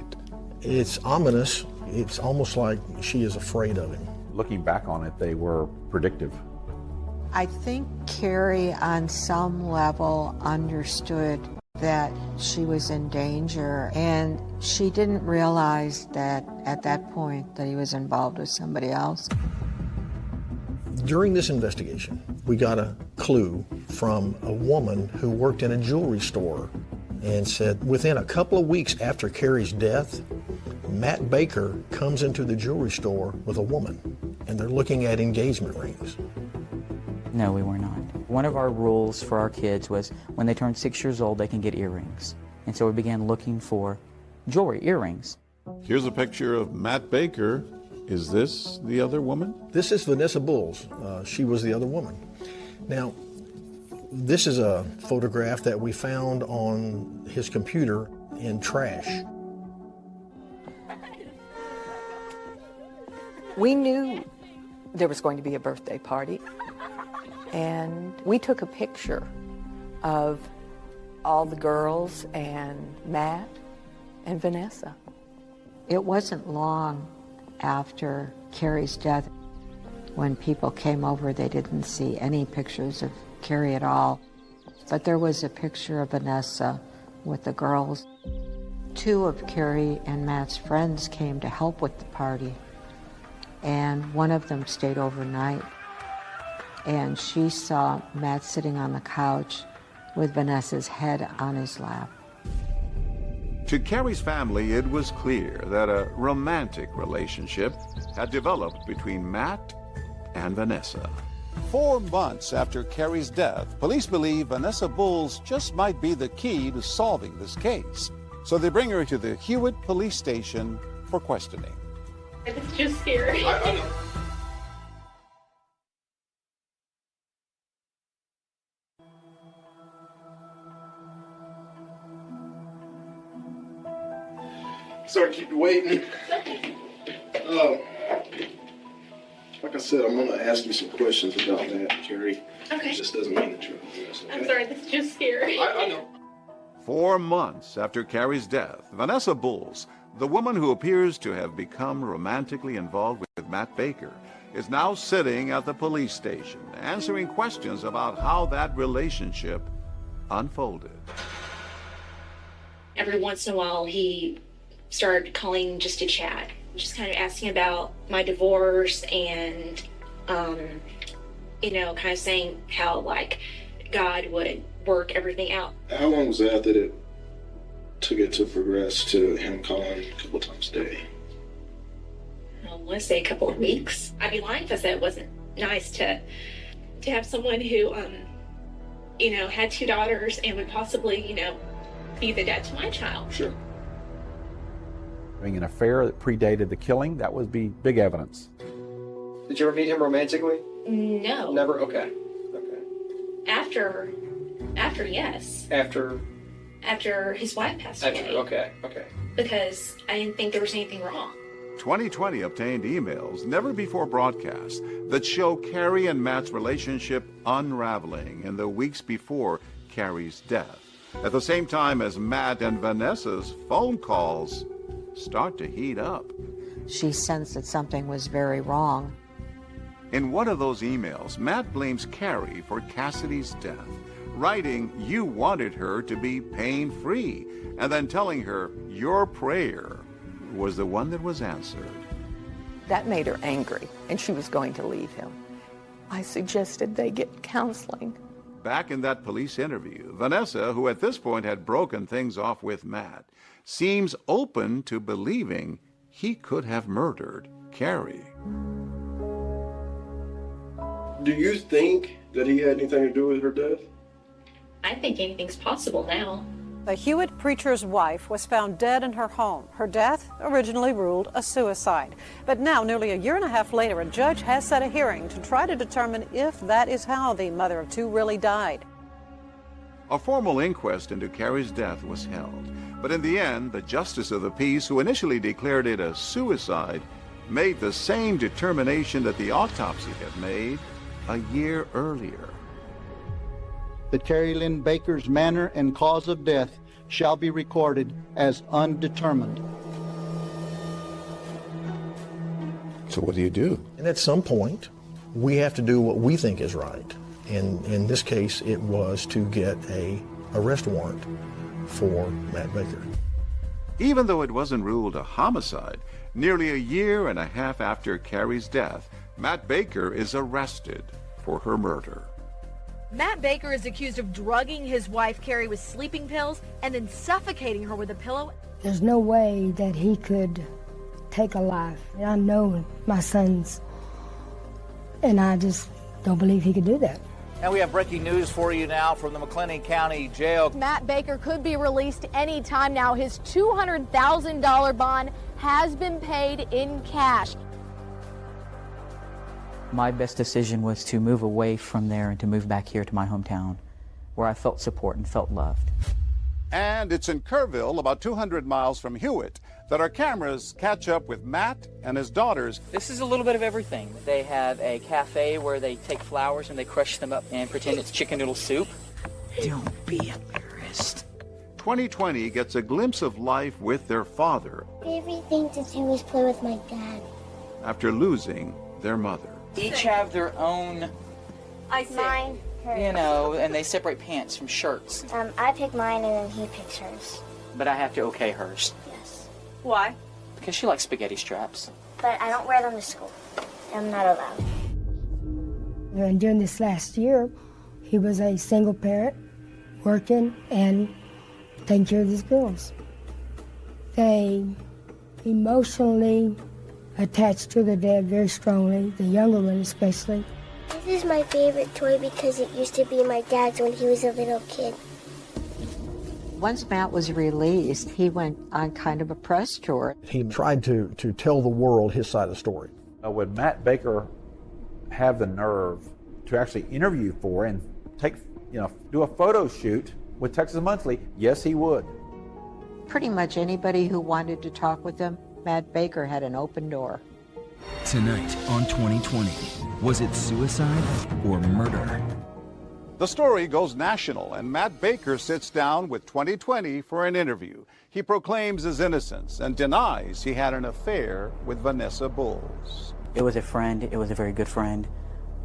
It's ominous. It's almost like she is afraid of him. Looking back on it, they were predictive. I think Carrie, on some level, understood that she was in danger, and she didn't realize that at that point that he was involved with somebody else. During this investigation, we got a clue from a woman who worked in a jewelry store and said within a couple of weeks after Carrie's death, Matt Baker comes into the jewelry store with a woman, and they're looking at engagement rings. No, we were not. One of our rules for our kids was when they turn 6 years old, they can get earrings. And so we began looking for jewelry, earrings. Here's a picture of Matt Baker. Is this the other woman? This is Vanessa Bulls. She was the other woman. Now, this is a photograph that we found on his computer in trash. We knew there was going to be a birthday party, and we took a picture of all the girls and Matt and Vanessa. It wasn't long after Carrie's death when people came over. They didn't see any pictures of Carrie at all, but there was a picture of Vanessa with the girls. 2 of Carrie and Matt's friends came to help with the party, and one of them stayed overnight, and she saw Matt sitting on the couch with Vanessa's head on his lap. To Carrie's family, it was clear that a romantic relationship had developed between Matt and Vanessa. 4 months after Carrie's death, police believe Vanessa Bulls just might be the key to solving this case. So they bring her to the Hewitt Police Station for questioning. It's just scary. I know. Sorry to keep you waiting. Like I said, I'm going to ask you some questions about that, Carrie. Okay. This doesn't mean that you're innocent, okay? I'm sorry, this is just scary. I know. 4 months after Carrie's death, Vanessa Bulls, the woman who appears to have become romantically involved with Matt Baker, is now sitting at the police station, answering questions about how that relationship unfolded. Every once in a while, he started calling just to chat, just kind of asking about my divorce and, kind of saying how, like, God would work everything out. How long was that it took it to progress to him calling a couple times a day? I want to say a couple of weeks. I'd be lying if I said it wasn't nice to have someone who, had 2 daughters and would possibly, be the dad to my child. Sure. Having an affair that predated the killing, that would be big evidence. Did you ever meet him romantically? No. Never? Okay. After yes. After his wife passed away. Okay. Because I didn't think there was anything wrong. 2020 obtained emails, never before broadcast, that show Carrie and Matt's relationship unraveling in the weeks before Carrie's death, at the same time as Matt and Vanessa's phone calls start to heat up. She sensed that something was very wrong. In one of those emails, Matt blames Carrie for Cassidy's death, writing you wanted her to be pain-free, and then telling her your prayer was the one that was answered. That made her angry, and she was going to leave him. I suggested they get counseling. Back in that police interview, Vanessa, who at this point had broken things off with Matt, seems open to believing he could have murdered Carrie. Do you think that he had anything to do with her death? I think anything's possible now. The Hewitt preacher's wife was found dead in her home. Her death, originally ruled a suicide. But now, nearly a year and a half later, a judge has set a hearing to try to determine if that is how the mother of two really died. A formal inquest into Carrie's death was held, but in the end, the justice of the peace, who initially declared it a suicide, made the same determination that the autopsy had made a year earlier. That Carrie Lynn Baker's manner and cause of death shall be recorded as undetermined. So what do you do? And at some point, we have to do what we think is right. And in this case, it was to get an arrest warrant for Matt Baker. Even though it wasn't ruled a homicide, nearly a year and a half after Carrie's death, Matt Baker is arrested for her murder. Matt Baker is accused of drugging his wife Carrie with sleeping pills and then suffocating her with a pillow. There's no way that he could take a life. I know my sons, and I just don't believe he could do that. And we have breaking news for you now from the McLennan County Jail. Matt Baker could be released any time now. His $200,000 bond has been paid in cash. My best decision was to move away from there and to move back here to my hometown, where I felt support and felt loved. And it's in Kerrville, about 200 miles from Hewitt, that our cameras catch up with Matt and his daughters. This is a little bit of everything. They have a cafe where they take flowers and they crush them up and pretend it's chicken noodle soup. Don't be embarrassed. 2020 gets a glimpse of life with their father. Favorite thing to do is play with my dad. After losing their mother. Each have their own, Mine, hers. you know, and they separate pants from shirts. I pick mine and then he picks hers. But I have to okay hers. Yes. Why? Because she likes spaghetti straps. But I don't wear them to school. I'm not allowed. And during this last year, he was a single parent, working and taking care of his girls. They emotionally attached to their dad very strongly, the younger one especially. This is my favorite toy because it used to be my dad's when he was a little kid. Once Matt was released, he went on kind of a press tour. He tried to tell the world his side of the story. Would Matt Baker have the nerve to actually interview for and do a photo shoot with Texas Monthly? Yes, he would. Pretty much anybody who wanted to talk with him, Matt Baker had an open door. Tonight on 2020, was it suicide or murder? The story goes national, and Matt Baker sits down with 2020 for an interview. He proclaims his innocence and denies he had an affair with Vanessa Bulls. It was a friend, it was a very good friend,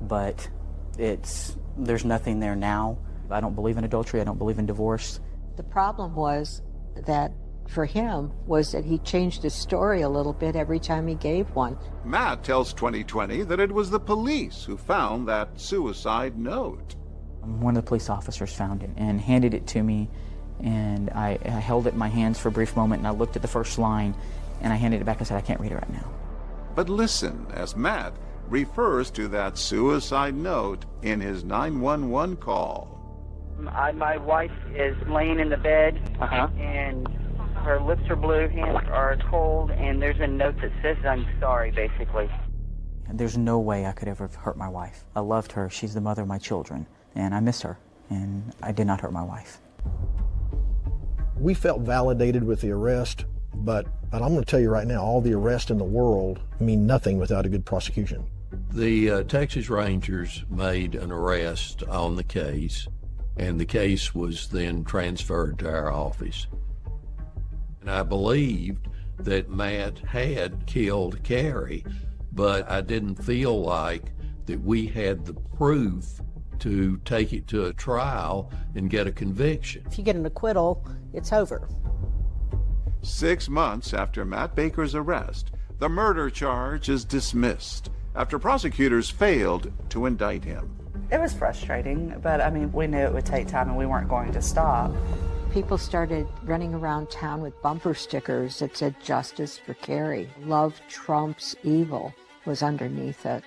but there's nothing there now. I don't believe in adultery, I don't believe in divorce. The problem was that for him was that he changed his story a little bit every time he gave one. Matt tells 2020 that it was the police who found that suicide note. One of the police officers found it and handed it to me, and I held it in my hands for a brief moment, and I looked at the first line, and I handed it back and said, I can't read it right now. But listen as Matt refers to that suicide note in his 911 call. My wife is laying in the bed, and her lips are blue, hands are cold, and there's a note that says, I'm sorry, basically. There's no way I could ever have hurt my wife. I loved her. She's the mother of my children, and I miss her, and I did not hurt my wife. We felt validated with the arrest, but I'm going to tell you right now, all the arrests in the world mean nothing without a good prosecution. The Texas Rangers made an arrest on the case, and the case was then transferred to our office. And I believed that Matt had killed Carrie, but I didn't feel like that we had the proof to take it to a trial and get a conviction. If you get an acquittal, it's over. 6 months after Matt Baker's arrest, the murder charge is dismissed after prosecutors failed to indict him. It was frustrating, but I mean, we knew it would take time and we weren't going to stop. People started running around town with bumper stickers that said "Justice for Carrie." Love trumps evil was underneath it.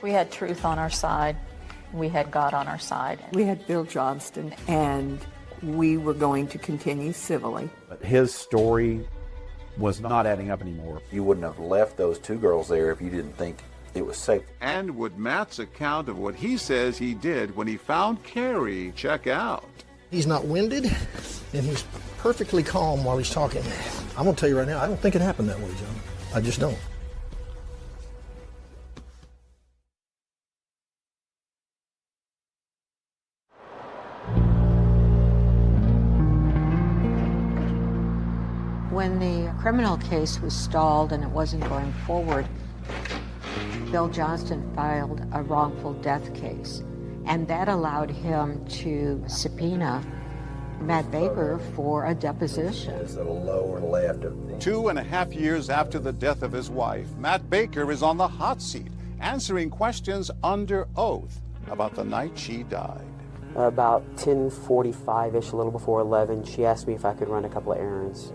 We had truth on our side. We had God on our side. We had Bill Johnston, and we were going to continue civilly. But his story was not adding up anymore. You wouldn't have left those two girls there if you didn't think it was safe. And would Matt's account of what he says he did when he found Carrie check out? He's not winded, and he's perfectly calm while he's talking. I'm going to tell you right now, I don't think it happened that way, John. I just don't. When the criminal case was stalled and it wasn't going forward, Bill Johnston filed a wrongful death case, and that allowed him to subpoena Matt Baker for a deposition. It's the lower left of 2.5 years after the death of his wife, Matt Baker is on the hot seat, answering questions under oath about the night she died. About 10:45-ish, a little before 11, she asked me if I could run a couple of errands.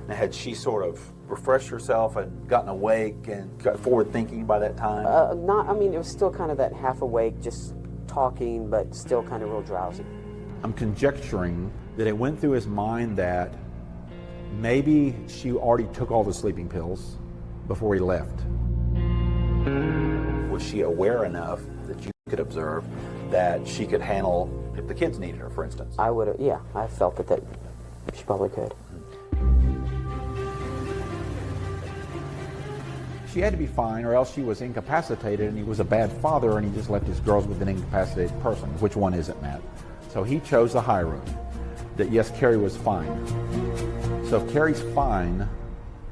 Now, had she sort of refreshed herself and gotten awake and got forward thinking by that time? It was still kind of that half awake, just talking, but still kind of real drowsy. I'm conjecturing that it went through his mind that maybe she already took all the sleeping pills before he left. Was she aware enough that you could observe that she could handle if the kids needed her, for instance? I felt that she probably could. She had to be fine, or else she was incapacitated, and he was a bad father, and he just left his girls with an incapacitated person. Which one is it, Matt? So he chose the high road, that yes, Carrie was fine. So if Carrie's fine,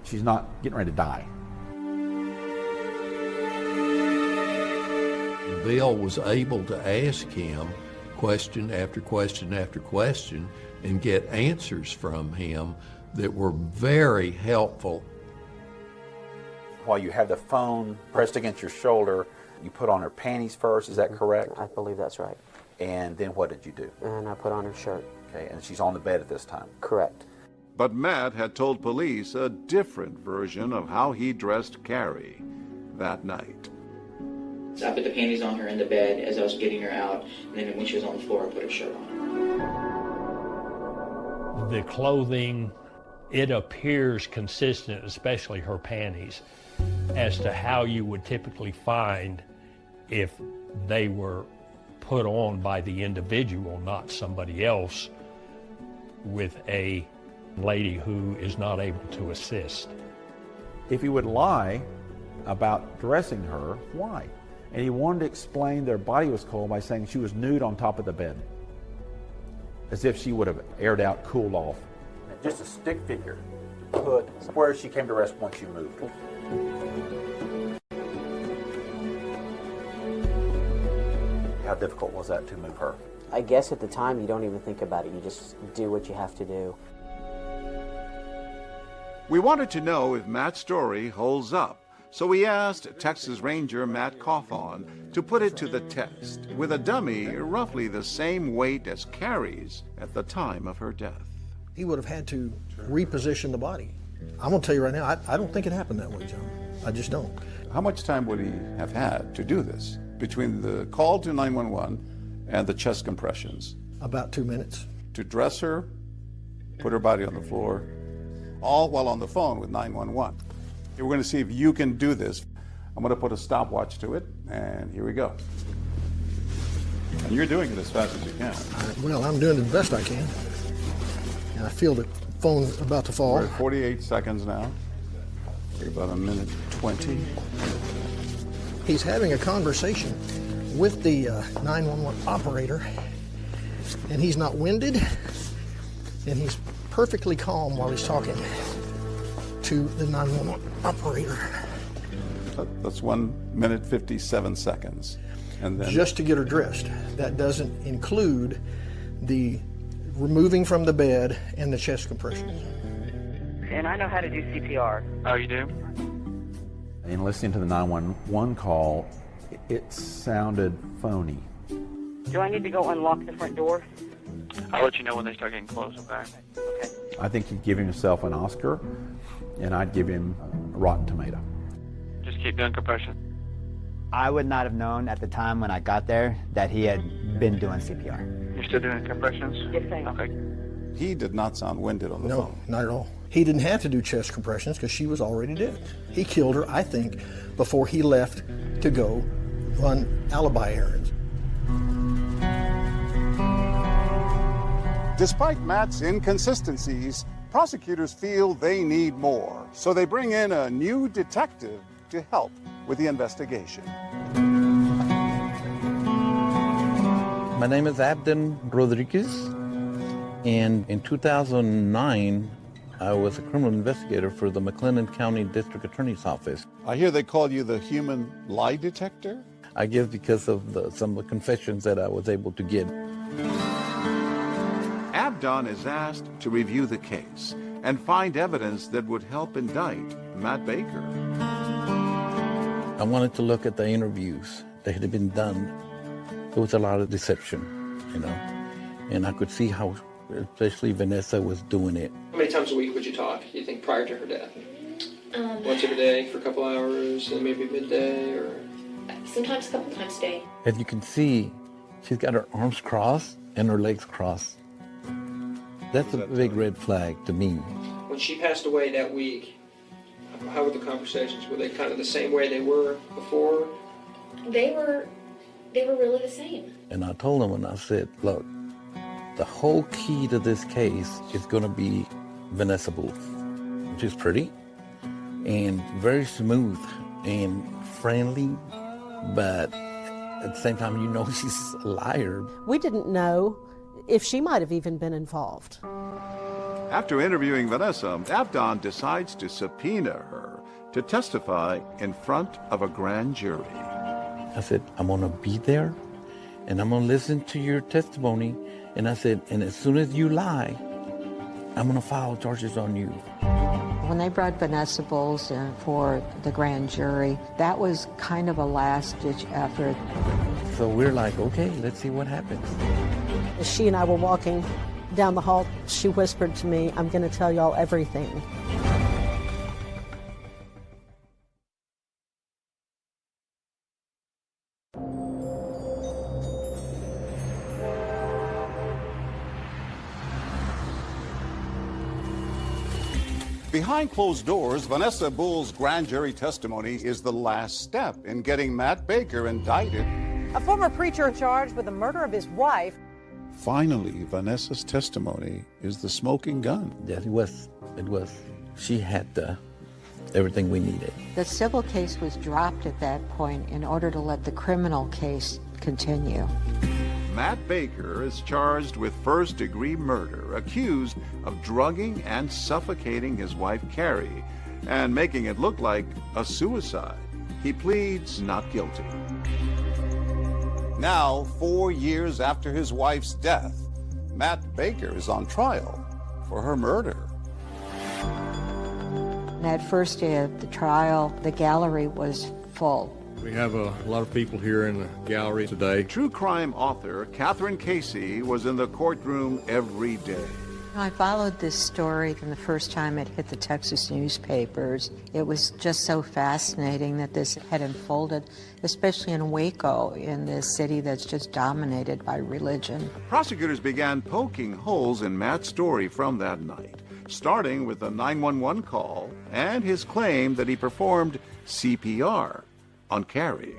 she's not getting ready to die. Bill was able to ask him question after question after question and get answers from him that were very helpful. While you have the phone pressed against your shoulder, you put on her panties first, is that correct? I believe that's right. And then what did you do? And I put on her shirt. Okay, and she's on the bed at this time? Correct. But Matt had told police a different version of how he dressed Carrie that night. So I put the panties on her in the bed as I was getting her out, and then when she was on the floor, I put her shirt on. The clothing, it appears consistent, especially her panties, as to how you would typically find if they were put on by the individual, not somebody else, with a lady who is not able to assist. If he would lie about dressing her, why? And he wanted to explain their body was cold by saying she was nude on top of the bed, as if she would have aired out, cooled off. Just a stick figure to put where she came to rest once you moved. How difficult was that to move her? I guess at the time you don't even think about it. You just do what you have to do. We wanted to know if Matt's story holds up, so we asked Texas Ranger Matt Cawthon to put it to the test with a dummy roughly the same weight as Carrie's at the time of her death. He would have had to reposition the body. I'm going to tell you right now, I don't think it happened that way, John. I just don't. How much time would he have had to do this between the call to 911 and the chest compressions? About 2 minutes. To dress her, put her body on the floor, all while on the phone with 911. We're going to see if you can do this. I'm going to put a stopwatch to it, and here we go. And you're doing it as fast as you can. Well, I'm doing it the best I can. And I feel the phone about to fall. We're at 48 seconds now. We're about a minute 20. He's having a conversation with the 911 operator, and he's not winded, and he's perfectly calm while he's talking to the 911 operator. That's 1 minute 57 seconds. And then just to get her dressed. That doesn't include the removing from the bed and the chest compressions. And I know how to do CPR. Oh, you do? In listening to the 911 call, it sounded phony. Do I need to go unlock the front door? I'll let you know when they start getting close, okay? Okay. I think he'd give himself an Oscar, and I'd give him a Rotten Tomato. Just keep doing compression. I would not have known at the time when I got there that he had been doing CPR. You're still doing compressions? Yes, sir. Okay. He did not sound winded on the phone. No, not at all. He didn't have to do chest compressions because she was already dead. He killed her, I think, before he left to go run alibi errands. Despite Matt's inconsistencies, prosecutors feel they need more, so they bring in a new detective to help with the investigation. My name is Abden Rodriguez, and in 2009, I was a criminal investigator for the McLennan County District Attorney's Office. I hear they call you the human lie detector? I guess because of some of the confessions that I was able to get. Abdon is asked to review the case and find evidence that would help indict Matt Baker. I wanted to look at the interviews that had been done. There was a lot of deception, you know, and I could see how, especially Vanessa was doing it. How many times a week would you talk, you think, prior to her death? Once every day for a couple hours, and maybe midday, or? Sometimes a couple times a day. As you can see, she's got her arms crossed and her legs crossed. That's a big red flag to me. When she passed away that week, how were the conversations? Were they kind of the same way they were before? They were really the same. And I told him, and I said, look, the whole key to this case is going to be Vanessa Booth. She's pretty and very smooth and friendly, but at the same time, you know she's a liar. We didn't know if she might have even been involved. After interviewing Vanessa, Abdon decides to subpoena her to testify in front of a grand jury. I said, I'm going to be there, and I'm going to listen to your testimony. And I said, and as soon as you lie, I'm going to file charges on you. When they brought Vanessa Bowles in for the grand jury, that was kind of a last-ditch effort. So we're like, okay, let's see what happens. As she and I were walking down the hall, she whispered to me, I'm going to tell y'all everything. Behind closed doors, Vanessa Bull's grand jury testimony is the last step in getting Matt Baker indicted. A former preacher charged with the murder of his wife. Finally, Vanessa's testimony is the smoking gun. Yes, it was. She had everything we needed. The civil case was dropped at that point in order to let the criminal case continue. Matt Baker is charged with first-degree murder, accused of drugging and suffocating his wife, Carrie, and making it look like a suicide. He pleads not guilty. Now, 4 years after his wife's death, Matt Baker is on trial for her murder. That first day of the trial, the gallery was full. We have a lot of people here in the gallery today. True crime author Katherine Edwards was in the courtroom every day. I followed this story from the first time it hit the Texas newspapers. It was just so fascinating that this had unfolded, especially in Waco, in this city that's just dominated by religion. Prosecutors began poking holes in Matt's story from that night, starting with a 911 call and his claim that he performed CPR on Carrie.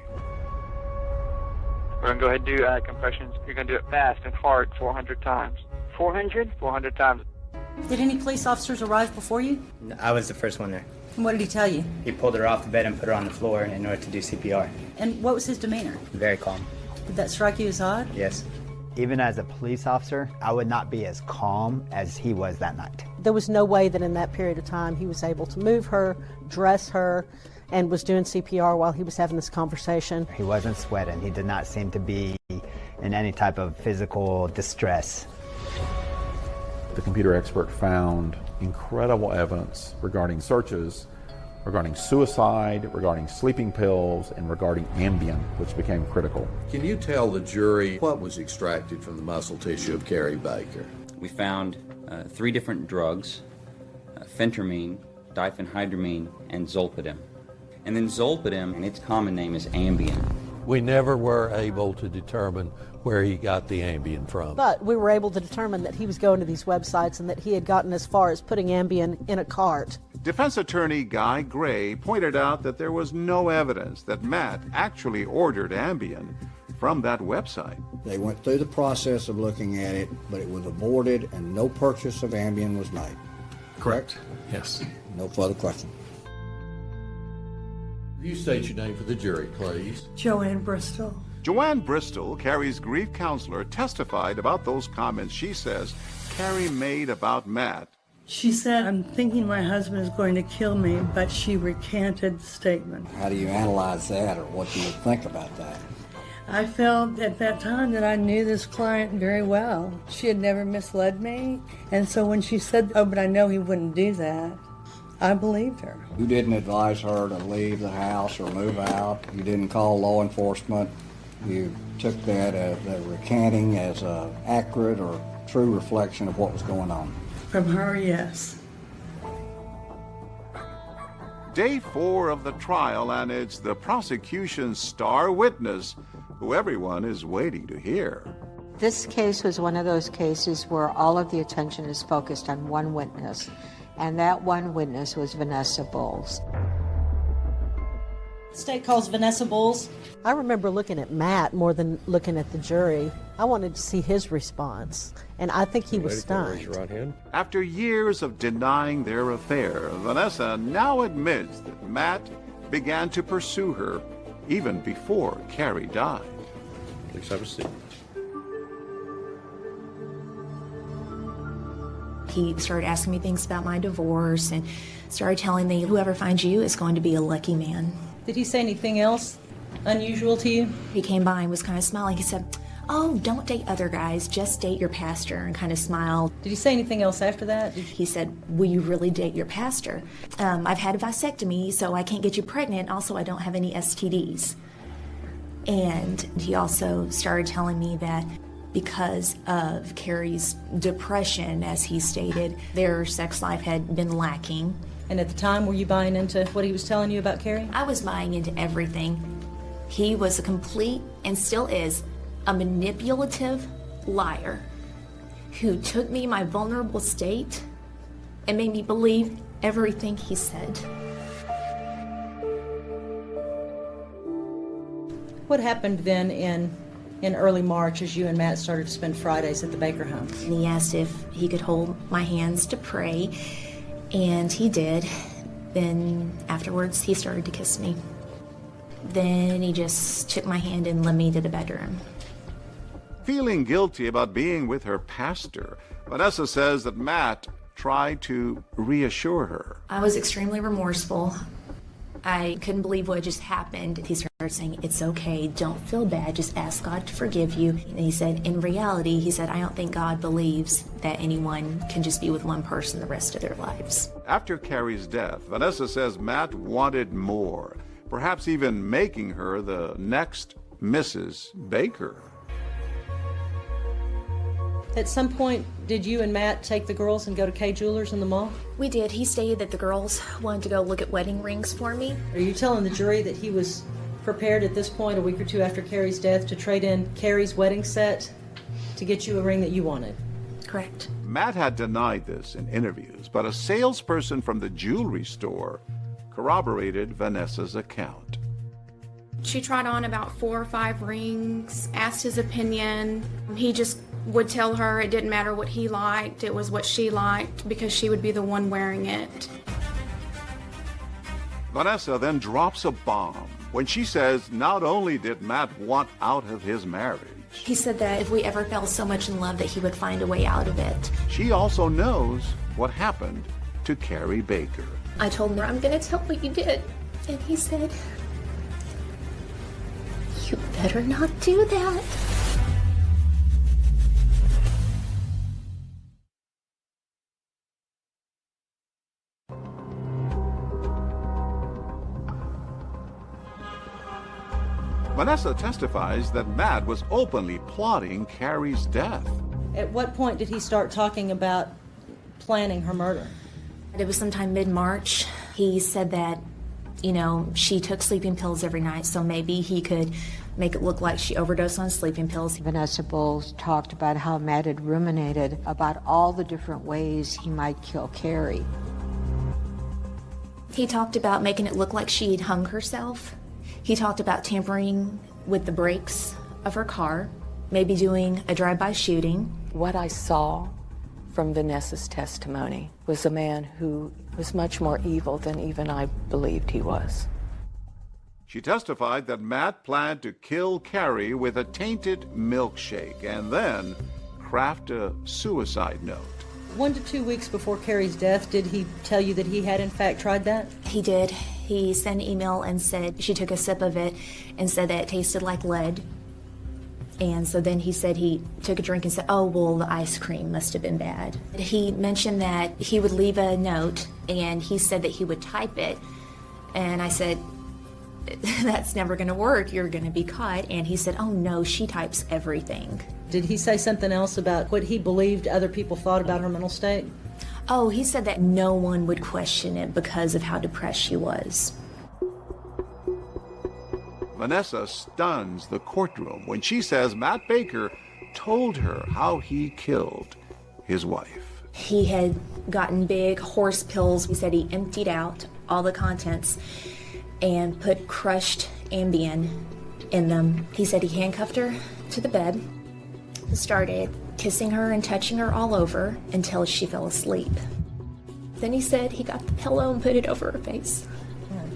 We're going to go ahead and do compressions. You're going to do it fast and hard 400 times. 400? 400 times. Did any police officers arrive before you? I was the first one there. And what did he tell you? He pulled her off the bed and put her on the floor in order to do CPR. And what was his demeanor? Very calm. Did that strike you as odd? Yes. Even as a police officer, I would not be as calm as he was that night. There was no way that in that period of time he was able to move her, dress her, and was doing CPR while he was having this conversation. He wasn't sweating. He did not seem to be in any type of physical distress. The computer expert found incredible evidence regarding searches, regarding suicide, regarding sleeping pills, and regarding Ambien, which became critical. Can you tell the jury what was extracted from the muscle tissue of Carrie Baker? We found 3 different drugs, phentermine, diphenhydramine, and zolpidem. And then zolpidem, and its common name is Ambien. We never were able to determine where he got the Ambien from. But we were able to determine that he was going to these websites and that he had gotten as far as putting Ambien in a cart. Defense attorney Guy Gray pointed out that there was no evidence that Matt actually ordered Ambien from that website. They went through the process of looking at it, but it was aborted and no purchase of Ambien was made. Correct. Yes. No further question. You state your name for the jury, please. Joanne Bristol. Joanne Bristol, Carrie's grief counselor, testified about those comments she says Carrie made about Matt. She said, "I'm thinking my husband is going to kill me," but she recanted the statement. How do you analyze that, or what do you think about that? I felt at that time that I knew this client very well. She had never misled me, and so when she said, "Oh, but I know he wouldn't do that," I believed her. You didn't advise her to leave the house or move out. You didn't call law enforcement. You took that as recanting as an accurate or true reflection of what was going on. From her, yes. Day 4 of the trial, and it's the prosecution's star witness who everyone is waiting to hear. This case was one of those cases where all of the attention is focused on one witness, and that one witness was Vanessa Bowles. The state calls Vanessa Bowles. I remember looking at Matt more than looking at the jury. I wanted to see his response, and I think he was stunned. Raise your right hand. After years of denying their affair, Vanessa now admits that Matt began to pursue her even before Carrie died. Please have a seat. He started asking me things about my divorce and started telling me, "Whoever finds you is going to be a lucky man." Did he say anything else unusual to you? He came by and was kind of smiling. He said, "Oh, don't date other guys, just date your pastor," and kind of smiled. Did he say anything else after that? He said, "Will you really date your pastor? I've had a vasectomy, so I can't get you pregnant. Also, I don't have any STDs." And he also started telling me that because of Carrie's depression, as he stated, their sex life had been lacking. And at the time, were you buying into what he was telling you about Carrie? I was buying into everything. He was a complete, and still is, a manipulative liar who took me my vulnerable state and made me believe everything he said. What happened then in early March as you and Matt started to spend Fridays at the Baker home? And he asked if he could hold my hands to pray, and he did. Then afterwards, he started to kiss me. Then he just took my hand and led me to the bedroom. Feeling guilty about being with her pastor, Vanessa says that Matt tried to reassure her. I was extremely remorseful. I couldn't believe what just happened. He started saying, "It's okay, don't feel bad, just ask God to forgive you." And he said, in reality, he said, "I don't think God believes that anyone can just be with one person the rest of their lives." After Carrie's death, Vanessa says Matt wanted more, perhaps even making her the next Mrs. Baker. At some point, did you and Matt take the girls and go to Kay Jewelers in the mall? We did. He stated that the girls wanted to go look at wedding rings for me. Are you telling the jury that he was prepared at this point, a week or two after Carrie's death, to trade in Carrie's wedding set to get you a ring that you wanted? Correct. Matt had denied this in interviews, but a salesperson from the jewelry store corroborated Vanessa's account. She tried on about 4 or 5 rings, asked his opinion. He just would tell her it didn't matter what he liked, it was what she liked, because she would be the one wearing it. Vanessa then drops a bomb when she says not only did Matt want out of his marriage, He said that if we ever fell so much in love that he would find a way out of it. she also knows what happened to Carrie Baker. I told him, "I'm going to tell what you did." And he said, "You better not do that." Vanessa testifies that Matt was openly plotting Carrie's death. At what point did he start talking about planning her murder? It was sometime mid-March. He said that, she took sleeping pills every night, so maybe he could make it look like she overdosed on sleeping pills. Vanessa Bowles talked about how Matt had ruminated about all the different ways he might kill Carrie. He talked about making it look like she had hung herself. He talked about tampering with the brakes of her car, maybe doing a drive-by shooting. What I saw from Vanessa's testimony was a man who was much more evil than even I believed he was. She testified that Matt planned to kill Carrie with a tainted milkshake and then craft a suicide note. 1 to 2 weeks before Carrie's death, did he tell you that he had in fact tried that? He did. He sent an email and said she took a sip of it and said that it tasted like lead. And so then he said he took a drink and said, oh, well, the ice cream must have been bad. He mentioned that he would leave a note, and he said that he would type it. And I said, that's never going to work. You're going to be caught. And he said, oh, no, she types everything. Did he say something else about what he believed other people thought about her mental state? Oh, he said that no one would question it because of how depressed she was. Vanessa stuns the courtroom when she says Matt Baker told her how he killed his wife. He had gotten big horse pills. He said he emptied out all the contents and put crushed Ambien in them. He said he handcuffed her to the bed, started kissing her and touching her all over until she fell asleep. Then he said he got the pillow and put it over her face.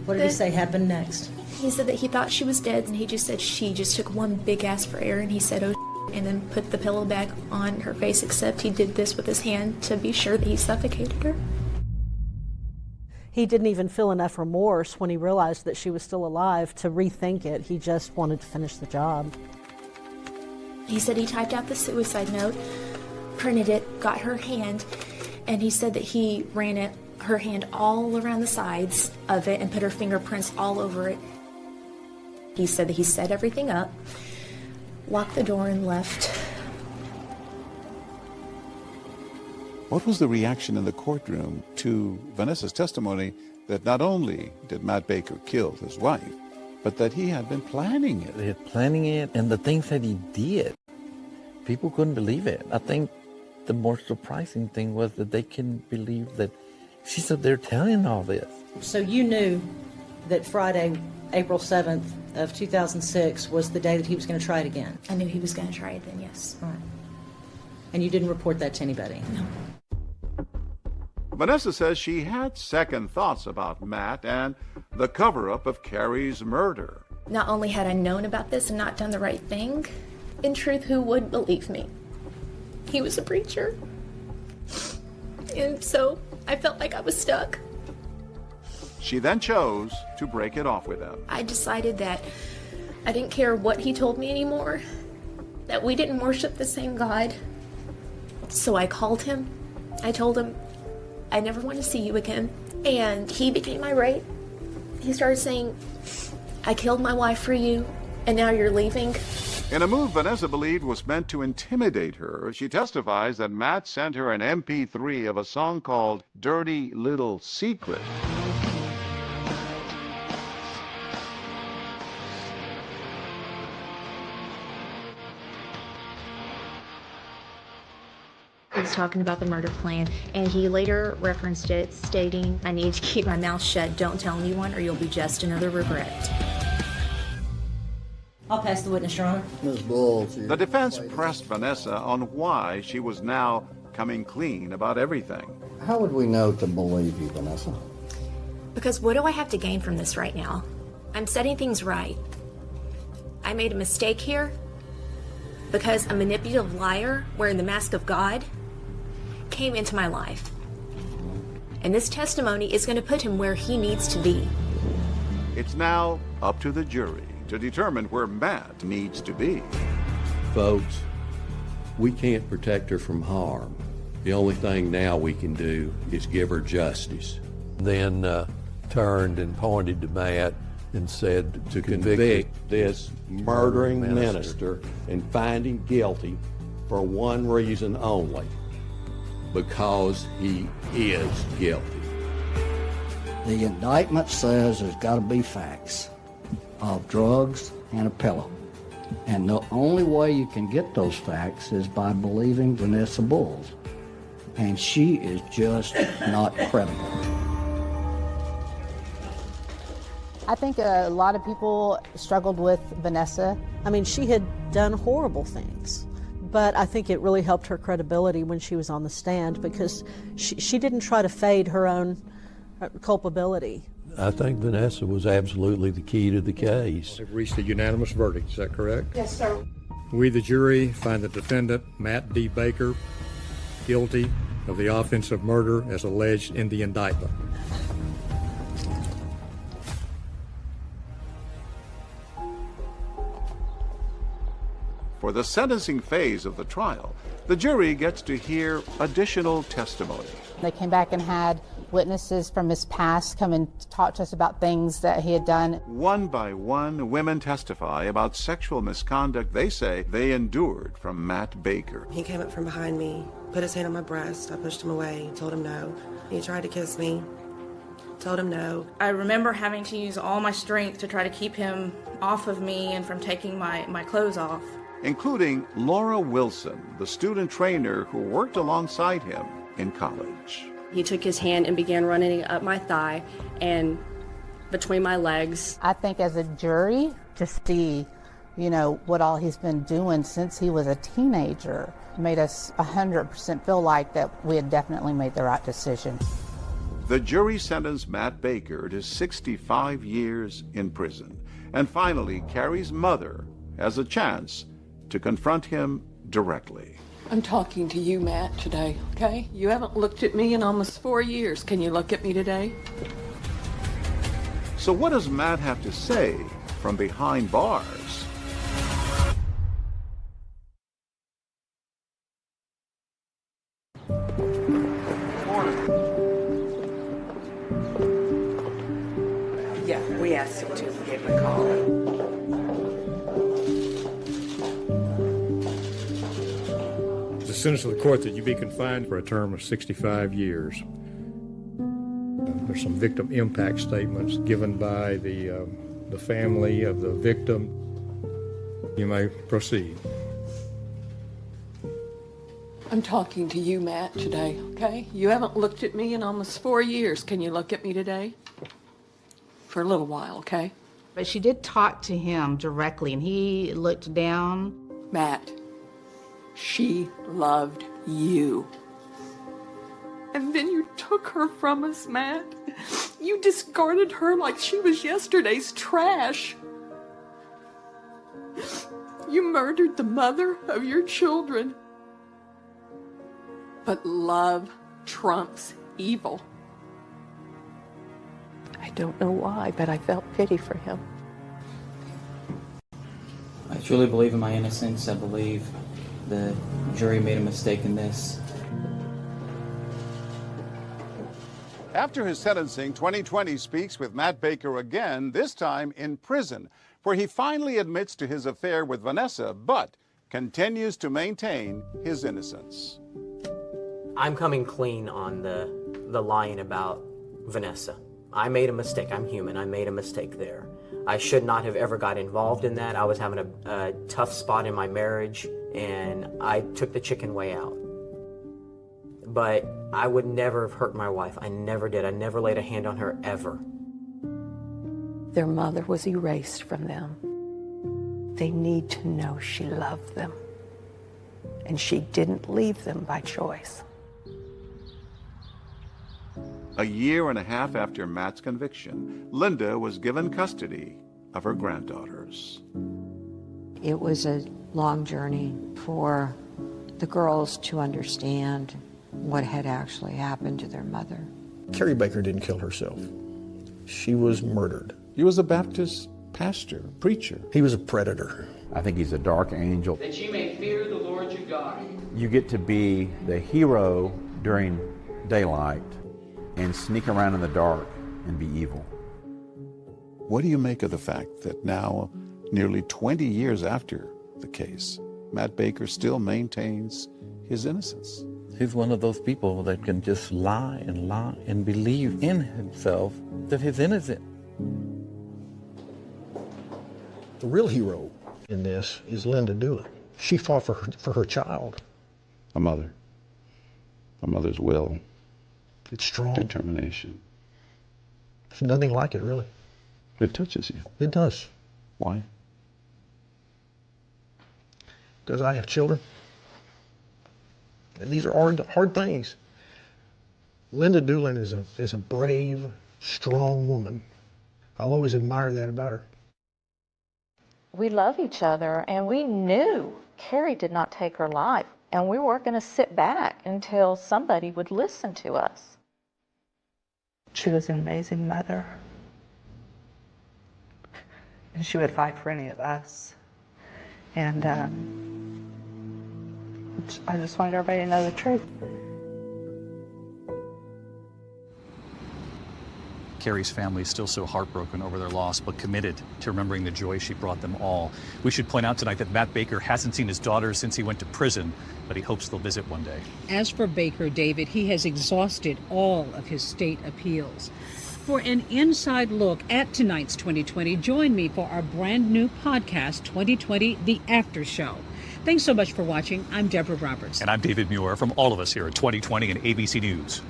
What did he say happened next? He said that he thought she was dead, and he just said she just took one big gasp for air, and he said, oh, and then put the pillow back on her face, except he did this with his hand to be sure that he suffocated her. He didn't even feel enough remorse when he realized that she was still alive to rethink it. He just wanted to finish the job. He said he typed out the suicide note, printed it, got her hand, and he said that he ran her hand all around the sides of it and put her fingerprints all over it. He said that he set everything up, locked the door, and left. What was the reaction in the courtroom to Vanessa's testimony that not only did Matt Baker kill his wife, but that he had been planning it? He had planning it, and the things that he did, people couldn't believe it. I think the more surprising thing was that they couldn't believe that she's up there telling all this. So you knew that Friday, April 7th of 2006 was the day that he was going to try it again? I knew he was going to try it then, yes. All right. And you didn't report that to anybody? No. Vanessa says she had second thoughts about Matt and the cover-up of Carrie's murder. Not only had I known about this and not done the right thing, in truth, who would believe me? He was a preacher. And so I felt like I was stuck. She then chose to break it off with him. I decided that I didn't care what he told me anymore, that we didn't worship the same God. So I called him. I told him, I never want to see you again. And he became irate. He started saying, I killed my wife for you, and now you're leaving. In a move Vanessa believed was meant to intimidate her, she testifies that Matt sent her an MP3 of a song called Dirty Little Secret. He was talking about the murder plan, and he later referenced it, stating, I need to keep my mouth shut, don't tell anyone, or you'll be just another regret. I'll pass the witness, Your Honor. Ms. Bowles. The defense pressed Vanessa on why she was now coming clean about everything. How would we know to believe you, Vanessa? Because what do I have to gain from this right now? I'm setting things right. I made a mistake here because a manipulative liar wearing the mask of God came into my life. And this testimony is going to put him where he needs to be. It's now up to the jury to determine where Matt needs to be. Folks, we can't protect her from harm. The only thing now we can do is give her justice. Then turned and pointed to Matt and said to convict this murdering minister and find him guilty for one reason only. Because he is guilty. The indictment says there's got to be facts of drugs and a pillow. And the only way you can get those facts is by believing Vanessa Bulls. And she is just not credible. I think a lot of people struggled with Vanessa. I mean, she had done horrible things, but I think it really helped her credibility when she was on the stand because she didn't try to fade her own culpability. I think Vanessa was absolutely the key to the case. We've reached a unanimous verdict, is that correct? Yes, sir. We, the jury, find the defendant, Matt D. Baker, guilty of the offense of murder as alleged in the indictment. For the sentencing phase of the trial, the jury gets to hear additional testimony. They came back and had witnesses from his past come and talk to us about things that he had done. One by one, women testify about sexual misconduct they say they endured from Matt Baker. He came up from behind me, put his hand on my breast. I pushed him away, told him no. He tried to kiss me, told him no. I remember having to use all my strength to try to keep him off of me and from taking my clothes off. Including Laura Wilson, the student trainer who worked alongside him in college. He took his hand and began running up my thigh and between my legs. I think as a jury, to see, what all he's been doing since he was a teenager made us 100% feel like that we had definitely made the right decision. The jury sentenced Matt Baker to 65 years in prison. And finally, Carrie's mother has a chance to confront him directly. I'm talking to you, Matt, today, okay? You haven't looked at me in almost 4 years. Can you look at me today? So what does Matt have to say from behind bars? Yeah, we asked him to. We gave him a call. The sentence of the court that you be confined for a term of 65 years. There's some victim impact statements given by the family of the victim. You may proceed. I'm talking to you, Matt, today, okay? You haven't looked at me in almost 4 years. Can you look at me today? For a little while, okay? But she did talk to him directly, and he looked down. Matt, she loved you. And then you took her from us, Matt. You discarded her like she was yesterday's trash. You murdered the mother of your children. But love trumps evil. I don't know why, but I felt pity for him. I truly believe in my innocence. I believe the jury made a mistake in this. After his sentencing, 2020 speaks with Matt Baker again, this time in prison, where he finally admits to his affair with Vanessa, but continues to maintain his innocence. I'm coming clean on the lying about Vanessa. I made a mistake. I'm human. I made a mistake there. I should not have ever got involved in that. I was having a tough spot in my marriage, and I took the chicken way out. But I would never have hurt my wife. I never did. I never laid a hand on her, ever. Their mother was erased from them. They need to know she loved them. And she didn't leave them by choice. A year and a half after Matt's conviction, Linda was given custody of her granddaughters. It was a long journey for the girls to understand what had actually happened to their mother. Carrie Baker didn't kill herself. She was murdered. He was a Baptist pastor, preacher. He was a predator. I think he's a dark angel. That ye may fear the Lord your God. You get to be the hero during daylight and sneak around in the dark and be evil. What do you make of the fact that now, nearly 20 years after the case, Matt Baker still maintains his innocence? He's one of those people that can just lie and believe in himself that he's innocent. The real hero in this is Linda Doolin. She fought for her child. A mother. A mother's will. It's strong. Determination. There's nothing like it, really. It touches you. It does. Why? Because I have children. And these are hard things. Linda Doolin is a brave, strong woman. I'll always admire that about her. We love each other, and we knew Carrie did not take her life, and we weren't going to sit back until somebody would listen to us. She was an amazing mother, and she would fight for any of us. And I just wanted everybody to know the truth. Carrie's family is still so heartbroken over their loss, but committed to remembering the joy she brought them all. We should point out tonight that Matt Baker hasn't seen his daughter since he went to prison, but he hopes they'll visit one day. As for Baker, David, he has exhausted all of his state appeals. For an inside look at tonight's 2020, join me for our brand new podcast, 2020, The After Show. Thanks so much for watching. I'm Deborah Roberts. And I'm David Muir from all of us here at 2020 and ABC News.